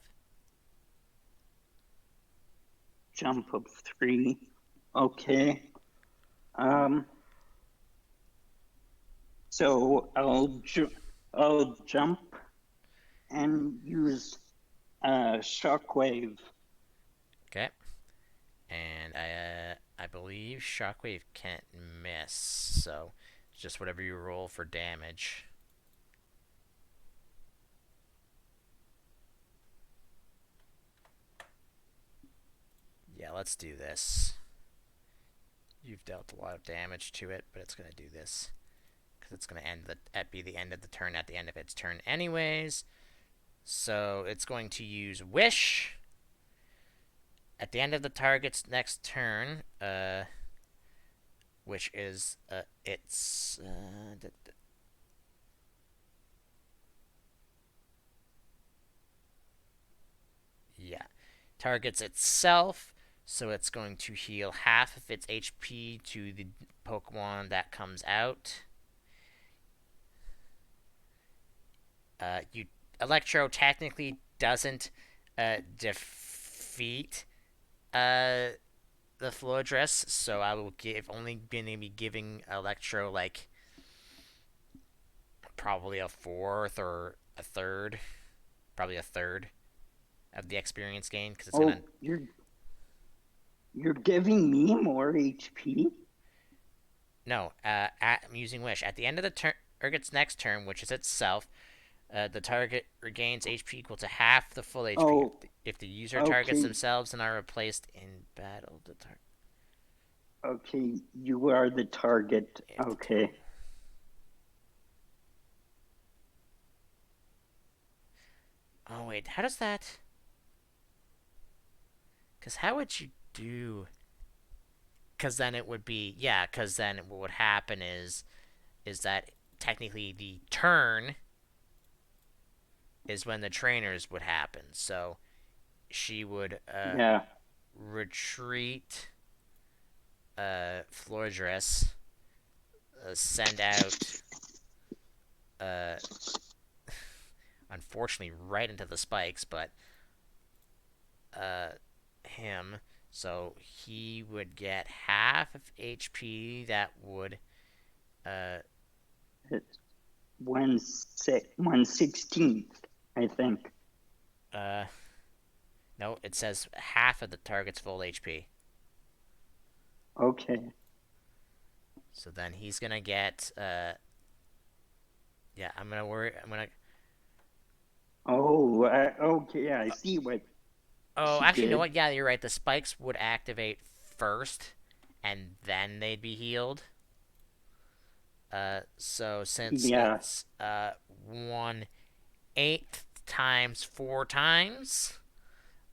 [SPEAKER 4] Jump of 3. Okay. Um. So I'll jump and use Shockwave.
[SPEAKER 1] Okay. And I believe Shockwave can't miss, so just whatever you roll for damage. Yeah, let's do this. You've dealt a lot of damage to it, but it's gonna do this because it's gonna be the end of the turn at the end of its turn, anyways. So it's going to use Wish, At the end of the target's next turn, which is its yeah, targets itself, so it's going to heal half of its HP to the Pokemon that comes out. You Electro technically doesn't defeat the Flodress, so I will give only gonna be giving Electro like probably a fourth or a third, probably a third of the experience gain because it's
[SPEAKER 4] Oh,
[SPEAKER 1] gonna.
[SPEAKER 4] you're giving me more HP?
[SPEAKER 1] No, I'm using Wish. At the end of the target's next turn, which is itself, the target regains HP equal to half the full HP.
[SPEAKER 4] Oh,
[SPEAKER 1] If the user targets
[SPEAKER 4] okay.
[SPEAKER 1] themselves and are replaced in battle, the target.
[SPEAKER 4] Okay, you are the target. Okay.
[SPEAKER 1] Oh wait, how does that? Because how would you do? Because then it would be yeah. Because then what would happen is that technically the turn is when the trainers would happen. So she would
[SPEAKER 4] Yeah.
[SPEAKER 1] retreat Flordress, send out uh, unfortunately right into the spikes, but him. So he would get half of HP. That would
[SPEAKER 4] It's 1/16th, I think.
[SPEAKER 1] uh no, it says half of the target's full HP.
[SPEAKER 4] Okay.
[SPEAKER 1] So then he's gonna get yeah. I'm gonna.
[SPEAKER 4] Oh, okay. I see what
[SPEAKER 1] Oh,
[SPEAKER 4] she
[SPEAKER 1] actually, you know
[SPEAKER 4] did.
[SPEAKER 1] what? Yeah, you're right. The spikes would activate first, and then they'd be healed. So since
[SPEAKER 4] Yeah.
[SPEAKER 1] it's 1/8 times 4 times,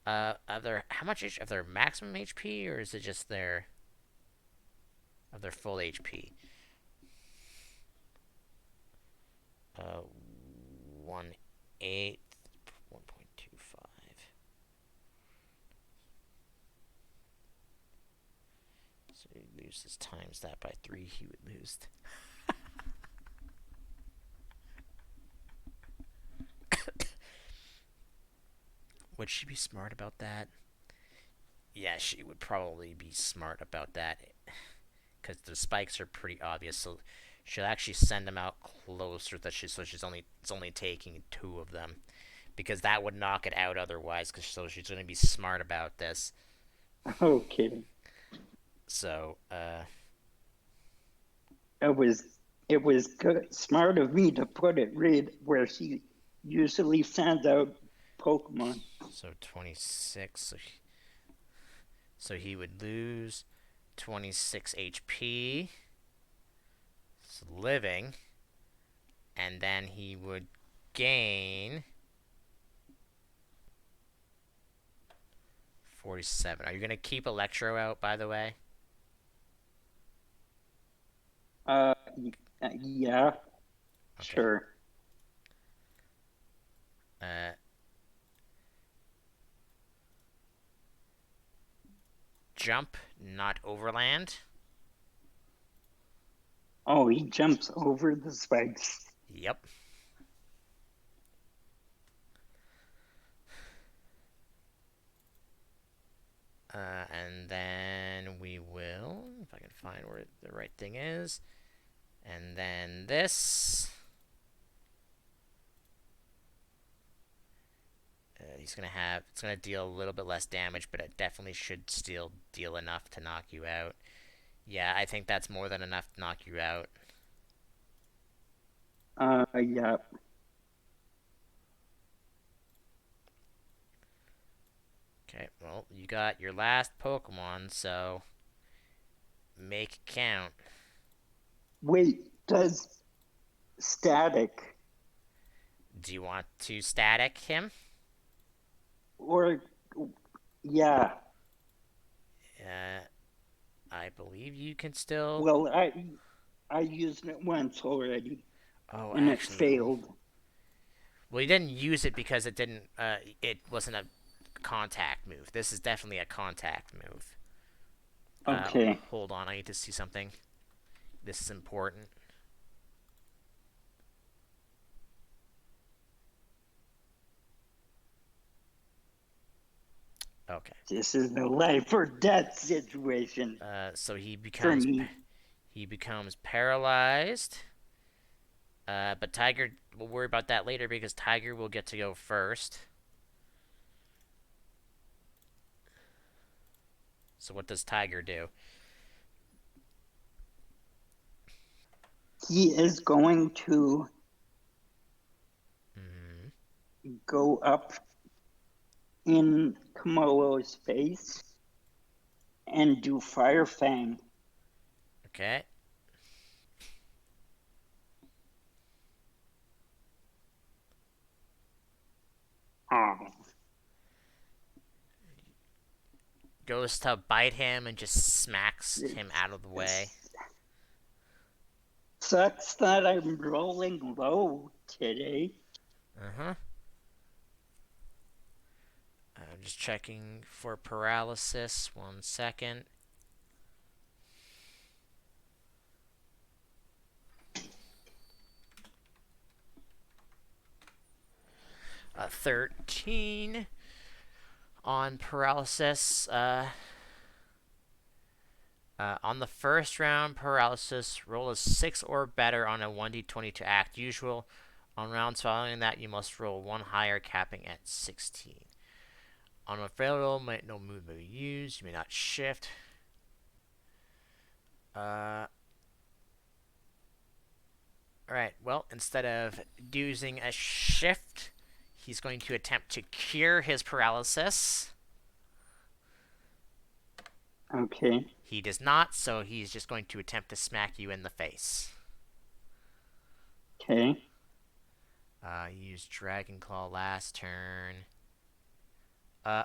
[SPEAKER 1] of their how much of their maximum HP, or is it just their full HP? 1/8, 1.25. So he loses times that by 3. He would lose. Would she be smart about that? Yeah, she would probably be smart about that because the spikes are pretty obvious. So she'll actually send them out closer. So she's only it's only taking 2 of them because that would knock it out otherwise. Because so she's going to be smart about this.
[SPEAKER 4] Okay.
[SPEAKER 1] So
[SPEAKER 4] It was it was good, smart of me to put it right where she usually sends out Pokemon.
[SPEAKER 1] so 26. So he would lose 26 HP. So living, and then he would gain 47. Are you going to keep Electro out, by the way?
[SPEAKER 4] Uh, yeah,
[SPEAKER 1] Okay.
[SPEAKER 4] sure.
[SPEAKER 1] Uh, jump, not overland.
[SPEAKER 4] Oh, he jumps over the spikes.
[SPEAKER 1] Yep. And then we will, if I can find where the right thing is, and then this. He's gonna have. It's gonna deal a little bit less damage, but it definitely should still deal enough to knock you out. Yeah, I think that's more than enough to knock you out.
[SPEAKER 4] Yeah.
[SPEAKER 1] Okay, well, you got your last Pokemon, so make it count.
[SPEAKER 4] Wait, does static
[SPEAKER 1] Do you want to static him?
[SPEAKER 4] or yeah,
[SPEAKER 1] Uh, I believe you can still.
[SPEAKER 4] Well, I used it once already,
[SPEAKER 1] Oh,
[SPEAKER 4] and it
[SPEAKER 1] actually,
[SPEAKER 4] failed.
[SPEAKER 1] well, you didn't use it because it didn't. It wasn't a contact move. This is definitely a contact move.
[SPEAKER 4] Okay.
[SPEAKER 1] Hold on, I need to see something. This is important. Okay.
[SPEAKER 4] This is a life or death situation
[SPEAKER 1] So
[SPEAKER 4] for me.
[SPEAKER 1] he becomes paralyzed. But Tiger, we'll worry about that later because Tiger will get to go first. So what does Tiger do?
[SPEAKER 4] He is going to go up in Kamolo's face and do Fire Fang.
[SPEAKER 1] Okay.
[SPEAKER 4] Oh,
[SPEAKER 1] Goes to bite him and just smacks him out of the way.
[SPEAKER 4] sucks that I'm rolling low today.
[SPEAKER 1] Uh-huh. I'm just checking for paralysis. 1 second. A 13 on paralysis. On the first round, paralysis, roll a 6 or better on a 1d20 to act usual. On rounds following that, you must roll 1 higher, capping at 16. On a failed roll, no move may be used. You may not shift. Alright, well, instead of using a shift, he's going to attempt to cure his paralysis.
[SPEAKER 4] Okay.
[SPEAKER 1] He does not, so he's just going to attempt to smack you in the face.
[SPEAKER 4] Okay.
[SPEAKER 1] Used Dragon Claw last turn.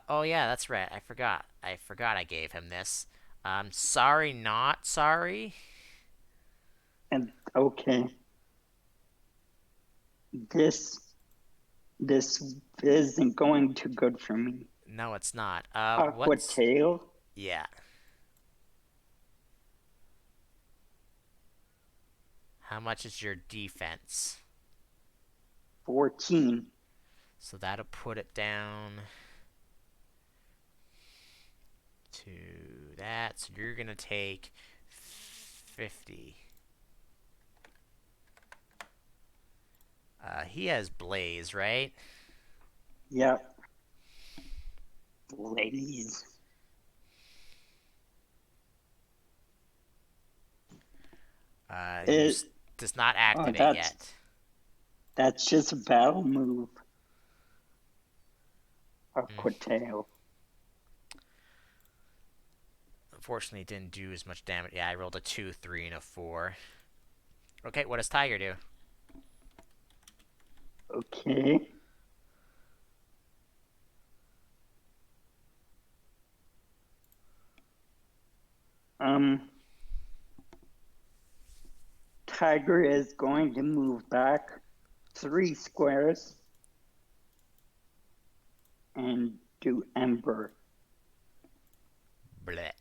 [SPEAKER 1] Oh yeah, that's right. I forgot. I gave him this. Sorry, not sorry.
[SPEAKER 4] And okay. This isn't going too good for me.
[SPEAKER 1] No, it's not.
[SPEAKER 4] Aqua
[SPEAKER 1] What's...
[SPEAKER 4] Tail,
[SPEAKER 1] Yeah. How much is your defense?
[SPEAKER 4] 14.
[SPEAKER 1] So that'll put it down to that. So you're gonna take 50. He has Blaze, right?
[SPEAKER 4] Yep. Ladies. It,
[SPEAKER 1] Does not
[SPEAKER 4] oh,
[SPEAKER 1] activate yet.
[SPEAKER 4] that's just a battle move. Aqua Tail.
[SPEAKER 1] Unfortunately, it didn't do as much damage. Yeah, I rolled a 2, 3, and a 4. Okay, what does Tiger do?
[SPEAKER 4] Okay. Tiger is going to move back 3 squares and do Ember.
[SPEAKER 1] Bleh.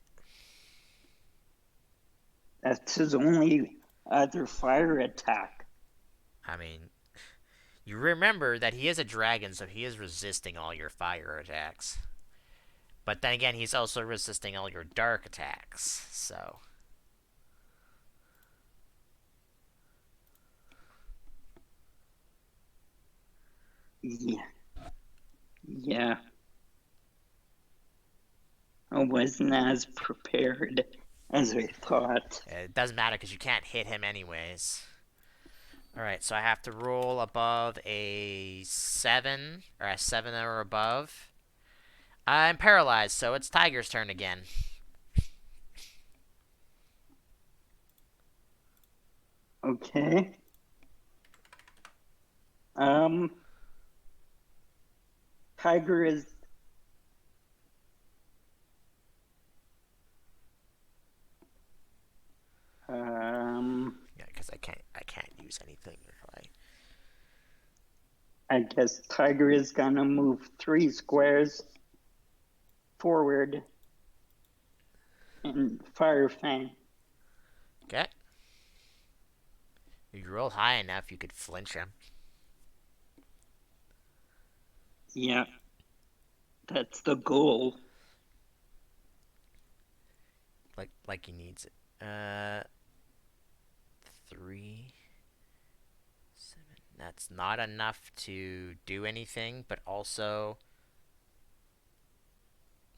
[SPEAKER 4] That's his only other fire attack.
[SPEAKER 1] I mean, you remember that he is a dragon, so he is resisting all your fire attacks. But then again, he's also resisting all your dark attacks, so...
[SPEAKER 4] Yeah. Yeah. I wasn't as prepared as I thought.
[SPEAKER 1] It doesn't matter because you can't hit him anyways. Alright, so I have to roll above a 7, or a 7 or above. I'm paralyzed, so it's Tiger's turn again.
[SPEAKER 4] Okay. Tiger is
[SPEAKER 1] can't use anything if
[SPEAKER 4] I guess Tiger is gonna move 3 squares forward and Fire Fang.
[SPEAKER 1] Okay. If you roll high enough, you could flinch him.
[SPEAKER 4] Yeah, that's the goal.
[SPEAKER 1] Like he needs it. 3, 7. That's not enough to do anything, but also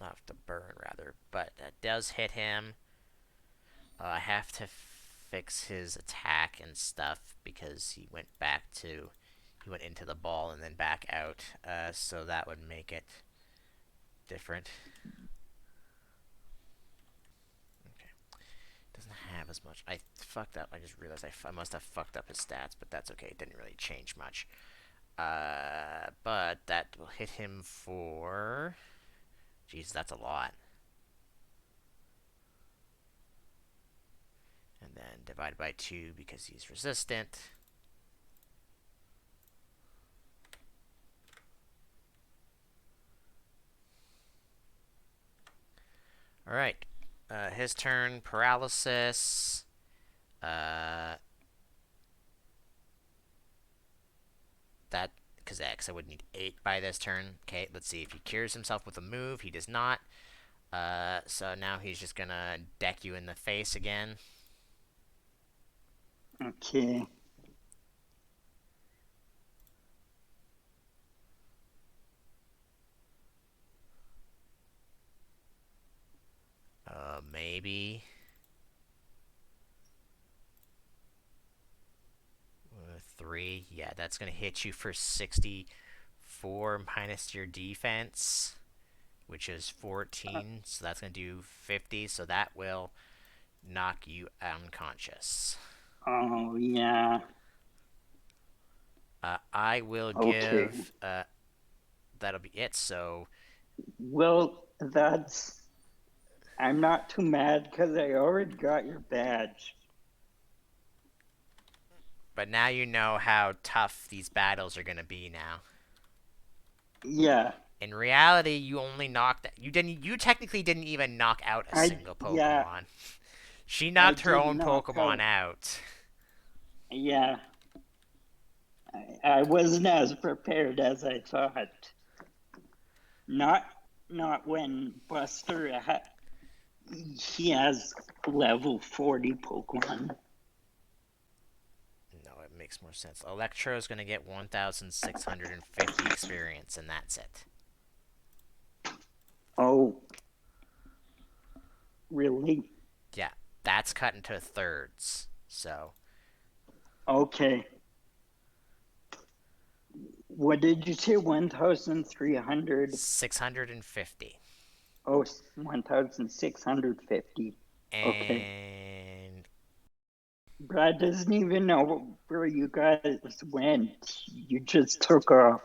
[SPEAKER 1] not enough to burn rather. But that does hit him. I have to fix his attack and stuff because he went into the ball and then back out. So that would make it different. Okay. Doesn't have as much. I fucked up. I just realized I must have fucked up his stats, but that's okay. It didn't really change much. But that will hit him for. Jeez, that's a lot. And then divide by 2 because he's resistant. Alright. His turn, paralysis. That, because I would need 8 by this turn. Okay, let's see if he cures himself with a move. He does not. So now he's just gonna deck you in the face again.
[SPEAKER 4] Okay.
[SPEAKER 1] Maybe. 3. Yeah, that's gonna hit you for 64 minus your defense, which is 14. So that's gonna do 50. So that will knock you unconscious.
[SPEAKER 4] Oh, yeah.
[SPEAKER 1] I will
[SPEAKER 4] Okay.
[SPEAKER 1] give. That'll be it. So.
[SPEAKER 4] Well, that's. I'm not too mad because I already got your badge.
[SPEAKER 1] But now you know how tough these battles are gonna be now.
[SPEAKER 4] Yeah.
[SPEAKER 1] In reality, you only knocked. You technically didn't even knock out a single
[SPEAKER 4] Yeah,
[SPEAKER 1] Pokemon. She
[SPEAKER 4] I
[SPEAKER 1] knocked her
[SPEAKER 4] did
[SPEAKER 1] own
[SPEAKER 4] knock
[SPEAKER 1] Pokemon
[SPEAKER 4] out.
[SPEAKER 1] out.
[SPEAKER 4] Yeah. I wasn't as prepared as I thought. Not when Buster he has level 40 Pokemon.
[SPEAKER 1] No, it makes more sense. Electro's gonna get 1,650 experience, and that's it.
[SPEAKER 4] Oh, really?
[SPEAKER 1] Yeah, that's cut into thirds. So.
[SPEAKER 4] Okay. What did you say? 1,300?
[SPEAKER 1] 650.
[SPEAKER 4] Oh, 1,650. Okay.
[SPEAKER 1] And
[SPEAKER 4] Brad doesn't even know where you guys went. You just took off.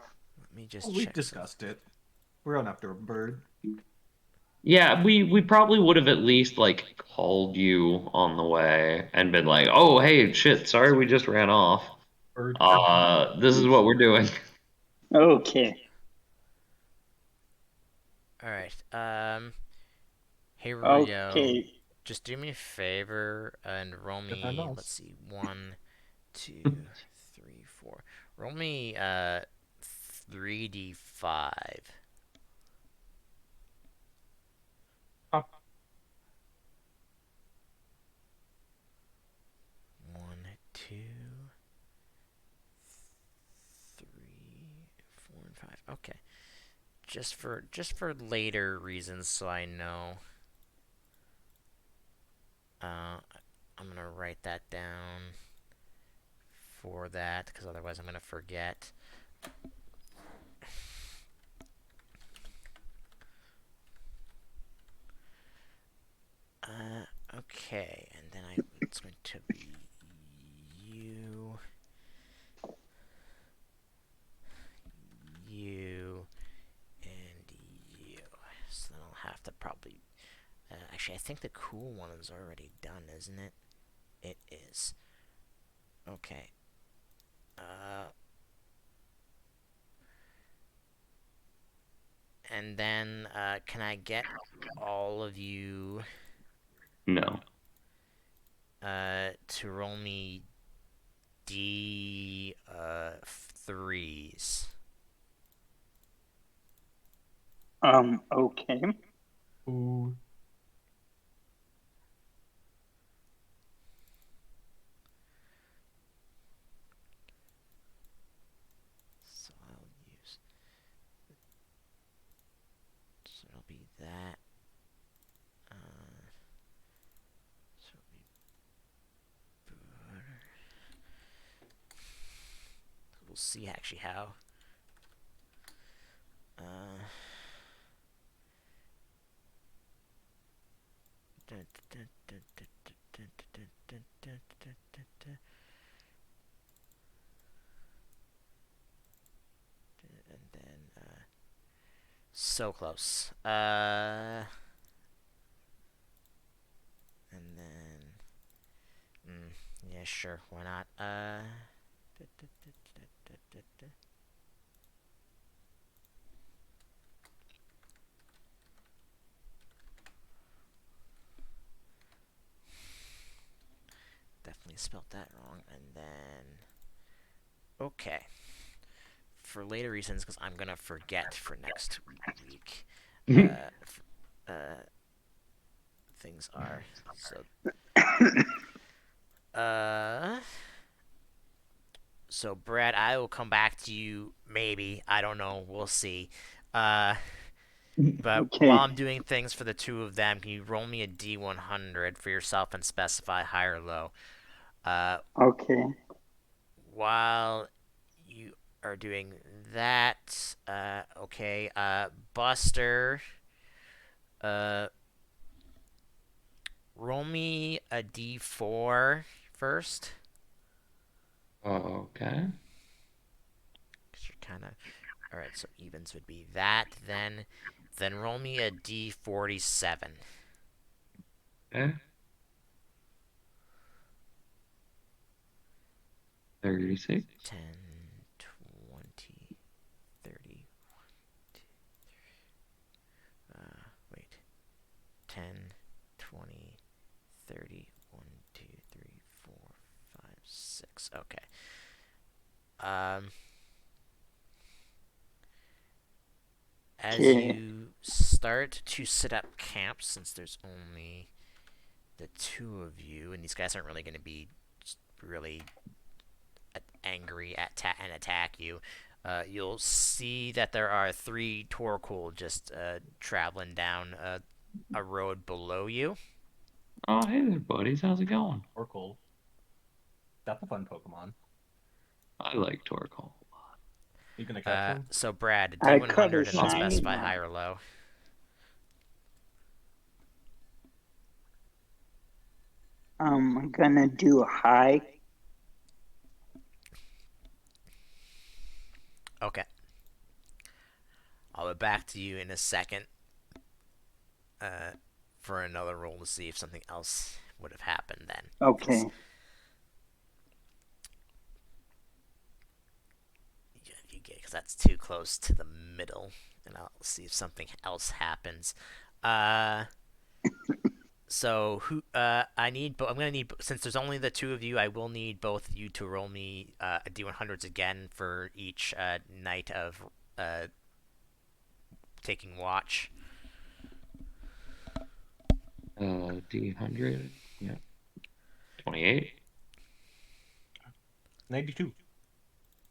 [SPEAKER 1] let me just
[SPEAKER 3] We
[SPEAKER 1] check some.
[SPEAKER 3] discussed it. We're on after a bird.
[SPEAKER 2] Yeah, we probably would have at least like called you on the way and been like, "Oh, hey, shit, sorry we just ran off.
[SPEAKER 3] Bird.
[SPEAKER 2] This is what we're doing."
[SPEAKER 4] Okay.
[SPEAKER 1] Alright, hey Rio,
[SPEAKER 4] Okay.
[SPEAKER 1] just do me a favor and roll
[SPEAKER 3] Defend
[SPEAKER 1] me, let's
[SPEAKER 3] us.
[SPEAKER 1] see, 1, 2, 3, 4. Roll me, 3d5.
[SPEAKER 3] Up.
[SPEAKER 1] 1, 2, 3, 4, and 5. Okay. Just for later reasons, so I know. I'm gonna write that down for that, because otherwise I'm gonna forget. Okay, and then it's going to be you, you, and you. So then I'll have to probably. Actually, I think the cool one is already done, isn't it? It is. Okay. Uh, and then can I get all of you
[SPEAKER 2] No.
[SPEAKER 1] to roll me D threes?
[SPEAKER 4] Okay.
[SPEAKER 3] Ooh.
[SPEAKER 1] So I'll use. So it'll be that. So it'll be. We'll see actually how. And then so close. And then yeah, sure, why not? Definitely spelled that wrong. And then okay. For later reasons, because I'm gonna forget for next week. Things are so. Uh, so Brad, I will come back to you. Maybe I don't know. We'll see. Uh, but while
[SPEAKER 4] Okay.
[SPEAKER 1] I'm doing things for the two of them, can you roll me a D100 for yourself and specify high or low? Uh,
[SPEAKER 4] Okay.
[SPEAKER 1] while you are doing that, okay. Buster, uh, roll me a D4 first.
[SPEAKER 2] Okay.
[SPEAKER 1] Because you're kind of. Alright, so evens would be that. Then roll me a D47.
[SPEAKER 2] Okay. 36.
[SPEAKER 1] 10, 20, 30. Wait. 10, 20, 30. 1, 2, 3, 4, 5, 6. Okay. Um, as
[SPEAKER 4] Okay.
[SPEAKER 1] you start to set up camp, since there's only the two of you, and these guys aren't really going to be really angry and attack you, you'll see that there are three Torkoal just traveling down a road below you.
[SPEAKER 2] Oh, hey there, buddies. How's it going?
[SPEAKER 3] Oracle. That's a fun Pokemon.
[SPEAKER 2] I like Torkoal.
[SPEAKER 3] You gonna catch him?
[SPEAKER 1] So Brad,
[SPEAKER 4] I caught a
[SPEAKER 1] D100 and then
[SPEAKER 4] shiny
[SPEAKER 1] specify
[SPEAKER 4] one.
[SPEAKER 1] high or low.
[SPEAKER 4] I'm gonna do high.
[SPEAKER 1] Okay. I'll be back to you in a second for another roll to see if something else would have happened then.
[SPEAKER 4] Okay.
[SPEAKER 1] Because that's too close to the middle, and I'll see if something else happens. So who? I'm gonna need, since there's only the two of you. I will need both of you to roll me a D100s again for each night of taking watch.
[SPEAKER 2] D100. Yeah. 28.
[SPEAKER 3] 92.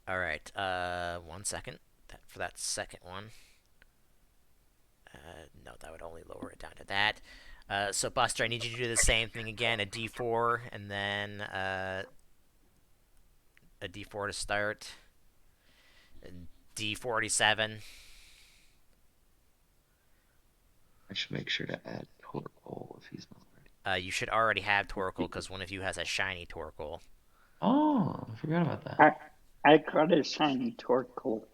[SPEAKER 1] All right. 1 second. For that second one. No, that would only lower it down to that. So Buster, I need you to do the same thing again. A D4 and then a D4 to start. D47.
[SPEAKER 2] I should make sure to add Torkoal if he's not ready.
[SPEAKER 1] You should already have Torkoal because one of you has a shiny Torkoal.
[SPEAKER 2] Oh, I forgot about that.
[SPEAKER 4] I caught a shiny Torkoal.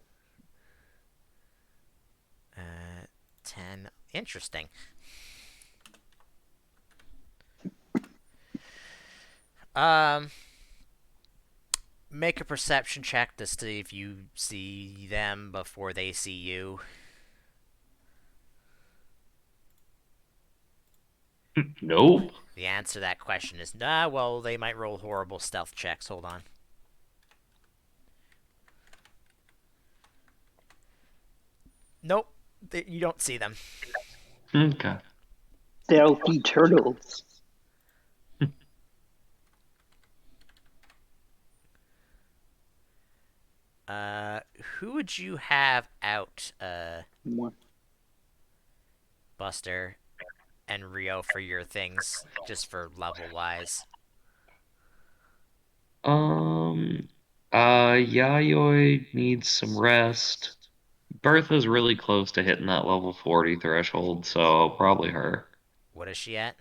[SPEAKER 1] 10. Interesting. Um. Make a perception check to see if you see them before they see you.
[SPEAKER 2] Nope.
[SPEAKER 1] The answer to that question is nah. Well, they might roll horrible stealth checks. Hold on. Nope, you don't see them.
[SPEAKER 2] Okay.
[SPEAKER 4] Stealthy turtles.
[SPEAKER 1] Who would you have out,
[SPEAKER 4] What?
[SPEAKER 1] Buster and Rio for your things, just for level wise?
[SPEAKER 2] Um. Yayoi needs some rest. Bertha's really close to hitting that level 40 threshold, so probably her.
[SPEAKER 1] What is she at?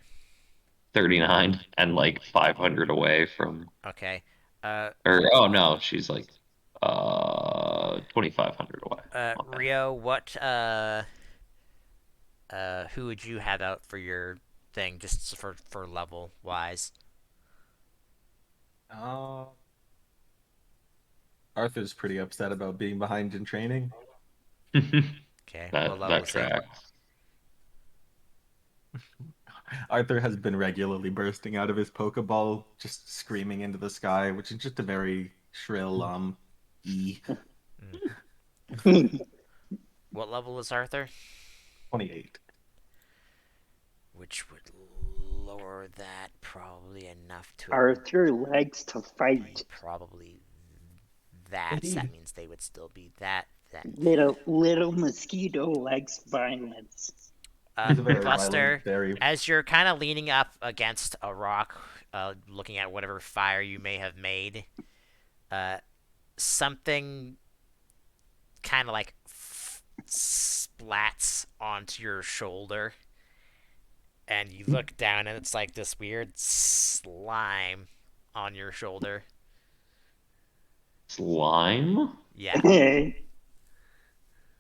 [SPEAKER 2] 39 and like 500 away from,
[SPEAKER 1] Okay.
[SPEAKER 2] or oh no, she's like 2500 away. My bad.
[SPEAKER 1] Rio, who would you have out for your thing, just for level wise?
[SPEAKER 3] Uh, Arthur's pretty upset about being behind in training.
[SPEAKER 1] Okay, what
[SPEAKER 2] That
[SPEAKER 1] level is he?
[SPEAKER 2] tracks.
[SPEAKER 3] Arthur has been regularly bursting out of his Pokeball, just screaming into the sky, which is just a very shrill E.
[SPEAKER 1] What level is Arthur?
[SPEAKER 3] 28.
[SPEAKER 1] Which would lower that probably enough to
[SPEAKER 4] Arthur likes to
[SPEAKER 1] be
[SPEAKER 4] fight.
[SPEAKER 1] probably that. So that
[SPEAKER 3] Indeed.
[SPEAKER 1] means they would still be that then.
[SPEAKER 4] Little mosquito likes violence.
[SPEAKER 3] He's a very violent,
[SPEAKER 1] Buster,
[SPEAKER 3] very.
[SPEAKER 1] as you're kind of leaning up against a rock, looking at whatever fire you may have made, something kind of like splats onto your shoulder, and you look down, and it's like this weird slime on your shoulder.
[SPEAKER 2] Slime?
[SPEAKER 1] Yeah.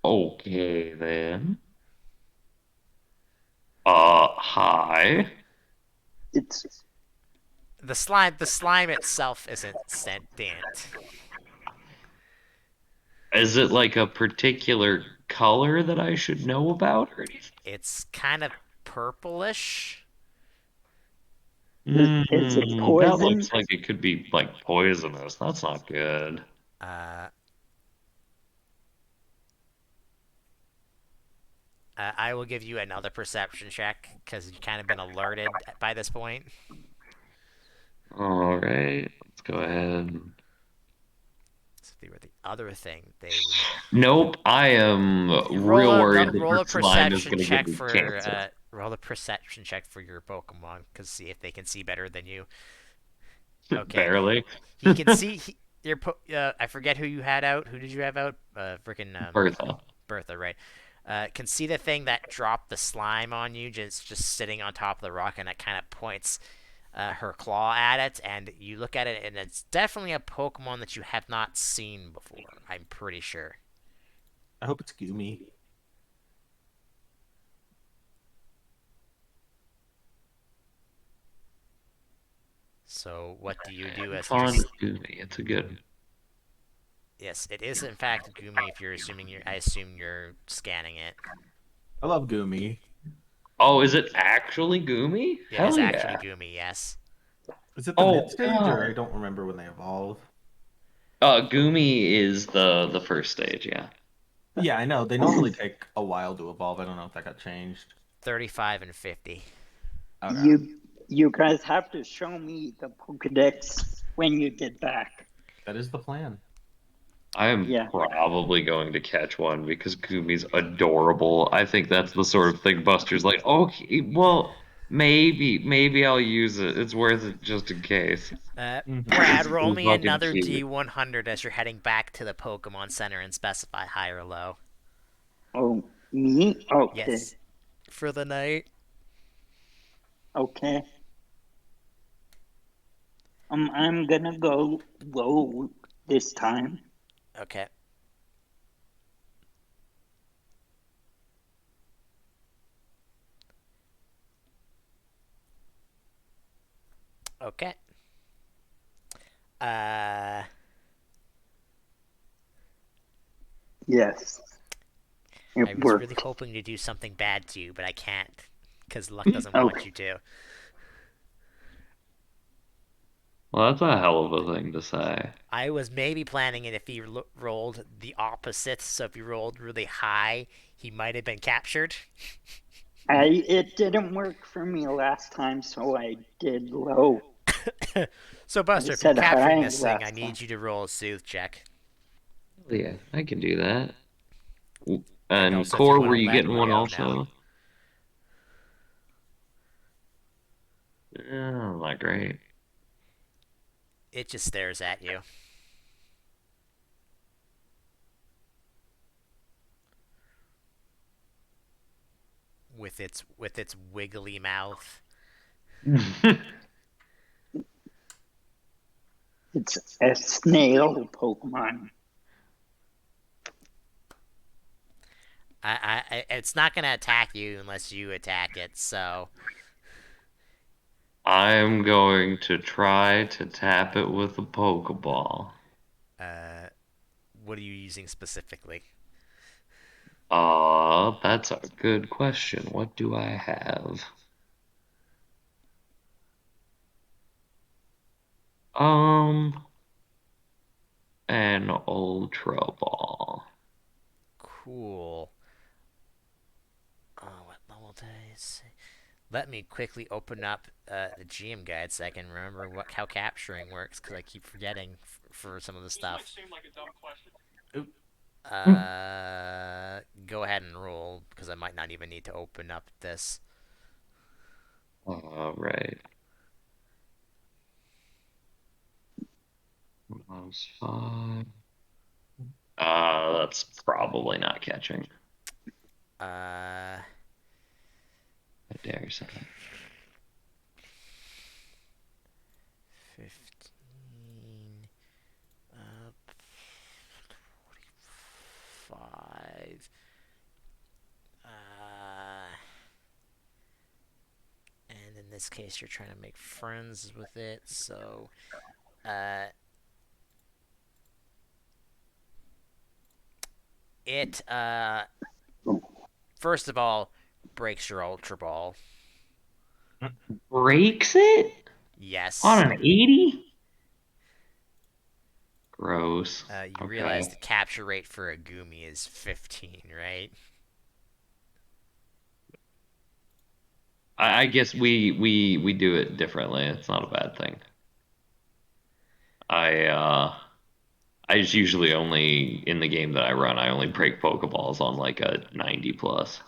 [SPEAKER 2] Okay then. Hi.
[SPEAKER 4] It's
[SPEAKER 1] The slime itself isn't sentient.
[SPEAKER 2] Is it like a particular color that I should know about or anything?
[SPEAKER 1] It's kind of purplish.
[SPEAKER 4] is it
[SPEAKER 2] That
[SPEAKER 4] poison?
[SPEAKER 2] looks like it could be like poisonous. That's not good.
[SPEAKER 1] Uh, I will give you another perception check because you've kind of been alerted by this point.
[SPEAKER 2] All right, let's go ahead.
[SPEAKER 1] So if they were the other thing, they would
[SPEAKER 2] Nope, I am
[SPEAKER 1] roll
[SPEAKER 2] real
[SPEAKER 1] a
[SPEAKER 2] worried that
[SPEAKER 1] roll
[SPEAKER 2] her
[SPEAKER 1] a
[SPEAKER 2] slime is
[SPEAKER 1] perception
[SPEAKER 2] going to give
[SPEAKER 1] check
[SPEAKER 2] me
[SPEAKER 1] for
[SPEAKER 2] cancer.
[SPEAKER 1] roll a perception check for your Pokemon because see if they can see better than you. Okay,
[SPEAKER 2] Barely.
[SPEAKER 1] he can see I forget who you had out. Who did you have out? Freaking
[SPEAKER 2] Bertha.
[SPEAKER 1] Bertha, right? Can see the thing that dropped the slime on you, just sitting on top of the rock, and it kind of points her claw at it, and you look at it, and it's definitely a Pokemon that you have not seen before. I'm pretty sure.
[SPEAKER 3] I hope it's Goomy.
[SPEAKER 1] So what do you do
[SPEAKER 2] I'm
[SPEAKER 1] as he
[SPEAKER 2] fond of
[SPEAKER 1] just?
[SPEAKER 2] Goomy. It's a good.
[SPEAKER 1] Yes, it is in fact Gumi. If you're assuming I assume you're scanning it.
[SPEAKER 3] I love Goomy.
[SPEAKER 2] Oh, is it actually Goomy?
[SPEAKER 1] It is
[SPEAKER 2] Hell
[SPEAKER 1] actually
[SPEAKER 2] yeah.
[SPEAKER 1] Gumi. Yes.
[SPEAKER 3] Is it the mid
[SPEAKER 2] Oh
[SPEAKER 3] stage, or I
[SPEAKER 2] God.
[SPEAKER 3] don't remember when they evolve?
[SPEAKER 2] Goomy is the first stage, yeah.
[SPEAKER 3] Yeah, I know. They normally take a while to evolve. I don't know if that got changed.
[SPEAKER 1] 35 and 50.
[SPEAKER 3] Okay.
[SPEAKER 4] You guys have to show me the Pokedex when you get back.
[SPEAKER 3] That is the plan.
[SPEAKER 2] I am
[SPEAKER 4] Yeah.
[SPEAKER 2] probably going to catch one because Goomy's adorable. I think that's the sort of thing Buster's like, okay, well, maybe I'll use it. It's worth it just in case.
[SPEAKER 1] Brad,
[SPEAKER 2] It's
[SPEAKER 1] roll
[SPEAKER 2] so
[SPEAKER 1] me
[SPEAKER 2] fucking
[SPEAKER 1] another
[SPEAKER 2] cute.
[SPEAKER 1] D100 as you're heading back to the Pokemon Center and specify high or low.
[SPEAKER 4] Oh, me? Okay.
[SPEAKER 1] Yes. For the night.
[SPEAKER 4] Okay. I'm gonna go low this time.
[SPEAKER 1] Okay. Okay. Uh,
[SPEAKER 4] Yes,
[SPEAKER 1] I
[SPEAKER 4] it
[SPEAKER 1] was really
[SPEAKER 4] worked.
[SPEAKER 1] hoping to do something bad to you, but I can't, because luck doesn't want
[SPEAKER 4] Okay.
[SPEAKER 1] you to.
[SPEAKER 2] Well, that's a hell of a thing to say.
[SPEAKER 1] I was maybe planning it if he rolled the opposite, so if he rolled really high, he might have been captured.
[SPEAKER 4] It didn't work for me last time, so I did low.
[SPEAKER 1] So,
[SPEAKER 4] I
[SPEAKER 1] Buster, if you're
[SPEAKER 4] said
[SPEAKER 1] capturing
[SPEAKER 4] high
[SPEAKER 1] this thing, I
[SPEAKER 4] last time.
[SPEAKER 1] need you to roll a soothe check.
[SPEAKER 2] Yeah, I can do that.
[SPEAKER 1] And
[SPEAKER 2] And
[SPEAKER 1] also, if you
[SPEAKER 2] Core,
[SPEAKER 1] want
[SPEAKER 2] were
[SPEAKER 1] to
[SPEAKER 2] you
[SPEAKER 1] let
[SPEAKER 2] getting
[SPEAKER 1] me
[SPEAKER 2] one
[SPEAKER 1] go now.
[SPEAKER 2] also? Yeah, not great.
[SPEAKER 1] It just stares at you. With its wiggly mouth.
[SPEAKER 4] It's a snail Pokemon.
[SPEAKER 1] It's not gonna attack you unless you attack it. So,
[SPEAKER 2] I'm going to try to tap it with a Pokeball.
[SPEAKER 1] uh, what are you using specifically?
[SPEAKER 2] That's a good question. What do I have? Um, an Ultra Ball.
[SPEAKER 1] Cool. Oh, what level did I say? Let me quickly open up the GM guide so I can remember how capturing works, because I keep forgetting for some of the stuff. Oop. Go ahead and roll, because I might not even need to open up this.
[SPEAKER 2] Right. Minus 5. That's probably not catching.
[SPEAKER 1] Uh,
[SPEAKER 2] I dare say.
[SPEAKER 1] 15 up 45. And in this case, you're trying to make friends with it, so uh, it first of all breaks your Ultra Ball.
[SPEAKER 2] Breaks it? On
[SPEAKER 1] Yes.
[SPEAKER 2] an 80? Gross.
[SPEAKER 1] You realize
[SPEAKER 2] Okay.
[SPEAKER 1] the capture rate for a Gumi is 15, right?
[SPEAKER 2] I guess we do it differently. It's not a bad thing. I uh I just usually only in the game that I run, I only break Pokeballs on like a 90 plus.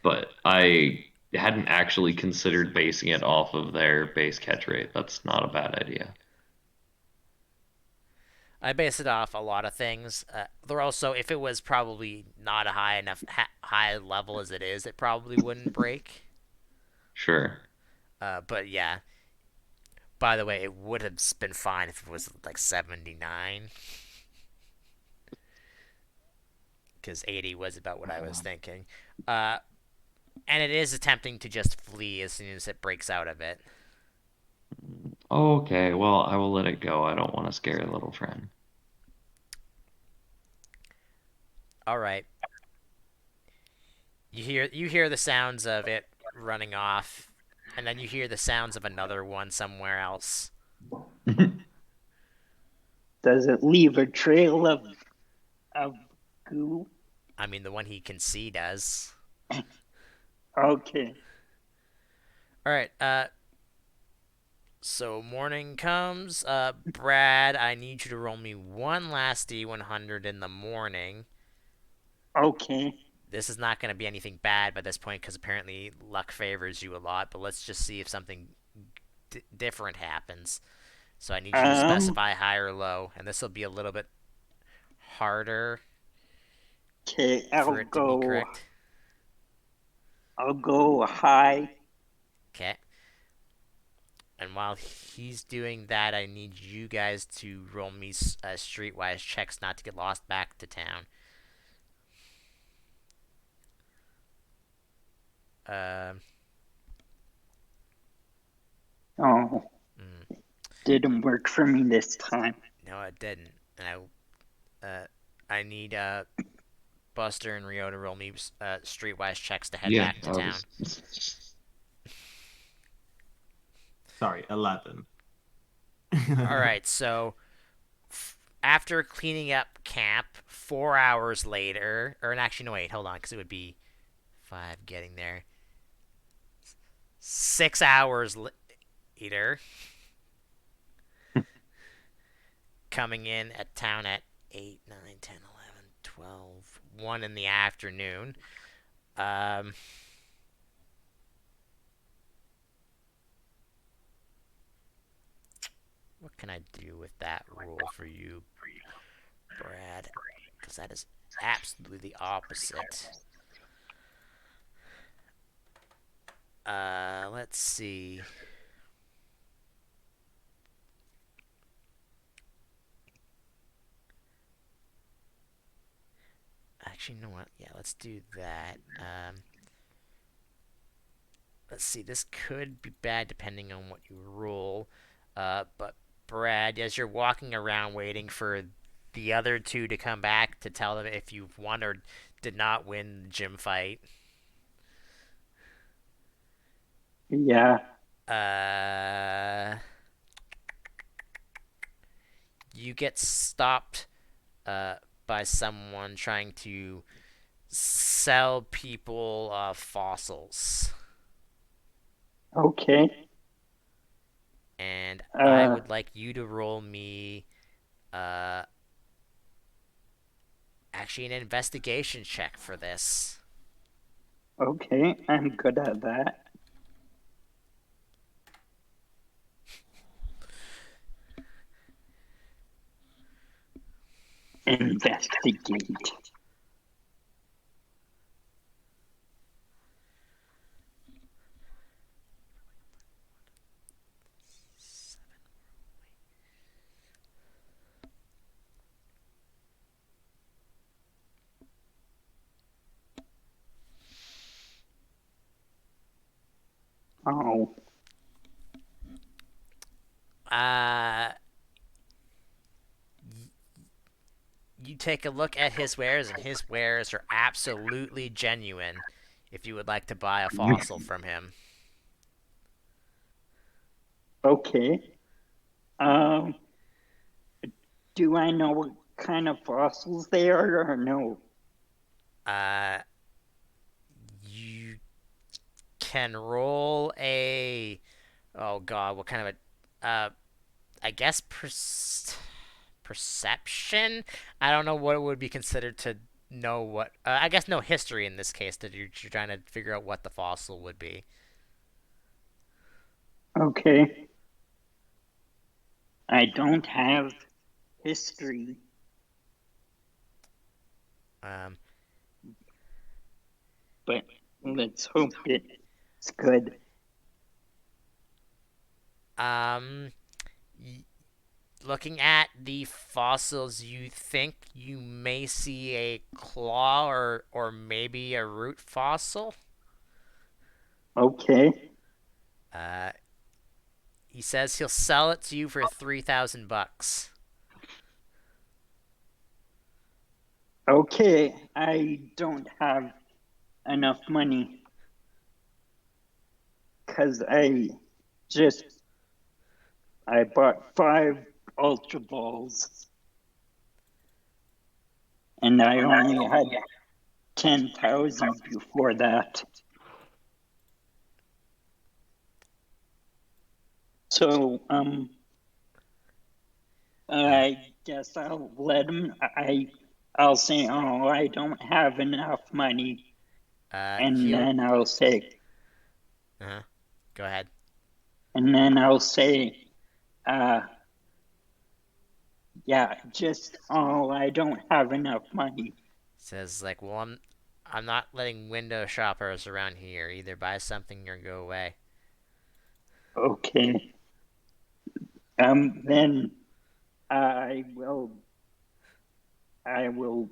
[SPEAKER 2] But I hadn't actually considered basing it off of their base catch rate. That's not a bad idea.
[SPEAKER 1] I base it off a lot of things. They're also, if it was probably not a high enough high level as it is, it probably wouldn't break.
[SPEAKER 2] Sure.
[SPEAKER 1] But yeah. By the way, it would have been fine if it was like 79, because 80 was about what I was thinking. Uh, and it is attempting to just flee as soon as it breaks out of it.
[SPEAKER 2] Okay, well, I will let it go. I don't want to scare a little friend.
[SPEAKER 1] All right. You hear the sounds of it running off, and then you hear the sounds of another one somewhere else.
[SPEAKER 4] Does it leave a trail of goo?
[SPEAKER 1] I mean, the one he can see does.
[SPEAKER 4] Okay.
[SPEAKER 1] All right. So morning comes. Brad, I need you to roll me one last D100 in the morning.
[SPEAKER 4] Okay.
[SPEAKER 1] This is not going to be anything bad by this point, because apparently luck favors you a lot. But let's just see if something different happens. So I need you to
[SPEAKER 4] Um.
[SPEAKER 1] specify high or low, and this will be a little bit harder
[SPEAKER 4] Okay.
[SPEAKER 1] for it to be correct.
[SPEAKER 4] I'll go high.
[SPEAKER 1] Okay. And while he's doing that, I need you guys to roll me streetwise checks not to get lost back to town. Um.
[SPEAKER 4] Oh,
[SPEAKER 1] Mm,
[SPEAKER 4] didn't work for me this time.
[SPEAKER 1] no, it didn't. And I need Buster and Rio to roll me streetwise checks to head
[SPEAKER 2] Yeah,
[SPEAKER 1] back to
[SPEAKER 2] I
[SPEAKER 1] town.
[SPEAKER 2] was.
[SPEAKER 3] Sorry, 11.
[SPEAKER 1] All right, so after cleaning up camp, 4 hours later, or actually no, wait, hold on, because it would be 5 getting there. 6 hours later, coming in at town at 8, 9, 10, 11, 12, 1 in the afternoon. Um, what can I do with that rule for you, Brad? Because that is absolutely the opposite. Let's see. Actually, you know what? Yeah, let's do that. Let's see. This could be bad depending on what you rule. But Brad, as you're walking around waiting for the other two to come back to tell them if you've won or did not win the gym fight,
[SPEAKER 4] Yeah.
[SPEAKER 1] uh, you get stopped by someone trying to sell people fossils.
[SPEAKER 4] Okay.
[SPEAKER 1] And I
[SPEAKER 4] Uh,
[SPEAKER 1] would like you to roll me uh, actually an investigation check for this.
[SPEAKER 4] okay. I'm good at that. Investigate. Oh,
[SPEAKER 1] Uh, you take a look at his wares, and his wares are absolutely genuine. If you would like to buy a fossil from him,
[SPEAKER 4] okay. Um, do I know what kind of fossils they are or no?
[SPEAKER 1] uh, you can roll a. Oh God, what kind of a? I guess perception. I don't know what it would be considered to know what. I guess no history in this case. That you're trying to figure out what the fossil would be.
[SPEAKER 4] Okay. I don't have history.
[SPEAKER 1] Um,
[SPEAKER 4] But let's hope it's good.
[SPEAKER 1] um, looking at the fossils, you think you may see a claw or maybe a root fossil.
[SPEAKER 4] Okay.
[SPEAKER 1] Uh, he says he'll sell it to you for $3,000.
[SPEAKER 4] Okay. I don't have enough money because just I bought 5 Ultra Balls and I only had 10,000 before that. So
[SPEAKER 1] Uh,
[SPEAKER 4] I guess I'll let him. I'll say, oh, I don't have enough money, and
[SPEAKER 1] he'll.
[SPEAKER 4] then I'll say,
[SPEAKER 1] Uh, go ahead.
[SPEAKER 4] and then I'll say, uh, yeah, just oh, I don't have enough money.
[SPEAKER 1] Says like, well, I'm not letting window shoppers around here. Either buy something or go away.
[SPEAKER 4] Okay. Then I will, I will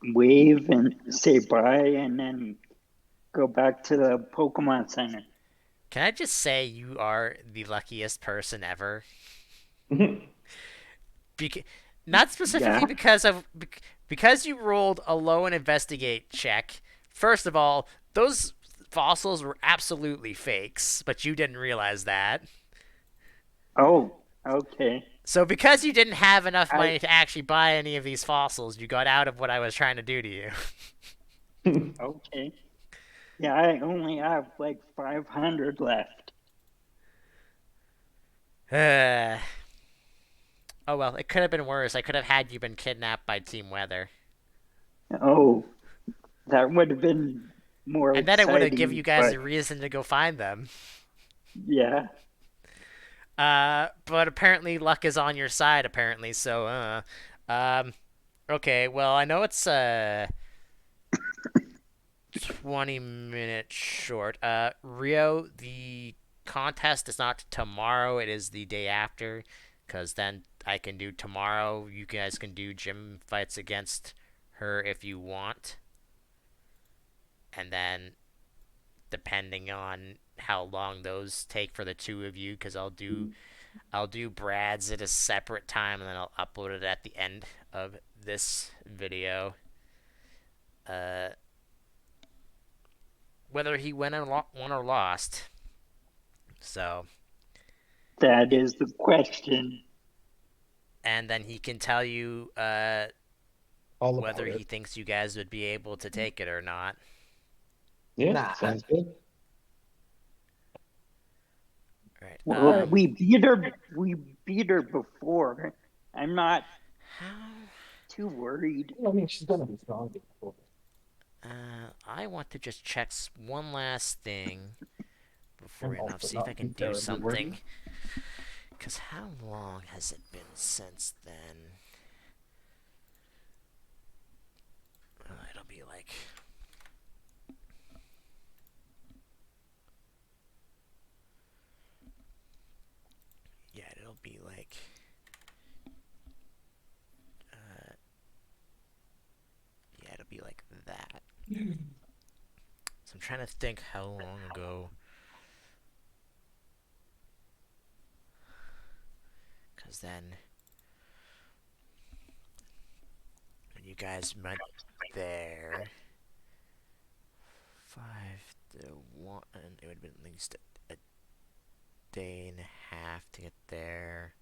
[SPEAKER 4] wave and say bye, and then go back to the Pokemon Center.
[SPEAKER 1] Can I just say you are the luckiest person ever? Beca- Not
[SPEAKER 4] Yeah.
[SPEAKER 1] specifically because of because you rolled a low and investigate check, first of all, those fossils were absolutely fakes, but you didn't realize that.
[SPEAKER 4] Oh, okay.
[SPEAKER 1] So because you didn't have enough
[SPEAKER 4] I
[SPEAKER 1] money to actually buy any of these fossils, you got out of what I was trying to do to you.
[SPEAKER 4] okay. Yeah, I only have like 500 left.
[SPEAKER 1] Oh well, it could have been worse. I could have had you been kidnapped by Team Weather.
[SPEAKER 4] Oh, that would have been more
[SPEAKER 1] And then it would have given
[SPEAKER 4] exciting,
[SPEAKER 1] you guys
[SPEAKER 4] but
[SPEAKER 1] a reason to go find them.
[SPEAKER 4] yeah,
[SPEAKER 1] But apparently luck is on your side, apparently, so, um, okay, well, I know it's, 20 minutes short. Rio, the contest is not tomorrow, it is the day after, because then I can do tomorrow. You guys can do gym fights against her if you want, and then depending on how long those take for the two of you, because I'll do Brad's at a separate time, and then I'll upload it at the end of this video. Uh, whether he won or lost. So,
[SPEAKER 4] that is the question.
[SPEAKER 1] and then he can tell you
[SPEAKER 3] All about
[SPEAKER 1] whether he
[SPEAKER 3] it.
[SPEAKER 1] thinks you guys would be able to take it or not.
[SPEAKER 2] Yeah,
[SPEAKER 3] Nah.
[SPEAKER 2] sounds good.
[SPEAKER 1] Right.
[SPEAKER 4] Well, we beat her before. I'm not
[SPEAKER 1] How?
[SPEAKER 4] too worried.
[SPEAKER 3] I mean, she's gonna be strong.
[SPEAKER 1] I want to just check one last thing before we
[SPEAKER 3] And
[SPEAKER 1] end off.
[SPEAKER 3] also
[SPEAKER 1] See if I
[SPEAKER 3] not be
[SPEAKER 1] can do
[SPEAKER 3] terribly
[SPEAKER 1] something.
[SPEAKER 3] worried.
[SPEAKER 1] Because how long has it been since then? It'll be like. Yeah, it'll be like. Uh, yeah, it'll be like that. So I'm trying to think how long ago. Because then. When you guys went there. 5 to 1. It would have been at least a day and a half to get there.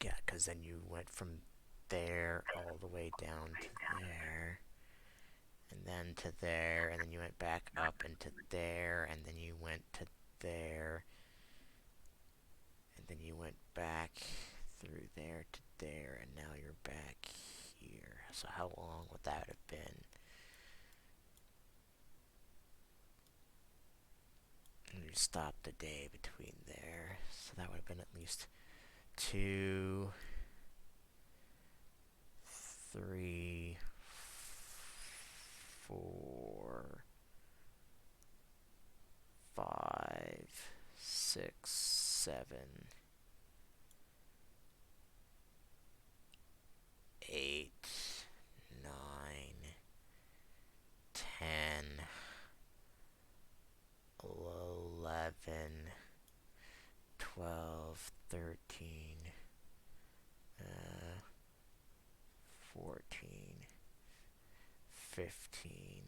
[SPEAKER 1] Yeah, because then you went from there all the way down to there, and then to there, and then you went back up and to there, and then you went to there, and then you went back through there to there, and now you're back here. So how long would that have been? And you stopped a day between there, so that would have been at least 2, 3, 4, 5, 6, 7, 8, 9, 10, 11, 12, 13, 14, 15,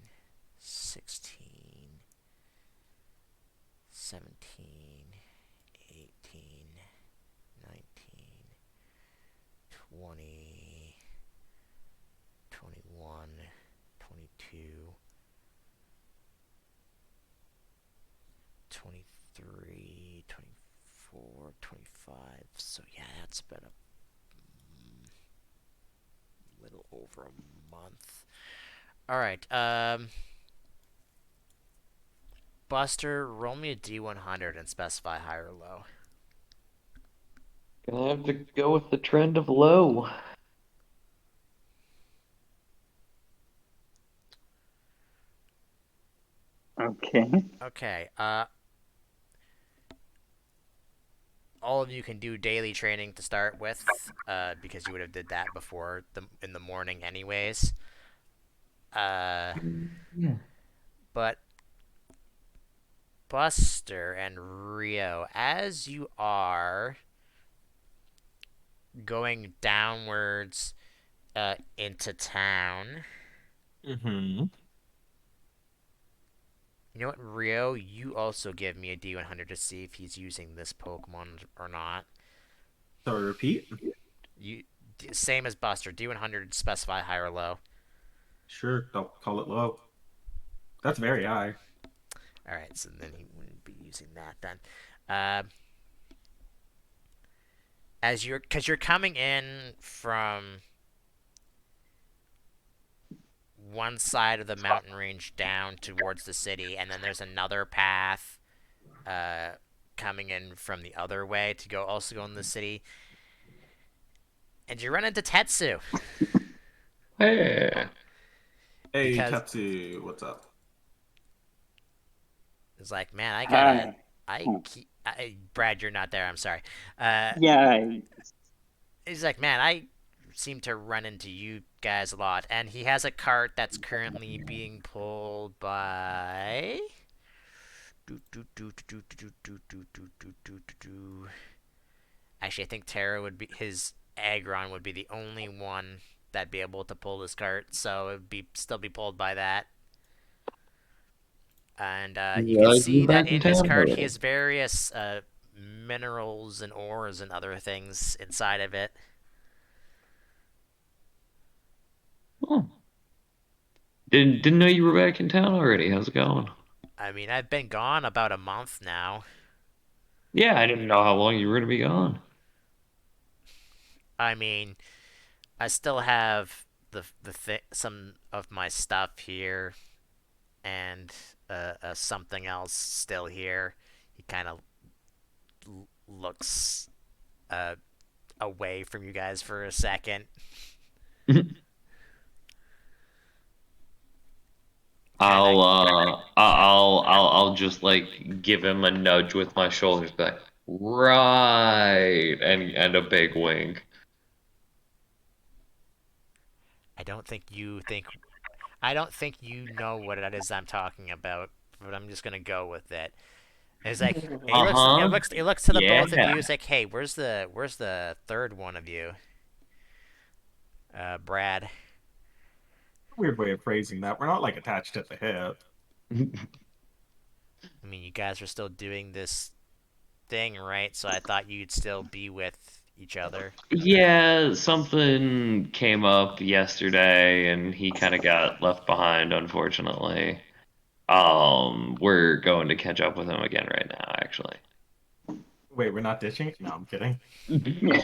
[SPEAKER 1] 16, 17, 18, 19, 20, 21, 22, 23, 24, 25. So yeah, that's been a little over a month. All right. Buster, roll me a D100 and specify high or low.
[SPEAKER 2] Gonna have to go with the trend of low.
[SPEAKER 4] Okay.
[SPEAKER 1] Okay. All of you can do daily training to start with, because you would have did that before in the morning anyways.
[SPEAKER 2] Yeah.
[SPEAKER 1] But Buster and Rio, as you are going downwards into town.
[SPEAKER 3] Mm-hmm.
[SPEAKER 1] You know what, Rio? You also give me a D100 to see if he's using this Pokemon or not.
[SPEAKER 3] So repeat.
[SPEAKER 1] You same as Buster. D100 specify high or low.
[SPEAKER 3] Sure, don't call it low. That's very high.
[SPEAKER 1] All right, so then he wouldn't be using that then. Uh, because you're coming in from one side of the mountain range down towards the city, and then there's another path uh, coming in from the other way to go in the city, and you run into Tetsu
[SPEAKER 2] Hey.
[SPEAKER 3] Hey,
[SPEAKER 1] because
[SPEAKER 3] Tetsu, what's up?
[SPEAKER 1] it's like, man, I gotta,
[SPEAKER 4] Hi.
[SPEAKER 1] I
[SPEAKER 4] Oh,
[SPEAKER 1] keep, Brad, you're not there. I'm sorry. Uh,
[SPEAKER 4] yeah,
[SPEAKER 1] he's like, man, I seem to run into you guys a lot, and he has a cart that's currently being pulled by. Actually, I think Terra would be his Aggron would be the only one that'd be able to pull this cart, so it'd be still be pulled by that. And you can
[SPEAKER 2] You're
[SPEAKER 1] see that
[SPEAKER 2] back in
[SPEAKER 1] in his
[SPEAKER 2] town
[SPEAKER 1] cart he
[SPEAKER 2] already.
[SPEAKER 1] has various minerals and ores and other things inside of it.
[SPEAKER 2] Oh. Didn't know you were back in town already. How's it going?
[SPEAKER 1] I mean, I've been gone about a month now.
[SPEAKER 2] Yeah, I didn't know how long you were gonna be gone.
[SPEAKER 1] I mean, I still have some of my stuff here and something else still here. He kind of looks uh, away from you guys for a second, and
[SPEAKER 2] I'll just like give him a nudge with my shoulders back. Right, and a big wink.
[SPEAKER 1] I don't think you think I don't think you know what it is I'm talking about, but I'm just gonna go with it. And he's like, and
[SPEAKER 2] Uh-huh.
[SPEAKER 1] he looks to the
[SPEAKER 2] Yeah.
[SPEAKER 1] both of you. He's like, hey, where's the third one of you, Brad?
[SPEAKER 3] Weird way of phrasing that. We're not like attached at the hip.
[SPEAKER 1] I mean, you guys are still doing this thing, right? So I thought you'd still be with each other.
[SPEAKER 2] Yeah, something came up yesterday and he kind of got left behind, unfortunately. We're going to catch up with him again right now, actually.
[SPEAKER 3] Wait, we're not ditching? No, I'm kidding.
[SPEAKER 4] yeah,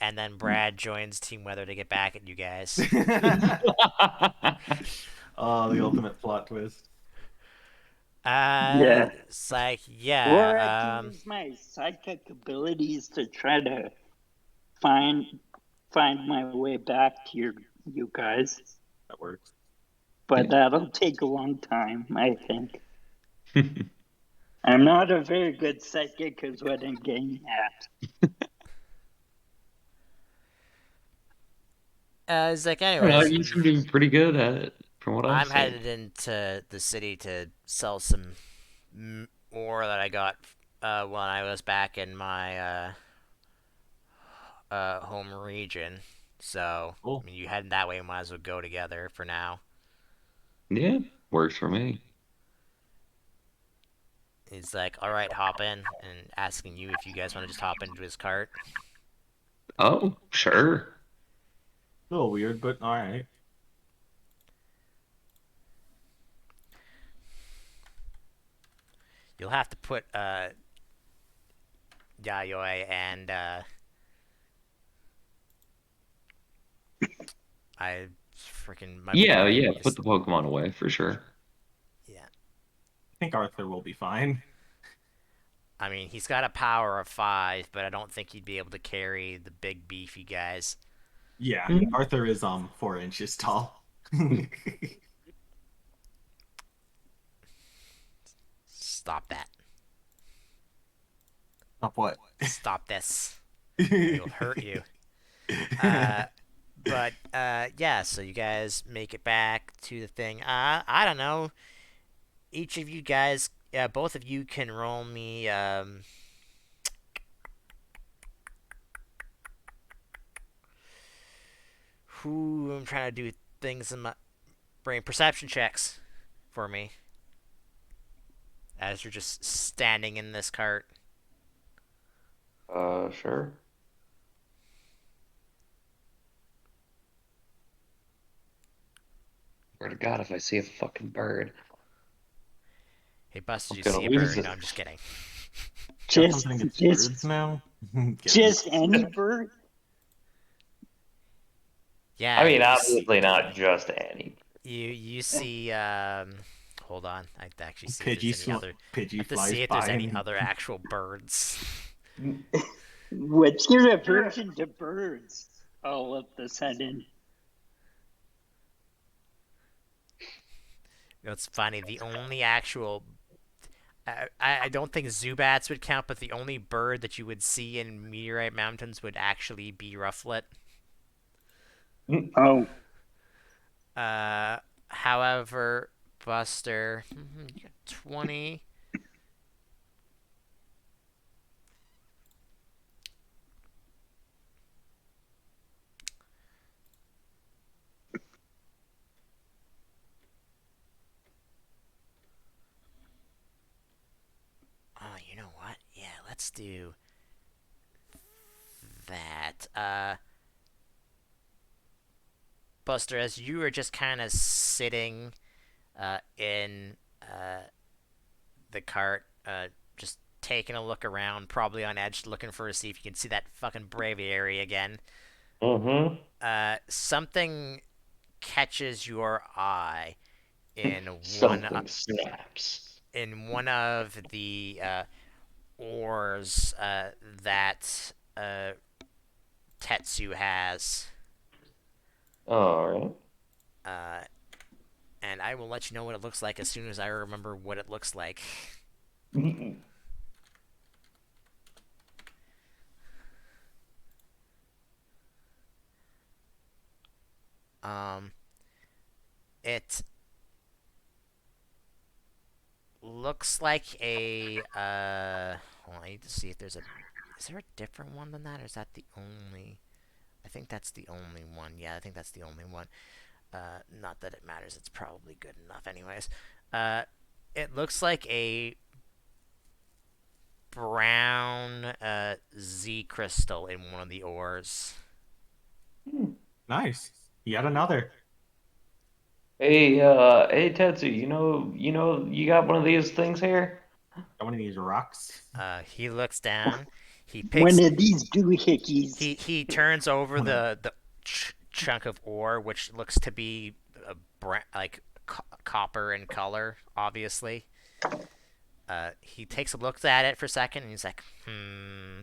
[SPEAKER 1] And then Brad joins Team Weather to get back at you guys.
[SPEAKER 3] Oh, the ultimate plot twist.
[SPEAKER 4] yeah.
[SPEAKER 1] It's like,
[SPEAKER 4] Or I can
[SPEAKER 1] yeah,
[SPEAKER 4] use my psychic abilities to try to find find my way back to you guys,
[SPEAKER 3] That works.
[SPEAKER 4] but that'll take a long time, I think. I'm not a very good psychic, is what I'm getting at.
[SPEAKER 1] it's like,
[SPEAKER 2] No,
[SPEAKER 1] anyways,
[SPEAKER 2] you seem to be pretty good at it, from what I've
[SPEAKER 1] I'm
[SPEAKER 2] seen.
[SPEAKER 1] headed into the city to sell some ore that I got when I was back in my home region. So, I
[SPEAKER 3] Cool.
[SPEAKER 1] mean, you heading that way, we might as well go together for now.
[SPEAKER 2] Yeah, works for me.
[SPEAKER 1] He's like, all right, hop in, and asking you if you guys want to just hop into his cart.
[SPEAKER 2] Oh, sure.
[SPEAKER 3] A little weird, but all right.
[SPEAKER 1] You'll have to put Yayoi and I freaking might be
[SPEAKER 2] Yeah,
[SPEAKER 1] forgetting
[SPEAKER 2] yeah, put
[SPEAKER 1] his.
[SPEAKER 2] the Pokemon away for sure.
[SPEAKER 1] Yeah,
[SPEAKER 3] I think Arthur will be fine.
[SPEAKER 1] I mean, he's got a power of 5, but I don't think he'd be able to carry the big beefy guys.
[SPEAKER 3] Yeah,
[SPEAKER 2] Mm.
[SPEAKER 3] Arthur is 4 inches tall.
[SPEAKER 1] Stop that.
[SPEAKER 3] Of what?
[SPEAKER 1] Stop this. We will hurt you. Uh, but yeah, so you guys make it back to the thing. I don't know. Each of you guys, both of you can roll me Who I'm trying to do things in my brain. Perception checks for me as you're just standing in this cart.
[SPEAKER 2] Sure. Swear to God, if I see a fucking bird,
[SPEAKER 1] Hey, Buster,
[SPEAKER 2] I'm
[SPEAKER 1] you
[SPEAKER 2] gonna
[SPEAKER 1] see a
[SPEAKER 2] lose
[SPEAKER 1] bird?
[SPEAKER 2] it.
[SPEAKER 1] No, I'm just kidding.
[SPEAKER 3] Got
[SPEAKER 4] Just,
[SPEAKER 3] something against birds
[SPEAKER 4] just,
[SPEAKER 3] now? Get him.
[SPEAKER 4] just any bird.
[SPEAKER 2] I
[SPEAKER 1] Yeah,
[SPEAKER 2] mean,
[SPEAKER 1] you see,
[SPEAKER 2] obviously not just any.
[SPEAKER 1] you see. Hold on, I have to actually see if there's any other. I
[SPEAKER 3] Pidgey
[SPEAKER 1] have to see
[SPEAKER 3] flies
[SPEAKER 1] if there's
[SPEAKER 3] by
[SPEAKER 1] any
[SPEAKER 3] and
[SPEAKER 1] other actual birds.
[SPEAKER 4] What's your aversion to birds? All of a sudden.
[SPEAKER 1] You know, it's funny. The only actual I don't think Zubats would count, but the only bird that you would see in Meteorite Mountains would actually be Rufflet.
[SPEAKER 4] Oh,
[SPEAKER 1] However, Buster, you got 20. Oh, you know what? Yeah, let's do that. Buster, as you were just kind of sitting in the cart, just taking a look around, probably on edge, looking for to see if you can see that fucking braviary again.
[SPEAKER 2] Mm-hmm.
[SPEAKER 1] Something catches your eye in
[SPEAKER 2] Something snaps.
[SPEAKER 1] one of the ores that Tetsu has,
[SPEAKER 2] All
[SPEAKER 1] uh, and I will let you know what it looks like as soon as I remember what it looks like.
[SPEAKER 2] right.
[SPEAKER 1] Um, it looks like a well, I need to see if there's a. Is there a different one than that, or is that the only? I think that's the only one. Yeah, I think that's the only one. Not that it matters. It's probably good enough, anyways. Uh, it looks like a brown Z crystal in one of the ores.
[SPEAKER 3] nice. Yet another.
[SPEAKER 2] Hey, Tetsu, you got one of these things here?
[SPEAKER 3] Got one of these rocks.
[SPEAKER 1] He looks down. He
[SPEAKER 4] one
[SPEAKER 1] picks.
[SPEAKER 4] of these doohickeys.
[SPEAKER 1] He turns over
[SPEAKER 3] One of
[SPEAKER 1] the chunk of ore, which looks to be like copper in color, obviously. He takes a look at it for a second, and he's like, "Hmm,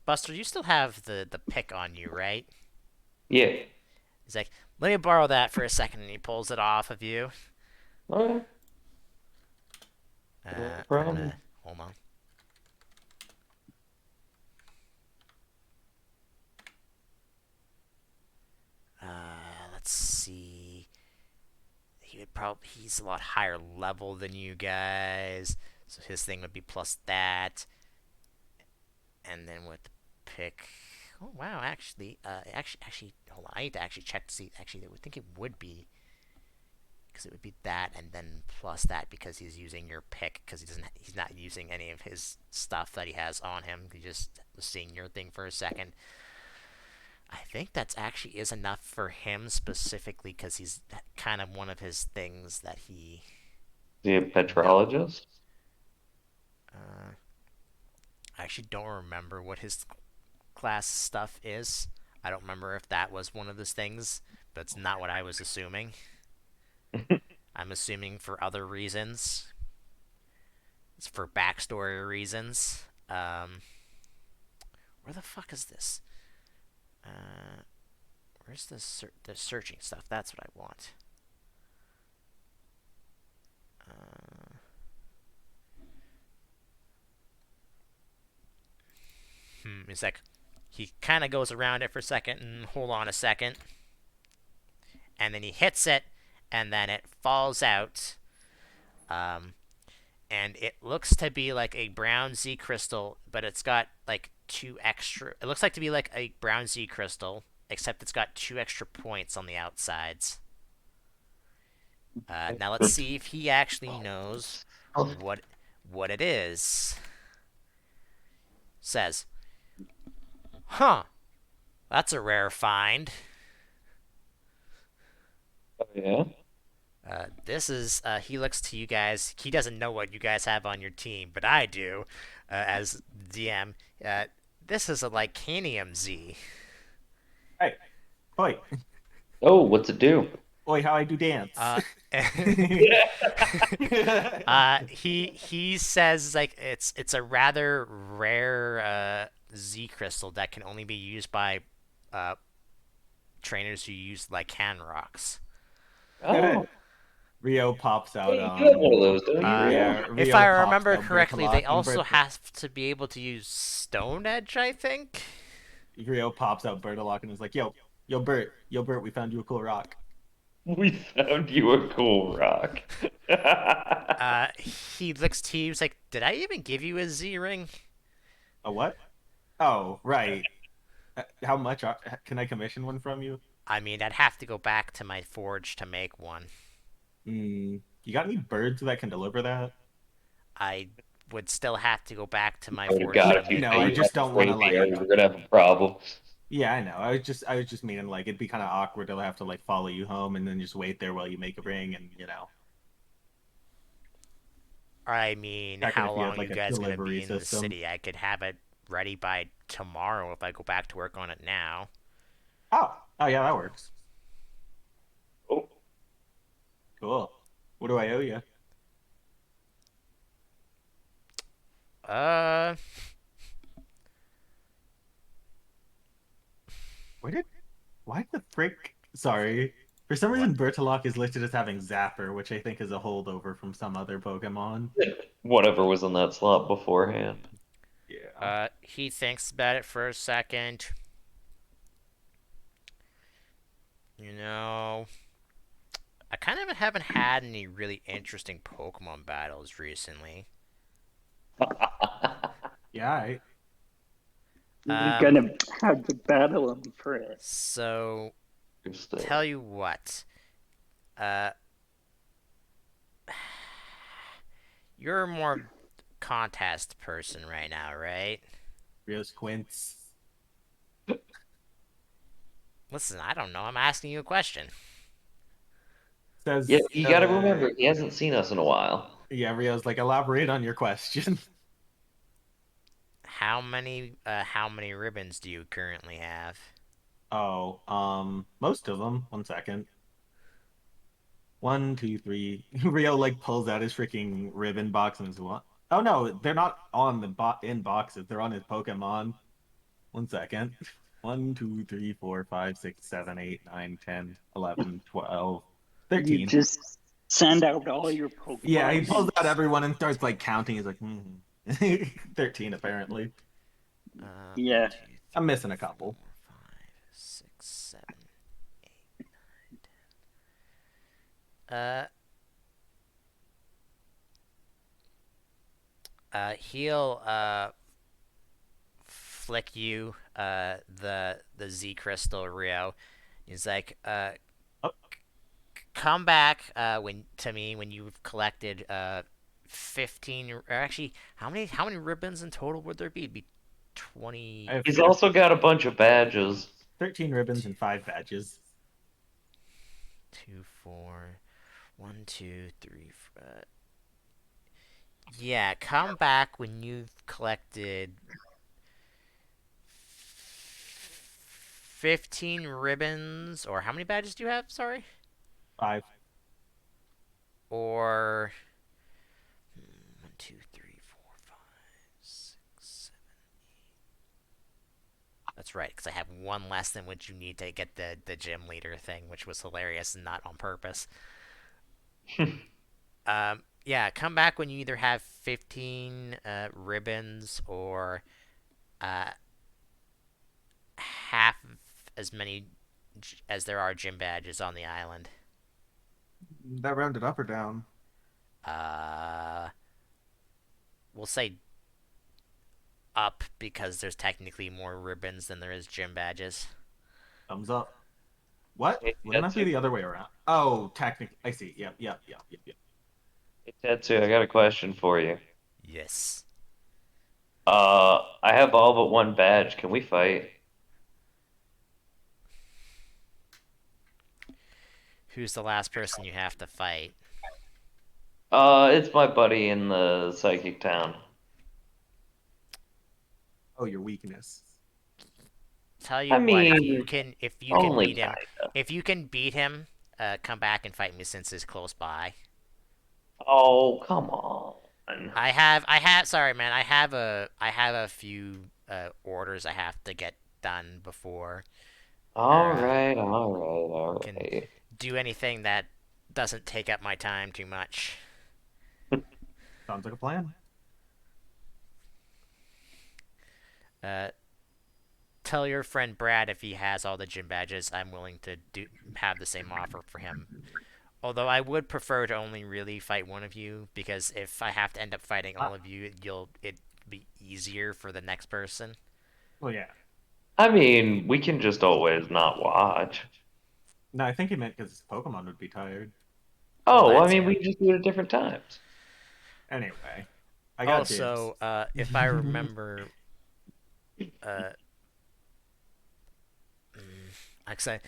[SPEAKER 1] Buster, you still have the pick on you, right?"
[SPEAKER 2] Yeah.
[SPEAKER 1] He's like, "Let me borrow that for a second," and he pulls it off of you.
[SPEAKER 2] Okay. No
[SPEAKER 1] I'm
[SPEAKER 2] problem.
[SPEAKER 1] gonna hold on. Let's see. He's a lot higher level than you guys, so his thing would be plus that, and then with the pick. Oh wow, actually, hold on. I need to actually check to see. Actually, I would think it would be because it would be that and then plus that because he's using your pick because he's not using any of his stuff that he has on him. He just was seeing your thing for a second. I think that's actually is enough for him specifically because he's kind of one of his things that he
[SPEAKER 2] Is he a
[SPEAKER 1] no.
[SPEAKER 2] petrologist?
[SPEAKER 1] I actually don't remember what his class stuff is. I don't remember if that was one of those things, but it's not what I was assuming. I'm assuming for other reasons. It's for backstory reasons. Where the fuck is this? Where's the searching stuff? That's what I want. It's like he kind of goes around it for a second and hold on a second, and then he hits it, and then it falls out. And it looks to be like a brown Z crystal, but it's got like two extra. It looks like to be like a brown Z crystal, except it's got 2 extra points on the outsides. Now let's see if he actually knows what what it is. Says, huh, that's a rare find.
[SPEAKER 2] Oh, yeah?
[SPEAKER 1] This is, he looks to you guys. He doesn't know what you guys have on your team, but I do, as DM. Uh, this is a Lycanium Z.
[SPEAKER 3] Hey, oi,
[SPEAKER 2] Oh, what's it do?
[SPEAKER 3] oi, how I do dance.
[SPEAKER 1] Uh, he says it's a rather rare Z crystal that can only be used by uh, trainers who use Lycan rocks.
[SPEAKER 2] Oh,
[SPEAKER 3] Rio pops out.
[SPEAKER 2] hey, you have one of those, don't you, Rio?
[SPEAKER 3] Yeah,
[SPEAKER 1] If
[SPEAKER 3] Rio
[SPEAKER 1] I
[SPEAKER 3] pops
[SPEAKER 1] remember
[SPEAKER 3] out
[SPEAKER 1] correctly, they
[SPEAKER 3] Bertolak, and
[SPEAKER 1] also have to be able to use Stone Edge, I think.
[SPEAKER 3] Rio pops out Bertolak and is like, yo, Bert, we found you a cool rock.
[SPEAKER 2] We found you a cool rock.
[SPEAKER 1] He looks to you. He's like, "Did I even give you a Z ring?"
[SPEAKER 3] A what? Oh, right. How much can I commission one from you?
[SPEAKER 1] I mean, I'd have to go back to my forge to make one.
[SPEAKER 3] You got any birds that can deliver that?
[SPEAKER 1] I would still have to go back to my
[SPEAKER 2] Swear to
[SPEAKER 1] forge
[SPEAKER 2] God,
[SPEAKER 1] to
[SPEAKER 2] if you
[SPEAKER 1] make
[SPEAKER 3] No,
[SPEAKER 2] say
[SPEAKER 3] I
[SPEAKER 2] you
[SPEAKER 1] one.
[SPEAKER 2] have
[SPEAKER 3] just
[SPEAKER 2] to
[SPEAKER 3] don't want
[SPEAKER 2] trade
[SPEAKER 3] to
[SPEAKER 2] me,
[SPEAKER 3] like.
[SPEAKER 2] we're gonna have a problem.
[SPEAKER 3] Yeah, I know. I was just meaning like it'd be kind of awkward to have to like follow you home and then just wait there while you make a ring and
[SPEAKER 1] I mean,
[SPEAKER 3] checking
[SPEAKER 1] how
[SPEAKER 3] if you
[SPEAKER 1] long
[SPEAKER 3] had
[SPEAKER 1] are you
[SPEAKER 3] like a
[SPEAKER 1] guys gonna
[SPEAKER 3] delivery
[SPEAKER 1] be in the
[SPEAKER 3] system.
[SPEAKER 1] city? I could have it ready by tomorrow if I go back to work on it now.
[SPEAKER 3] Oh yeah, that works.
[SPEAKER 2] Oh,
[SPEAKER 3] Cool. What do I owe you?
[SPEAKER 1] Uh,
[SPEAKER 3] Where did? Why the frick? Sorry. For some
[SPEAKER 1] what?
[SPEAKER 3] reason, Bertolak is listed as having Zapper, which I think is a holdover from some other Pokemon.
[SPEAKER 2] whatever was in that slot beforehand.
[SPEAKER 3] Yeah.
[SPEAKER 1] He thinks about it for a second. You know, I kind of haven't had any really interesting Pokemon battles recently.
[SPEAKER 3] Yeah.
[SPEAKER 4] We're
[SPEAKER 1] Um,
[SPEAKER 4] gonna have to battle him for it.
[SPEAKER 1] so
[SPEAKER 2] Interesting.
[SPEAKER 1] tell you what, uh, you're more contest person right now, right?
[SPEAKER 3] Rios Quince
[SPEAKER 1] Listen, I don't know. I'm asking you a question.
[SPEAKER 2] Yeah,
[SPEAKER 3] says,
[SPEAKER 2] you gotta remember, he hasn't seen us in a while.
[SPEAKER 3] yeah, Rio's like, elaborate on your question.
[SPEAKER 1] How many ribbons do you currently have?
[SPEAKER 3] Oh, most of them. 1 second. One, two, three. Rio like pulls out his freaking ribbon box and is what? Oh no, they're not on the in boxes. They're on his Pokemon. 1 second. 1, 2, 3, 4, 5, 6, 7, 8, 9, 10, 11, 12,
[SPEAKER 4] You
[SPEAKER 3] 13.
[SPEAKER 4] just send out all your
[SPEAKER 3] Yeah, he
[SPEAKER 4] Pokemon
[SPEAKER 3] pulls
[SPEAKER 4] and
[SPEAKER 3] out everyone and starts like counting. He's like, 13 apparently. One,
[SPEAKER 4] yeah,
[SPEAKER 1] two,
[SPEAKER 3] I'm
[SPEAKER 1] three,
[SPEAKER 3] missing a
[SPEAKER 1] four,
[SPEAKER 3] couple.
[SPEAKER 1] 5, 6, 7, 8. He'll flick you the Z crystal, Rio. He's like,
[SPEAKER 3] Oh,
[SPEAKER 1] come back when to me when you've collected 15, or actually how many ribbons in total would there be? It'd be
[SPEAKER 3] I
[SPEAKER 1] 20.
[SPEAKER 3] have
[SPEAKER 2] He's also got a bunch of badges.
[SPEAKER 3] 13 ribbons and 5 badges.
[SPEAKER 1] 2, 4, 1, 2, 3. Yeah, come back when you've collected 15 ribbons, or how many badges do you have? Sorry.
[SPEAKER 3] 5.
[SPEAKER 1] Or 1, 2, 3, 4, 5, 6, 7. That's right, because I have one less than what you need to get the gym leader thing, which was hilarious and not on purpose. Yeah, come back when you either have 15 ribbons or uh, half as many as there are gym badges on the island.
[SPEAKER 3] That rounded up or down?
[SPEAKER 1] Uh, we'll say up because there's technically more ribbons than there is gym badges.
[SPEAKER 3] Thumbs up. What?
[SPEAKER 2] Hey,
[SPEAKER 3] Wouldn't that be
[SPEAKER 2] Tetsu.
[SPEAKER 3] the other way around? Oh, technically. I see. Yep, yep, yep, yep, yep.
[SPEAKER 2] Hey, Tetsu, I got a question for you.
[SPEAKER 1] Yes.
[SPEAKER 2] I have all but one badge. Can we fight?
[SPEAKER 1] Who's the last person you have to fight?
[SPEAKER 2] It's my buddy in the psychic town.
[SPEAKER 3] Oh, your weakness.
[SPEAKER 1] Tell
[SPEAKER 2] I
[SPEAKER 1] you what,
[SPEAKER 2] mean,
[SPEAKER 1] if you can
[SPEAKER 2] only
[SPEAKER 1] beat him,
[SPEAKER 2] kinda.
[SPEAKER 1] come back and fight me since it's close by.
[SPEAKER 2] Oh, come on.
[SPEAKER 1] Sorry, man, I have a few orders I have to get done before, or
[SPEAKER 2] All right, all right, all
[SPEAKER 1] can
[SPEAKER 2] right.
[SPEAKER 1] do anything that doesn't take up my time too much.
[SPEAKER 3] Sounds like a plan.
[SPEAKER 1] Uh, Tell your friend Brad if he has all the gym badges, I'm willing to have the same offer for him. Although I would prefer to only really fight one of you, because if I have to end up fighting
[SPEAKER 3] Uh,
[SPEAKER 1] all of you, it be easier for the next person.
[SPEAKER 3] well, yeah.
[SPEAKER 2] I mean, we can just always not watch.
[SPEAKER 3] No, I think he meant because Pokemon would be tired.
[SPEAKER 1] Well,
[SPEAKER 2] Oh, I
[SPEAKER 1] that
[SPEAKER 2] mean, we
[SPEAKER 1] too.
[SPEAKER 2] can just do it at different times.
[SPEAKER 3] Anyway, I got dibs.
[SPEAKER 1] Also, if I remember, uh, actually,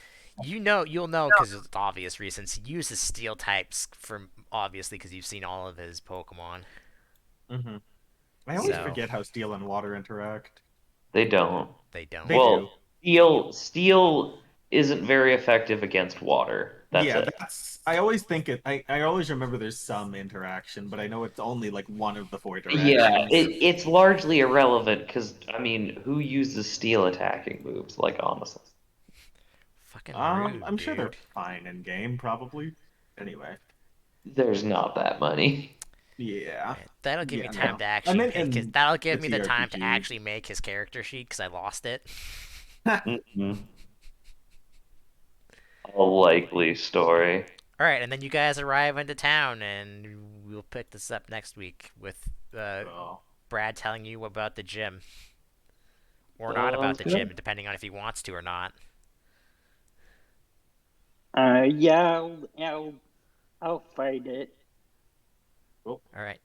[SPEAKER 1] you'll know because of obvious reasons. He uses steel types from obviously because you've seen all of his Pokemon.
[SPEAKER 3] Hmm. I always
[SPEAKER 1] So
[SPEAKER 3] forget how steel and water interact.
[SPEAKER 2] They don't.
[SPEAKER 1] they
[SPEAKER 3] They
[SPEAKER 1] don't.
[SPEAKER 3] do.
[SPEAKER 2] Well, steel isn't very effective against water. That's
[SPEAKER 3] Yeah,
[SPEAKER 2] it.
[SPEAKER 3] that's. I always think it. I always remember there's some interaction, but I know it's only like one of the four
[SPEAKER 2] Yeah,
[SPEAKER 3] directions.
[SPEAKER 2] it's largely irrelevant because I mean, who uses steel attacking moves? Like honestly,
[SPEAKER 1] Fucking rude,
[SPEAKER 3] I'm sure
[SPEAKER 1] dude.
[SPEAKER 3] they're fine in game, probably. Anyway,
[SPEAKER 2] there's not that money.
[SPEAKER 3] yeah,
[SPEAKER 1] Right. That'll give me
[SPEAKER 3] yeah,
[SPEAKER 1] time
[SPEAKER 3] no.
[SPEAKER 1] to
[SPEAKER 3] I
[SPEAKER 1] actually
[SPEAKER 3] meant
[SPEAKER 1] make his.
[SPEAKER 3] in
[SPEAKER 1] That'll
[SPEAKER 3] the
[SPEAKER 1] give me the time to
[SPEAKER 3] TRPG.
[SPEAKER 1] actually make his character sheet because I lost it.
[SPEAKER 2] Mm-mm. A likely story.
[SPEAKER 1] All right, and then you guys arrive into town, and we'll pick this up next week with
[SPEAKER 3] Oh,
[SPEAKER 1] Brad telling you about the gym, or not about
[SPEAKER 2] Sounds
[SPEAKER 1] the gym,
[SPEAKER 2] good.
[SPEAKER 1] depending on if he wants to or not.
[SPEAKER 4] Yeah, I'll fight it.
[SPEAKER 3] cool.
[SPEAKER 1] All right.